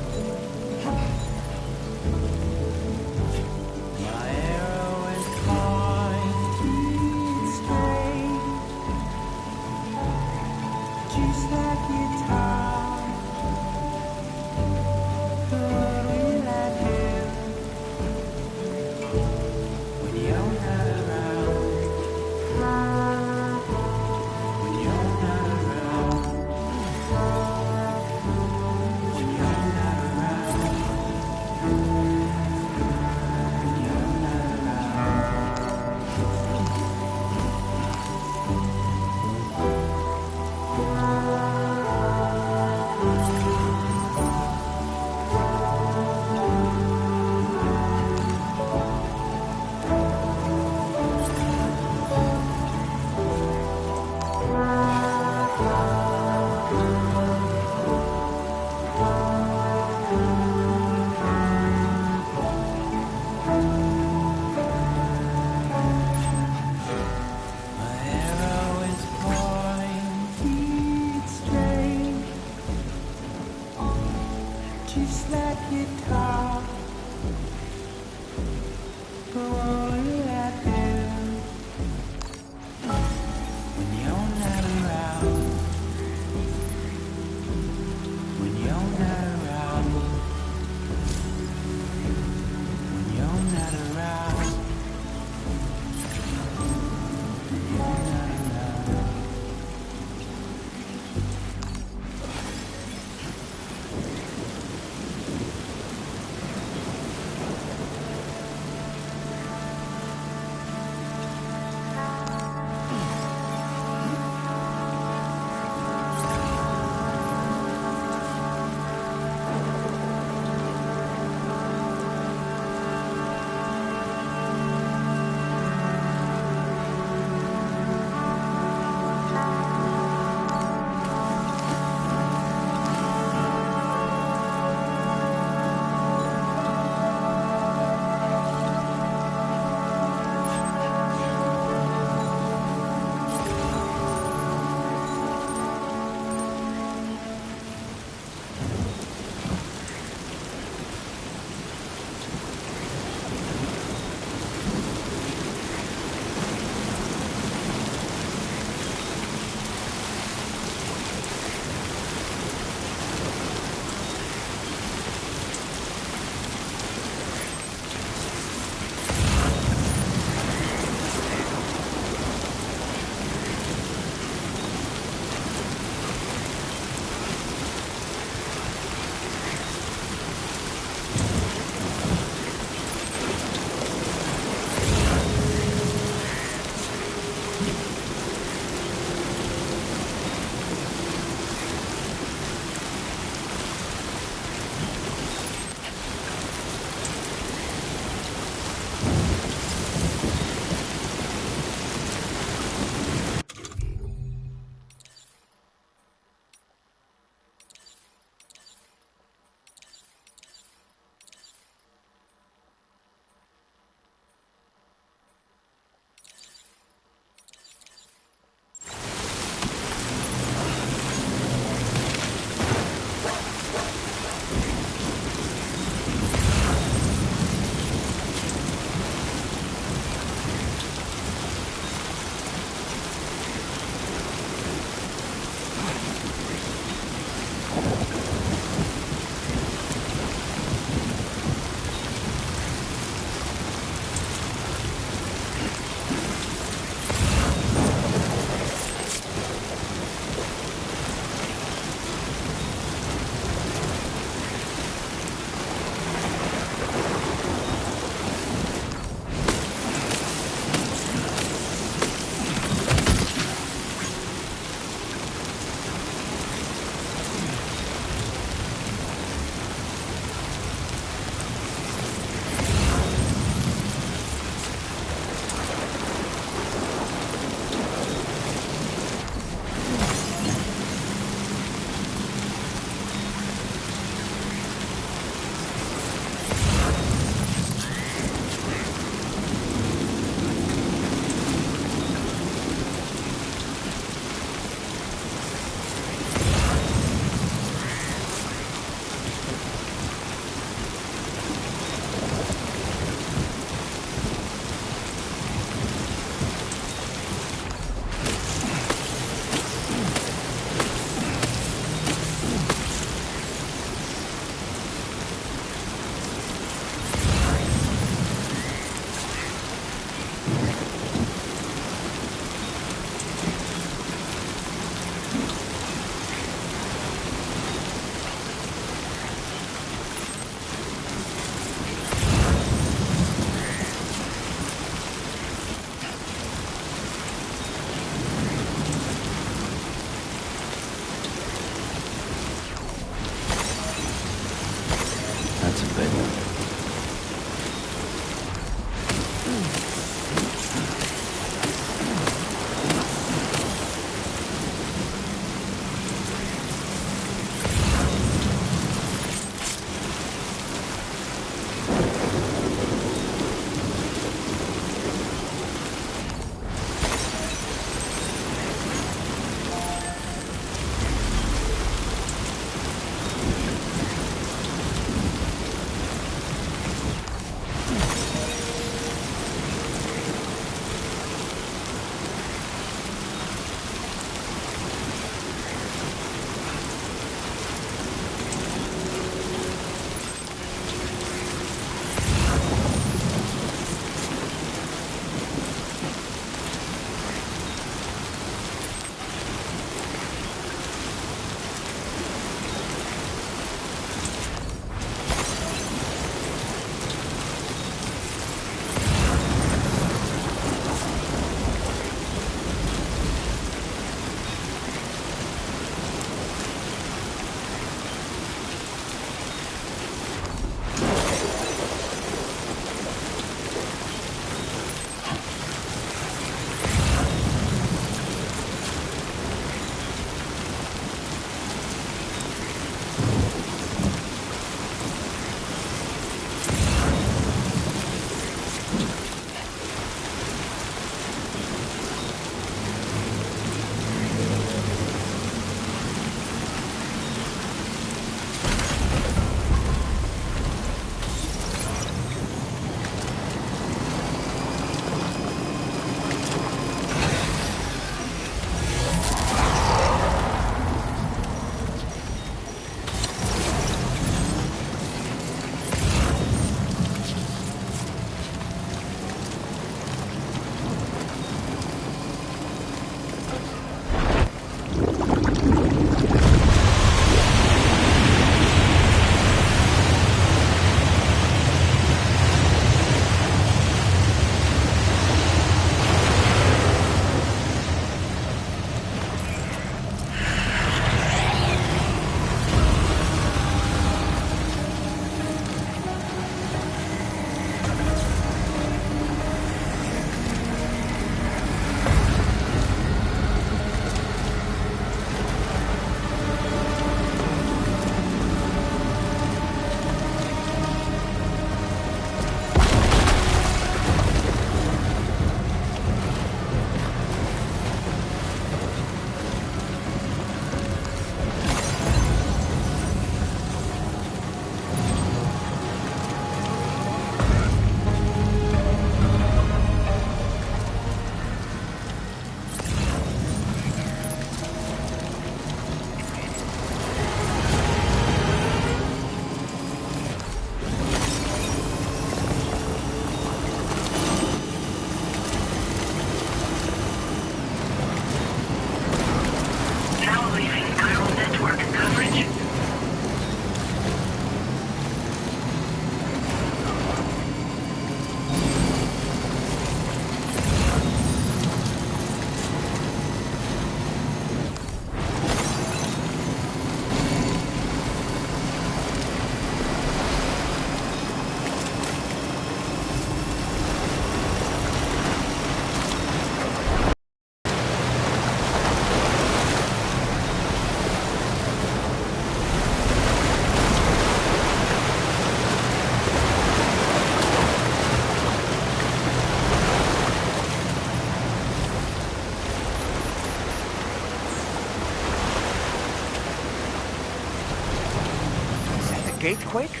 gate quake?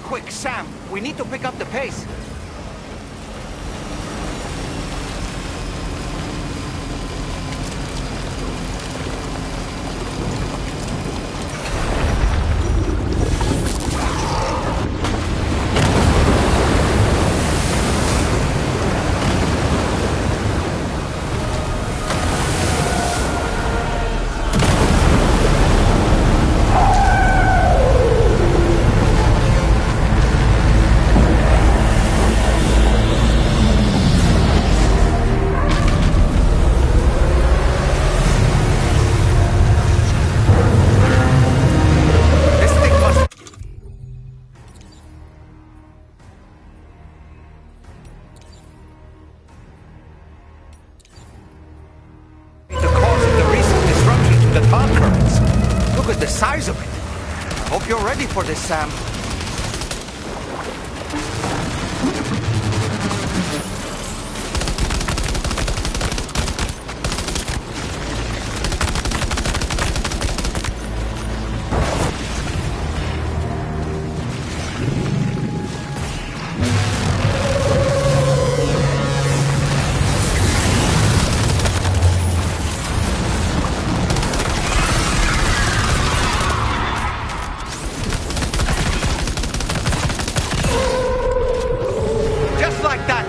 Quick, Sam, we need to pick up the pace. Look at the size of it. I hope you're ready for this, Sam.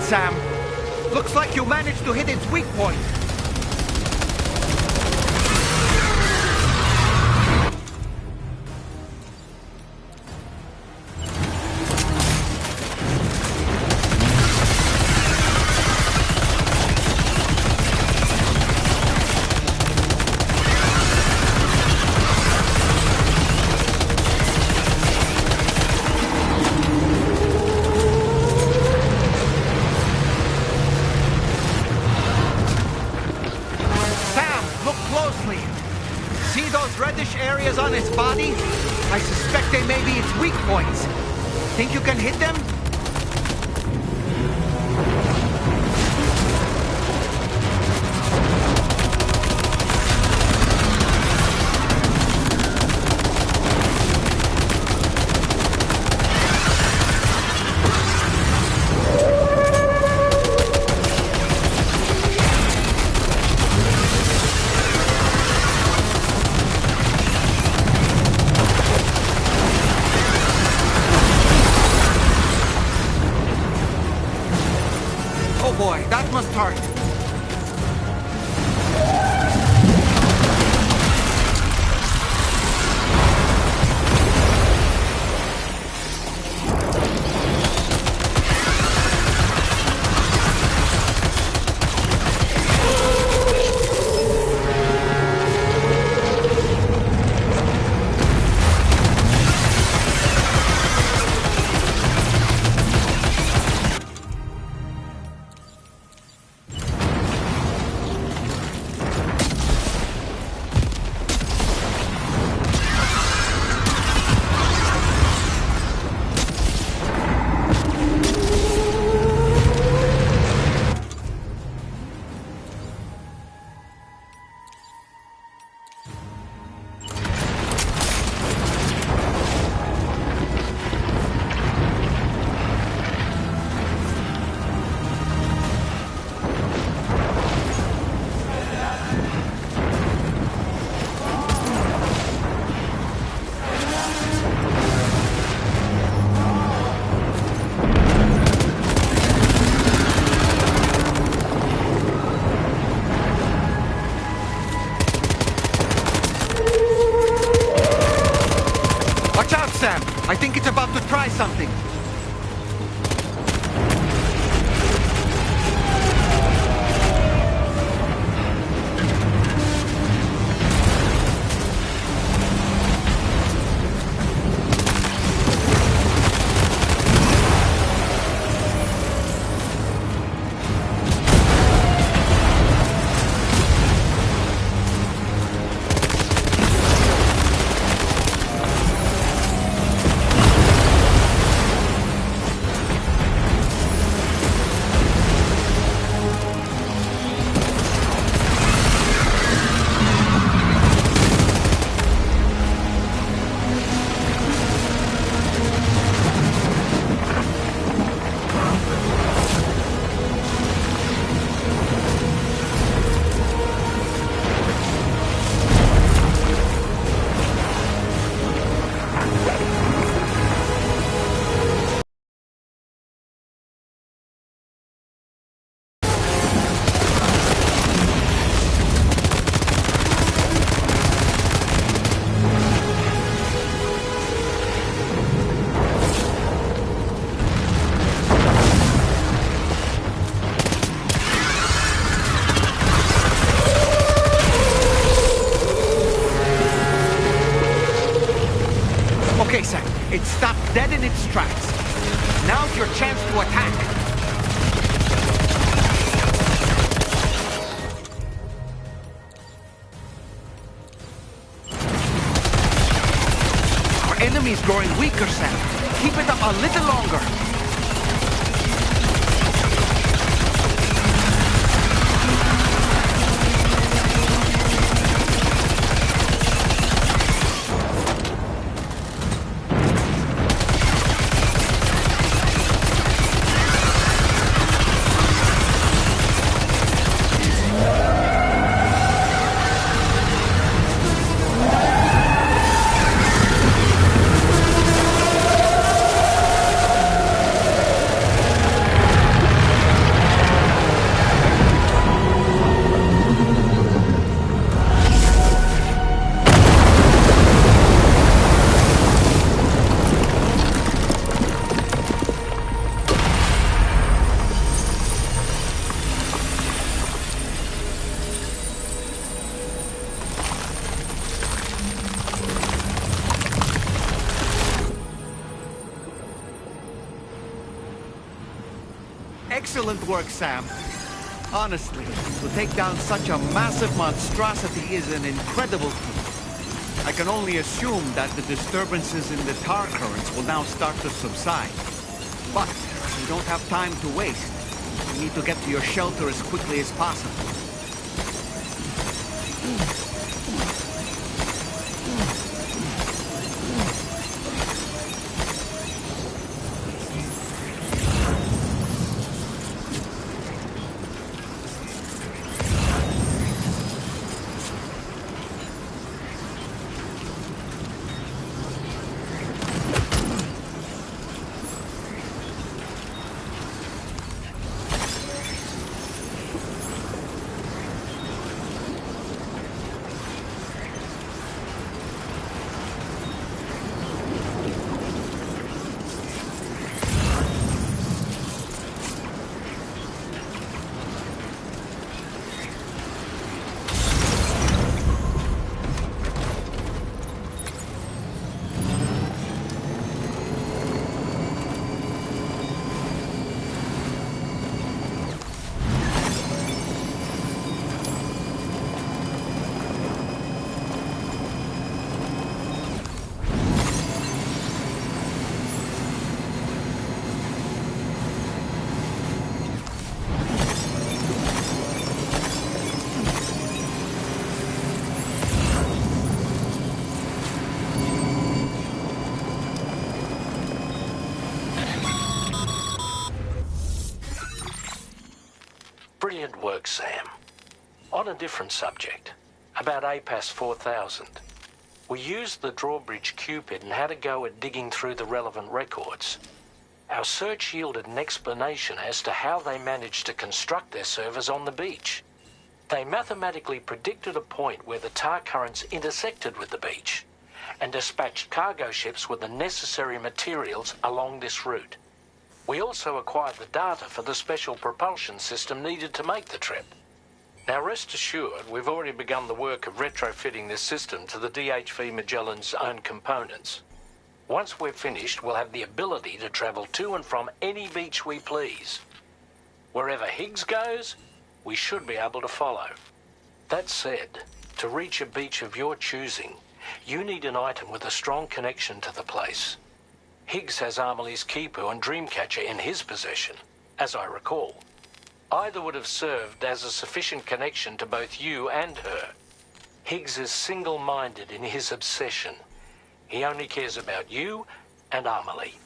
Sam. Looks like you managed to hit its weak point. See those reddish areas on its body? I suspect they may be its weak points. Think you can hit them? Oh boy, that must hurt. Watch out, Sam! I think it's about to try something. Okay, Sam. It stopped dead in its tracks. Now's your chance to attack. Our enemy's growing weaker, Sam. Keep it up a little longer. Excellent work, Sam. Honestly, to take down such a massive monstrosity is an incredible feat. I can only assume that the disturbances in the tar currents will now start to subside. But we don't have time to waste. We need to get to your shelter as quickly as possible. Brilliant work, Sam. On a different subject, about APAS 4000. We used the drawbridge Cupid and had a go at digging through the relevant records. Our search yielded an explanation as to how they managed to construct their servers on the beach. They mathematically predicted a point where the tar currents intersected with the beach and dispatched cargo ships with the necessary materials along this route. We also acquired the data for the special propulsion system needed to make the trip. Now rest assured, we've already begun the work of retrofitting this system to the DHV Magellan's own components. Once we're finished, we'll have the ability to travel to and from any beach we please. Wherever Higgs goes, we should be able to follow. That said, to reach a beach of your choosing, you need an item with a strong connection to the place. Higgs has Amelie's Kipu and Dreamcatcher in his possession, as I recall. Either would have served as a sufficient connection to both you and her. Higgs is single-minded in his obsession. He only cares about you and Amelie.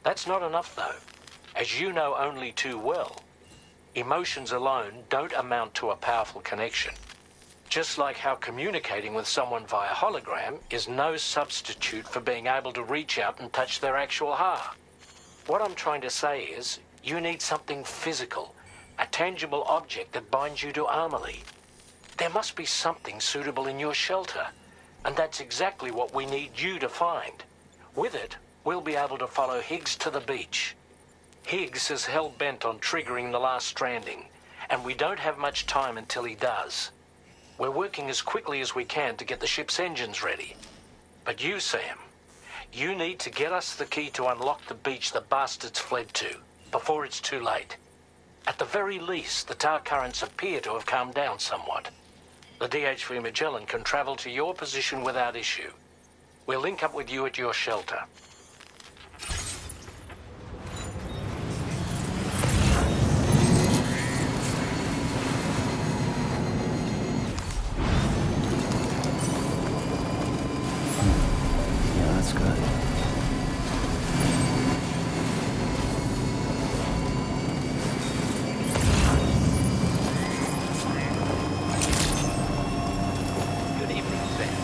That's not enough, though, as you know only too well. Emotions alone don't amount to a powerful connection. Just like how communicating with someone via hologram is no substitute for being able to reach out and touch their actual heart. What I'm trying to say is, you need something physical, a tangible object that binds you to Amelie. There must be something suitable in your shelter, and that's exactly what we need you to find. With it, we'll be able to follow Higgs to the beach. Higgs is hell-bent on triggering the last stranding, and we don't have much time until he does. We're working as quickly as we can to get the ship's engines ready. But you, Sam, You need to get us the key to unlock the beach the bastards fled to, before it's too late. At the very least, the tar currents appear to have calmed down somewhat. The DHV Magellan can travel to your position without issue. We'll link up with you at your shelter. Yeah, that's good. Good evening, Sam.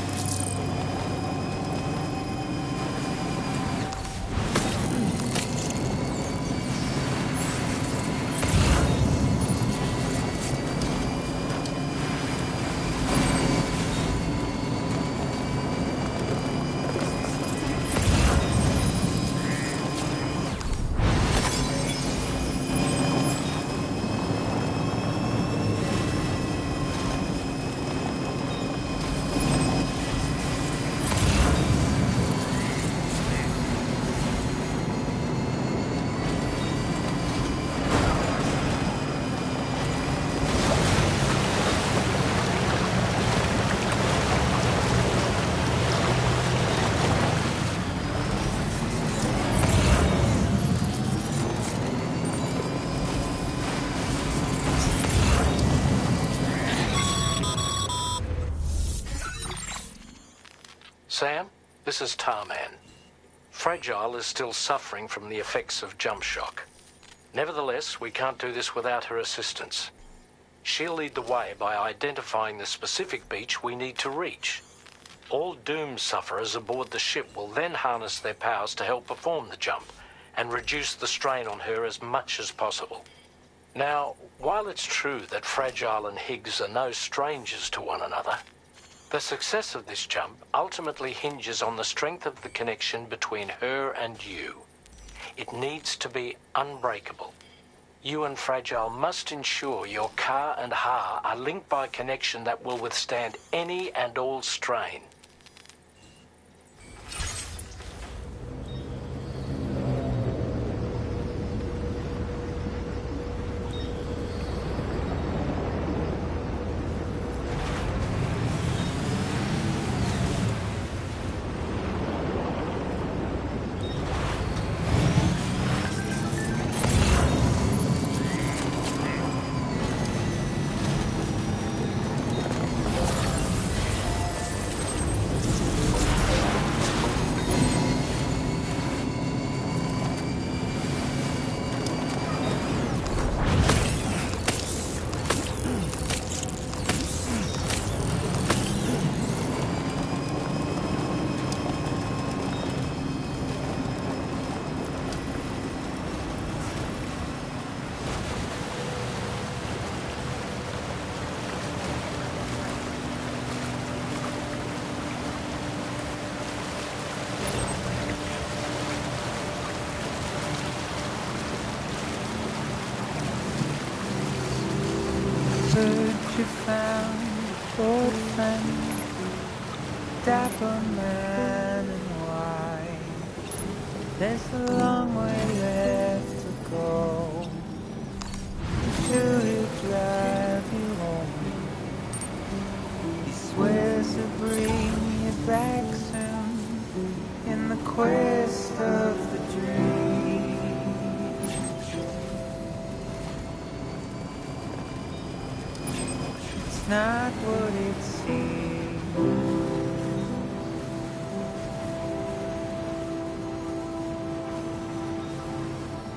Sam, this is Tarman. Fragile is still suffering from the effects of jump shock. Nevertheless, we can't do this without her assistance. She'll lead the way by identifying the specific beach we need to reach. All Doom sufferers aboard the ship will then harness their powers to help perform the jump and reduce the strain on her as much as possible. Now, while it's true that Fragile and Higgs are no strangers to one another, the success of this jump ultimately hinges on the strength of the connection between her and you. It needs to be unbreakable. You and Fragile must ensure your Ka and Ha are linked by a connection that will withstand any and all strain. Search you found a old friend, dapper man in white. There's a long way left to go. Till he'll drive you home. He swears to bring you back soon in the quest of the dream. It's not what it seems.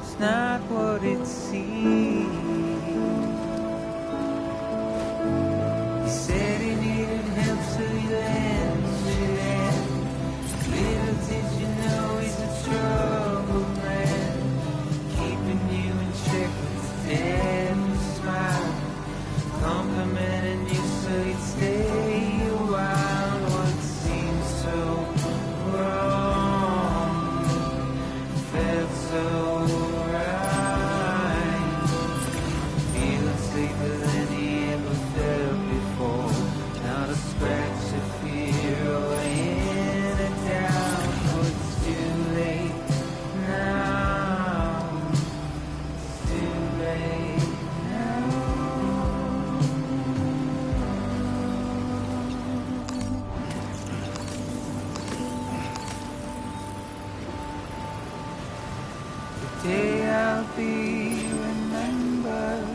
It's not what it seems. He said he needed help, so you answered. Little did you know he's a troubled man, keeping you in check with his deadly smile, complimenting you so you'd stay a while. What seems so wrong felt so right. Feeling safer than he ever felt before. Not a scratch of fear Today I'll be remembered,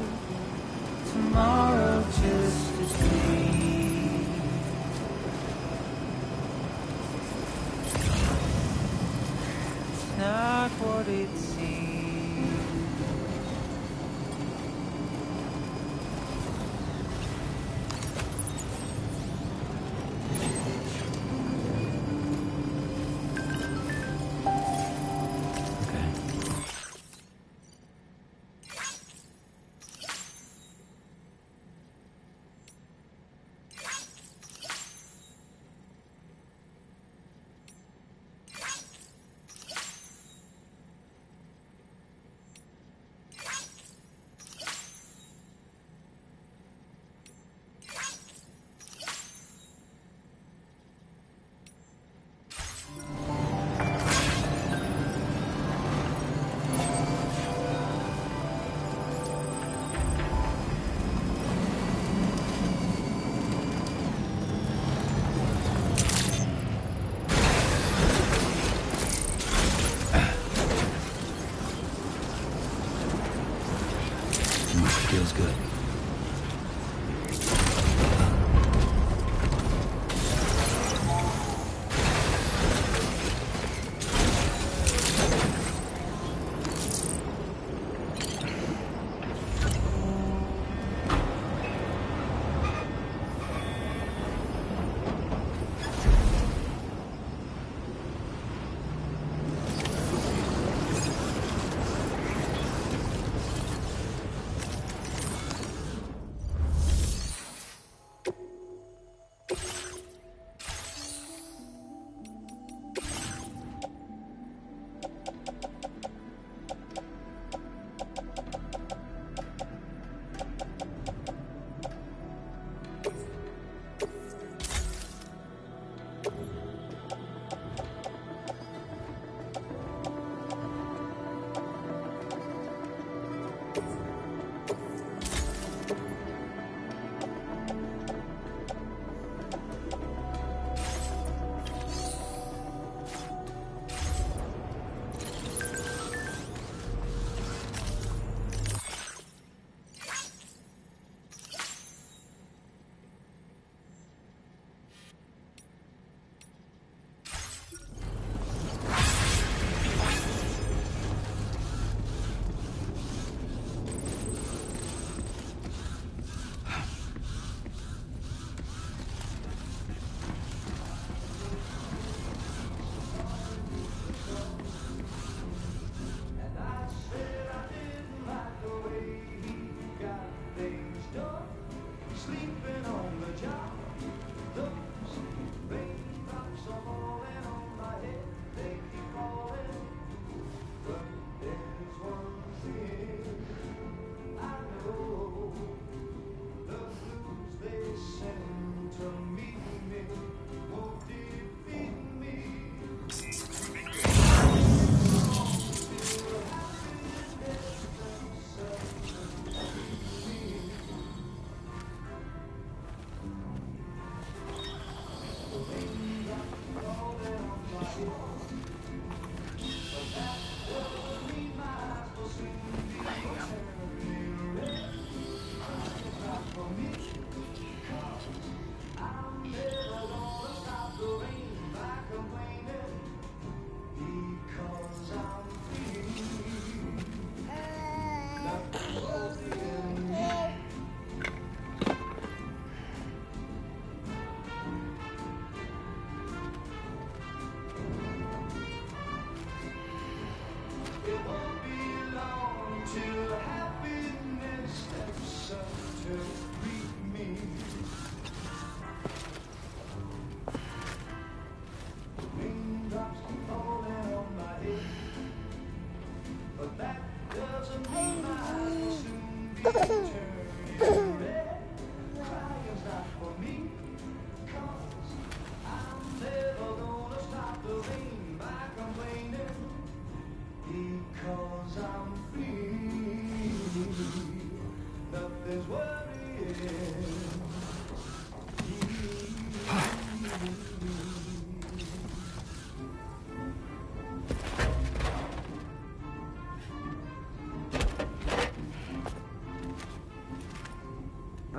tomorrow just as me. It's not what it seems. Feels good.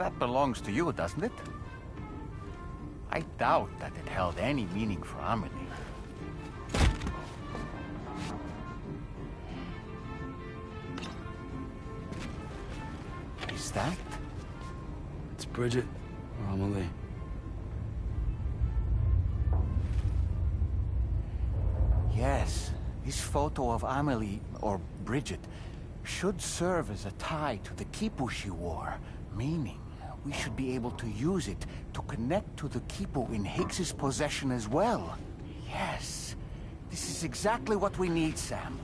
that belongs to you, doesn't it? I doubt that it held any meaning for Amelie. Is that? It's Bridget or Amelie. Yes, this photo of Amelie, or Bridget, should serve as a tie to the quipu she wore, meaning we should be able to use it to connect to the quipu in Higgs's possession as well. Yes, this is exactly what we need, Sam.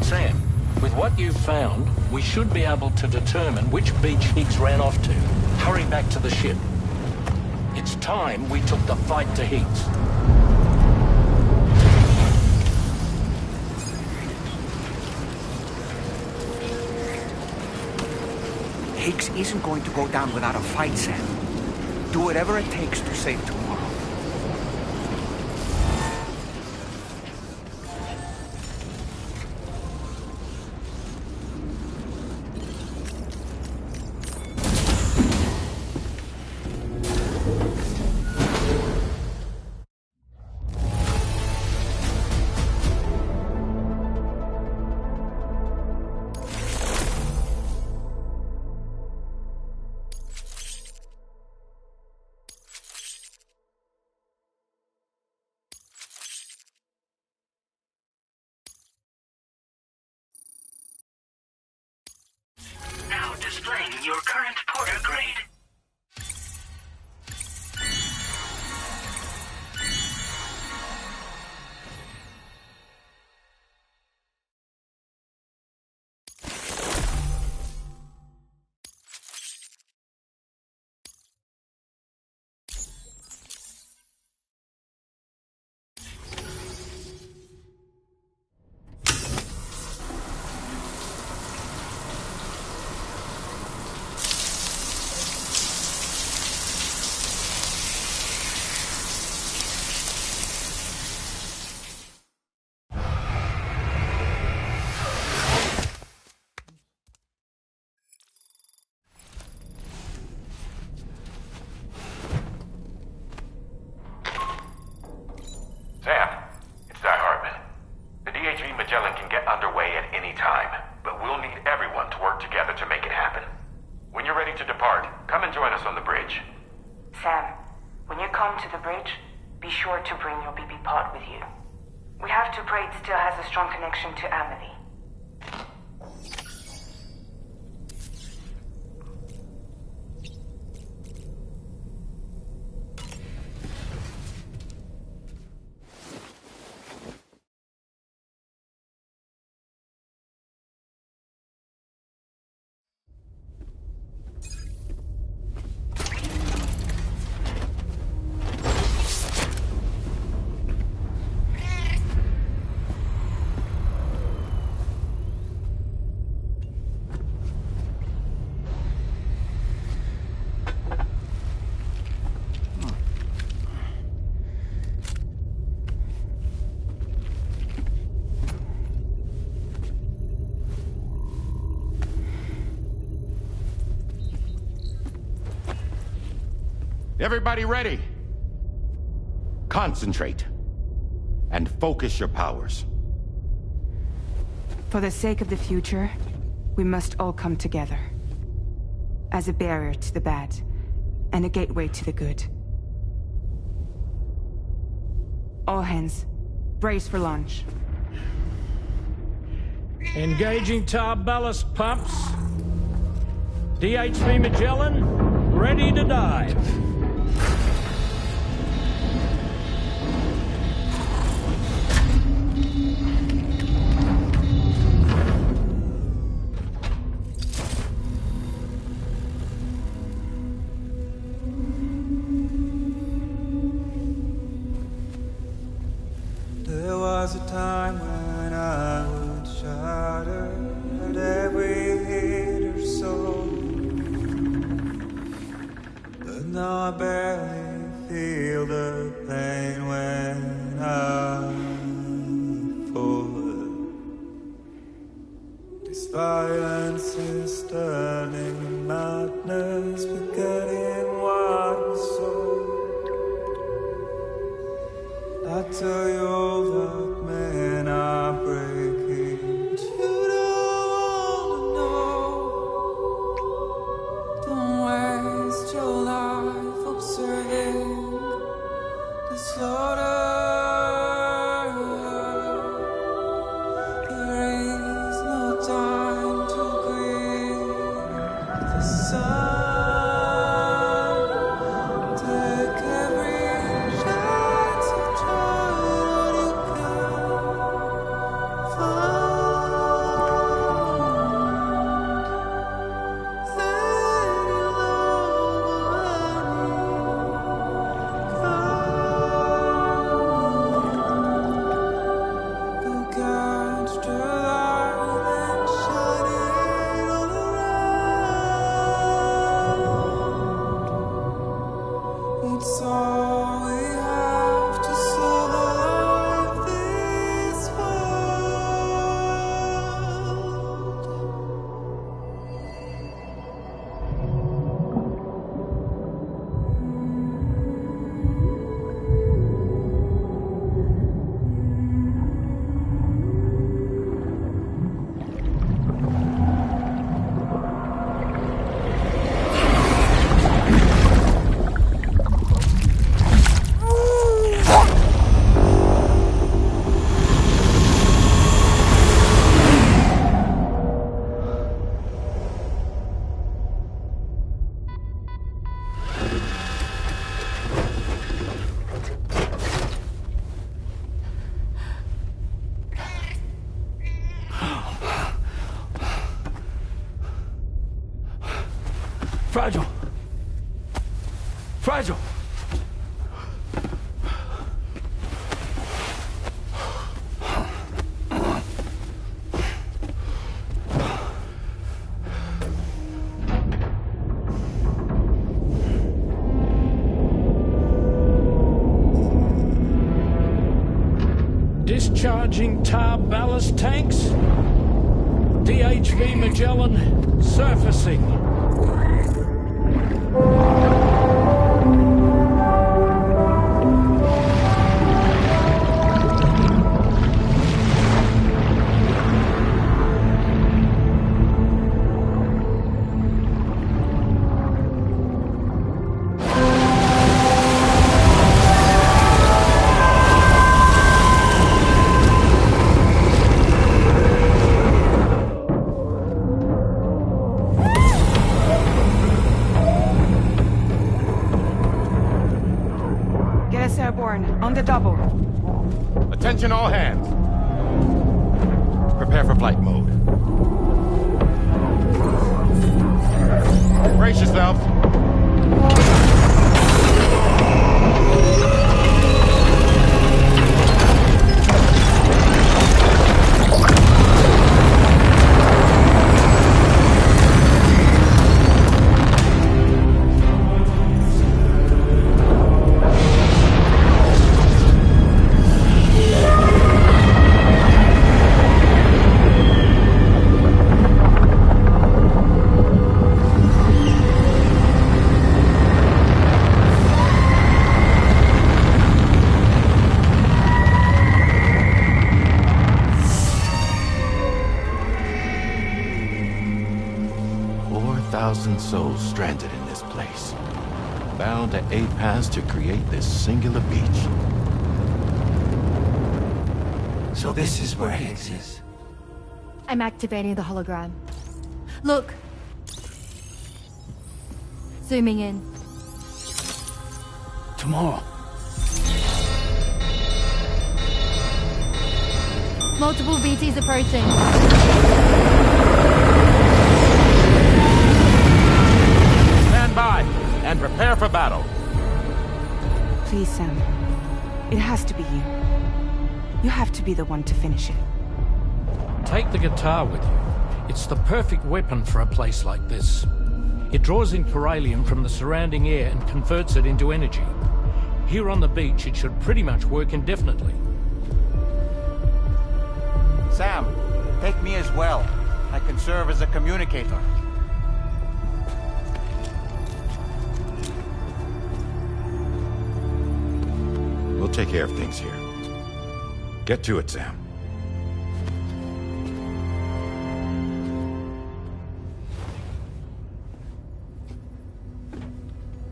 Sam, with what you've found, we should be able to determine which beach Higgs ran off to. Hurry back to the ship. It's time we took the fight to Higgs. Higgs isn't going to go down without a fight, Sam. Do whatever it takes to save tomorrow. Now displaying your current porter grade. Sam, it's Di Hartman. The DHV Magellan can get underway at any time, but we'll need everyone to work together to make it happen. When you're ready to depart, come and join us on the bridge. Sam, when you come to the bridge, be sure to bring your BB pod with you. We have to pray it still has a strong connection to Amelie. Everybody ready? Concentrate. And focus your powers. For the sake of the future, we must all come together. As a barrier to the bad, and a gateway to the good. All hands, brace for launch. Engaging tar ballast pumps. DHV Magellan, ready to dive. There was a time when I would shout though I barely feel the pain when I fall. This violence is turning madness, forgetting what was sold. I tell you all that men are breaking, but you don't know. Don't waste your life observing the slaughter. There is no time to grieve the sun. Take every chance of joy you can find. Then you'll go catch the light and shine it all around. It's all we have to survive this Fragile! Fragile! Discharging tar ballast tanks. DHV Magellan surfacing. Get us airborne, on the double. Attention all hands. Prepare for flight mode. Brace yourselves. Souls stranded in this place, bound to 8 paths to create this singular beach. So this is where Higgs is. I'm activating the hologram. Look! Zooming in. Tomorrow. Multiple BTs approaching. Stand by and prepare for battle. Please, Sam. It has to be you. You have to be the one to finish it. Take the guitar with you. It's the perfect weapon for a place like this. It draws in chiralium from the surrounding air and converts it into energy. Here on the beach, it should pretty much work indefinitely. Sam, take me as well. I can serve as a communicator. We'll take care of things here. Get to it, Sam.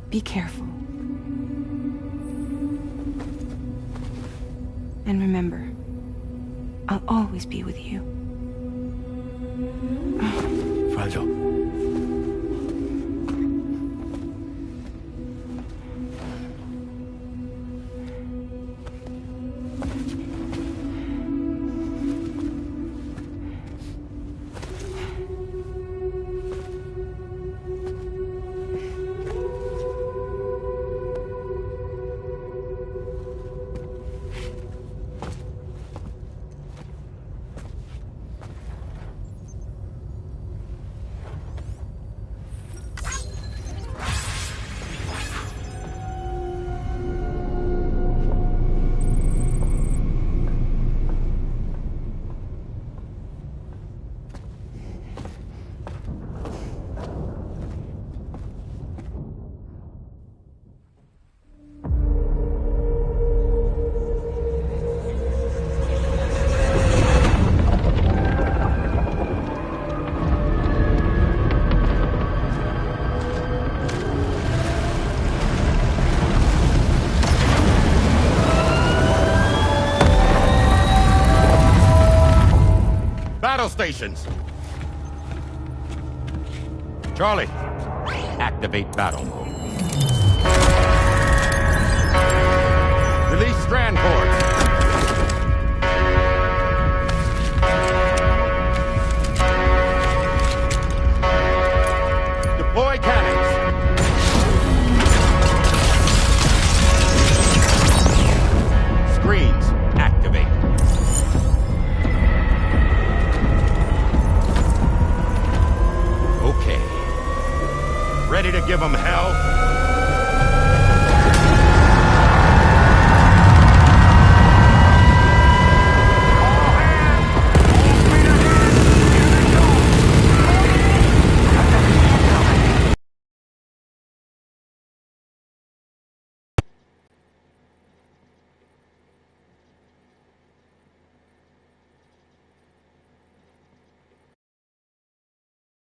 Be careful. And remember, I'll always be with you. Fragile. Battle stations! Charlie, activate battle mode.